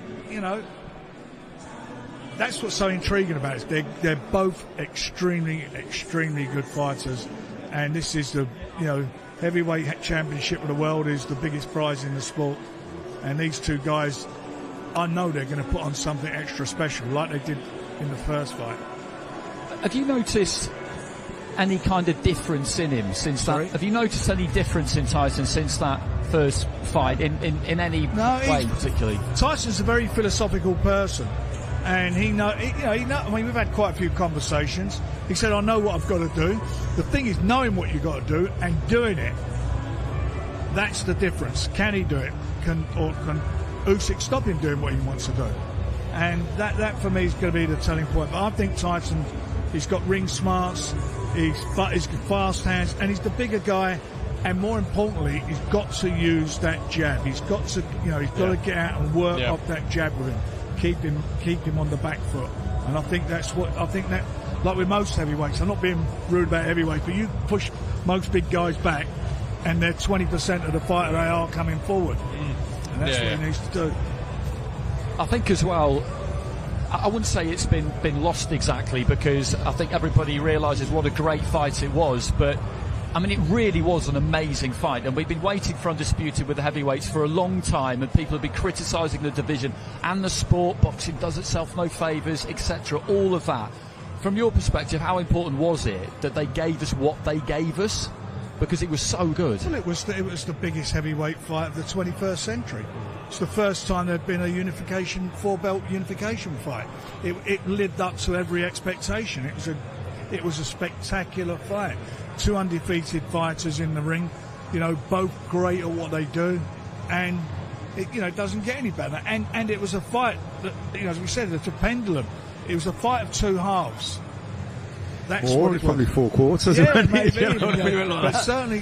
that's what's so intriguing about it. They're both extremely, extremely good fighters. And this is the, heavyweight championship of the world is the biggest prize in the sport. And these two guys, I know they're going to put on something extra special, like they did in the first fight. Have you noticed any kind of difference in him since that? Have you noticed any difference in Tyson since that first fight in any way particularly? Tyson's a very philosophical person, and he know. I mean, we've had quite a few conversations. He said, "I know what I've got to do." The thing is, knowing what you've got to do and doing it. That's the difference. Can he do it? Can Usyk stop him doing what he wants to do? And that for me is going to be the telling point. But I think Tyson. He's got ring smarts, he's got fast hands, and he's the bigger guy. And more importantly, he's got to use that jab. He's got to, he's got to get out and work off that jab with him, keep him on the back foot. And I think that, like with most heavyweights, I'm not being rude about heavyweights, but you push most big guys back, and they're 20% of the fighter they are coming forward, and that's what he needs to do. I think as well. I wouldn't say it's been lost exactly, because I think everybody realises what a great fight it was, but I mean, it really was an amazing fight, and we've been waiting for Undisputed with the heavyweights for a long time, and people have been criticising the division and the sport. Boxing does itself no favours, etc. All of that. From your perspective, how important was it that they gave us what they gave us? Because it was so good. Well, it was the biggest heavyweight fight of the 21st century. It's the first time there'd been a four-belt unification fight. It lived up to every expectation. It was a spectacular fight. Two undefeated fighters in the ring, both great at what they do, and it doesn't get any better. And it was a fight that, as we said, it's a pendulum. It was a fight of two halves. That's what it probably was. 4 quarters. Yeah, maybe. But certainly,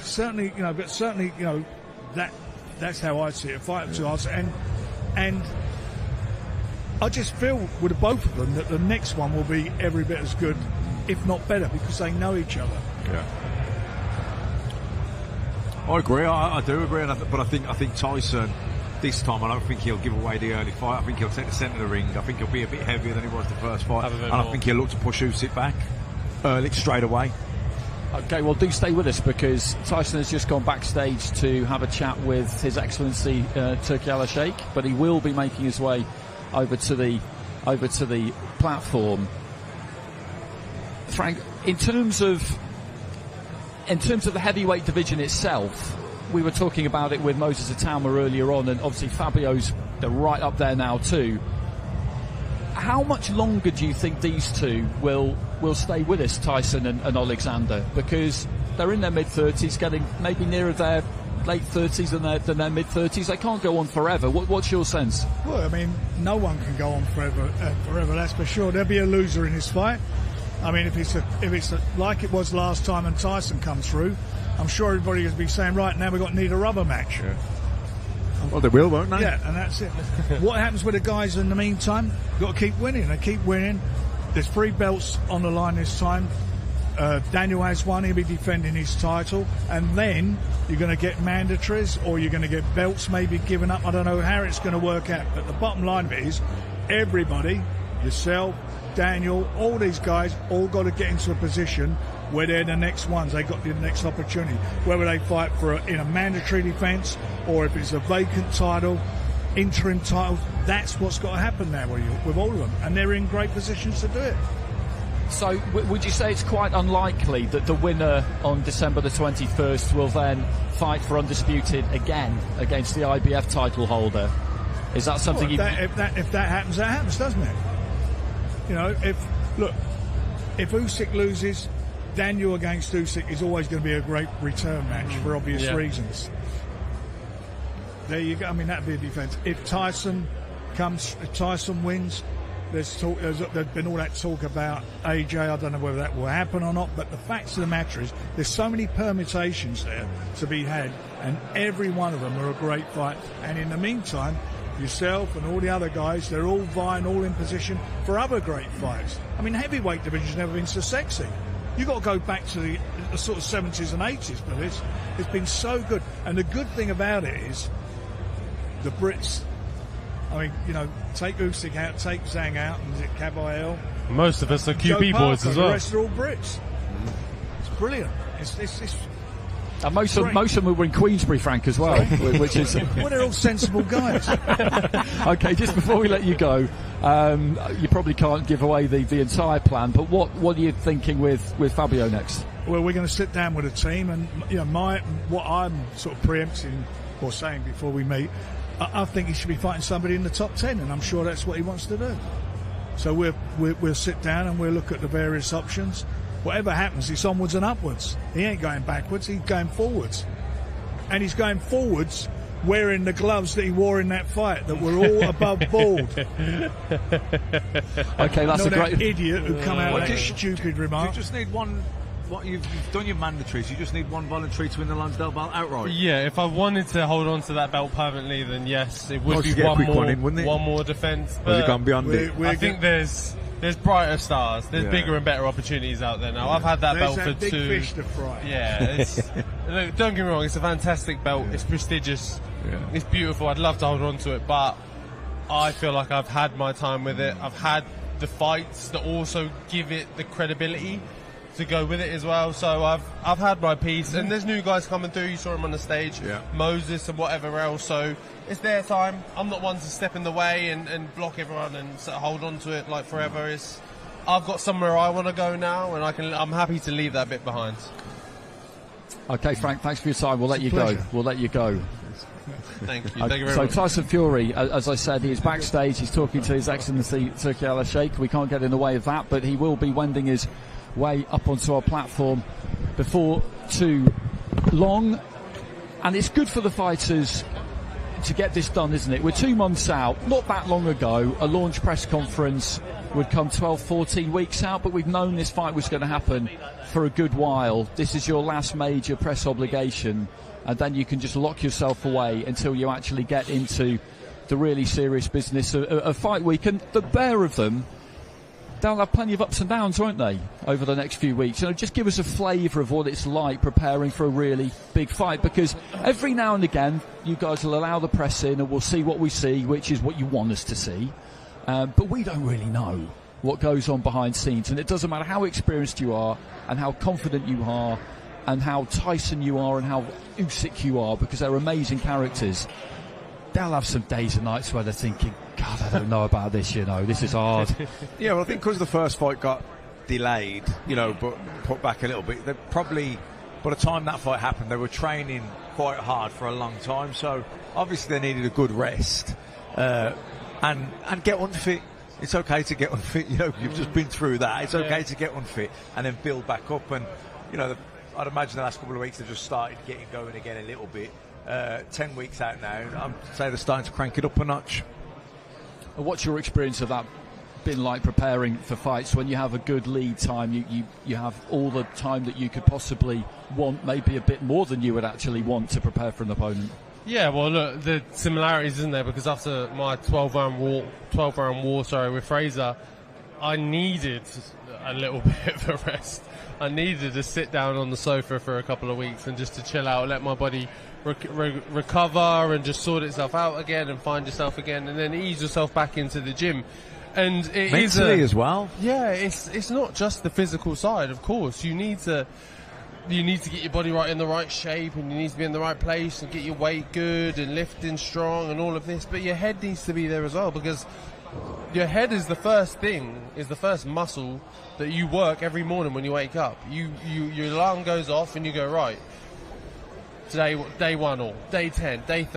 that's how I see it. A fight of two halves, and I just feel with both of them that the next one will be every bit as good, if not better, because they know each other. Yeah. I agree. I do agree, but I think Tyson this time, I don't think he'll give away the early fight. I think he'll take the centre of the ring. I think he'll be a bit heavier than he was the first fight, and I think he'll look to push Usyk back early, straight away. Okay, well, do stay with us, because Tyson has just gone backstage to have a chat with His Excellency Turki Al-Sheikh, but he will be making his way over to the platform. Frank, in terms of the heavyweight division itself, we were talking about it with Moses Itauma earlier on, and obviously Fabio's right up there now too. How much longer do you think these two will stay with us, Tyson and Oleksandr? Because they're in their mid-30s, getting maybe nearer their late 30s than their mid-30s. They can't go on forever. What's your sense? Well, I mean, no one can go on forever, that's for sure. There'll be a loser in this fight. I mean, if it's like it was last time and Tyson comes through, I'm sure everybody will be saying, right, now we've got to need a rubber match. Yeah. I Well, they will, won't they? Yeah, and that's it. What happens with the guys in the meantime? Got to keep winning. They keep winning. There's 3 belts on the line this time. Daniel has one. He'll be defending his title. And then you're going to get mandatories, or you're going to get belts maybe given up. I don't know how it's going to work out. But the bottom line of it is everybody, yourself, Daniel, all these guys, all got to get into a position where they're the next ones. They got the next opportunity. Whether they fight in a mandatory defence, or if it's a vacant title, interim title, that's what's got to happen now with all of them. And they're in great positions to do it. So would you say it's quite unlikely that the winner on December the 21st will then fight for undisputed again against the IBF title holder? Is that something if that happens, that happens, doesn't it? You know, if Usyk loses, Daniel against Usyk is always going to be a great return match for obvious reasons. There you go. I mean, that'd be a defence. If Tyson wins, there's been all that talk about AJ. I don't know whether that will happen or not, but the facts of the matter is there's so many permutations there to be had, and every one of them are a great fight. And in the meantime, yourself and all the other guys, they're all vying, all in position for other great fights. I mean, heavyweight division's never been so sexy. You've got to go back to the sort of 70s and 80s for this. It's been so good. And the good thing about it is the Brits. I mean, you know, take Usyk out, take Zhang out, and is it Cavail? Most of us are QB boys as well. The rest are all Brits. It's brilliant. And most of them were in Queensbury, Frank, as well, which is... Well, they're all sensible guys. Okay, just before we let you go, you probably can't give away the entire plan, but what are you thinking with Fabio next? Well, we're going to sit down with a team, and you know, what I'm sort of preempting or saying before we meet, I think he should be fighting somebody in the top 10, and I'm sure that's what he wants to do. So we'll sit down and we'll look at the various options. Whatever happens, it's onwards and upwards. He ain't going backwards, he's going forwards. And he's going forwards wearing the gloves that he wore in that fight that were all above board. Okay, that's a great... that idiot who come out with that stupid remark. You just need one... You've done your mandatories. You just need one voluntary to win the Lonsdale belt outright. Yeah, if I wanted to hold on to that belt permanently, then yes, it would be one more defence. But you've gone beyond it. I think there's brighter stars. There's bigger and better opportunities out there now. I've had that belt for big 2. Fish to fry. Yeah, look, don't get me wrong. It's a fantastic belt. It's prestigious. It's beautiful. I'd love to hold on to it, but I feel like I've had my time with it. I've had the fights that also give it the credibility to go with it as well. So I've had my piece, and there's new guys coming through. You saw him on the stage, Moses and whatever else. So it's their time. I'm not one to step in the way and block everyone and sort of hold on to it like forever. I've got somewhere I want to go now, and I'm happy to leave that bit behind. Okay, Frank, thanks for your time. We'll let you go. Thank you. Thank you very much. So Tyson Fury, as I said, he is backstage. He's talking to His Excellency Turki Al-Sheikh. We can't get in the way of that, but he will be wending his way up onto our platform before too long. And it's good for the fighters to get this done, isn't it? We're 2 months out. Not that long ago, a launch press conference would come 12, 14 weeks out, but we've known this fight was going to happen for a good while. This is your last major press obligation, and then you can just lock yourself away until you actually get into the really serious business of fight week. And the bear of them, they'll have plenty of ups and downs, won't they, over the next few weeks? You know, just give us a flavour of what it's like preparing for a really big fight, because every now and again you guys will allow the press in and we'll see what we see, which is what you want us to see. But we don't really know what goes on behind scenes, and it doesn't matter how experienced you are and how confident you are and how Tyson you are and how Usyk you are, because they're amazing characters. They'll have some days and nights where they're thinking, God, I don't know about this, you know, this is hard. Yeah, well, I think because the first fight got delayed, you know, but put back a little bit, they probably, by the time that fight happened, they were training quite hard for a long time, so obviously they needed a good rest and get unfit. It's okay to get unfit, you know, you've just been through that. It's okay to get unfit and then build back up, and, you know, I'd imagine the last couple of weeks they've just started getting going again a little bit. 10 weeks out now, I'd say they're starting to crank it up a notch. What's your experience of that been like preparing for fights when you have a good lead time? You have all the time that you could possibly want, maybe a bit more than you would actually want to prepare for an opponent. Yeah, well, look, the similarities, isn't there? Because after my 12-round war with Fraser, I needed a little bit of a rest. I needed to sit down on the sofa for a couple of weeks and just to chill out, let my body recover and just sort itself out again and find yourself again, and then ease yourself back into the gym. And it mentally as well. Yeah, it's not just the physical side. Of course, you need to get your body right in the right shape, and you need to be in the right place and get your weight good and lifting strong and all of this. But your head needs to be there as well, because your head is the first muscle that you work every morning when you wake up. Your alarm goes off and you go, right, today, day 1 or day 10, day 30.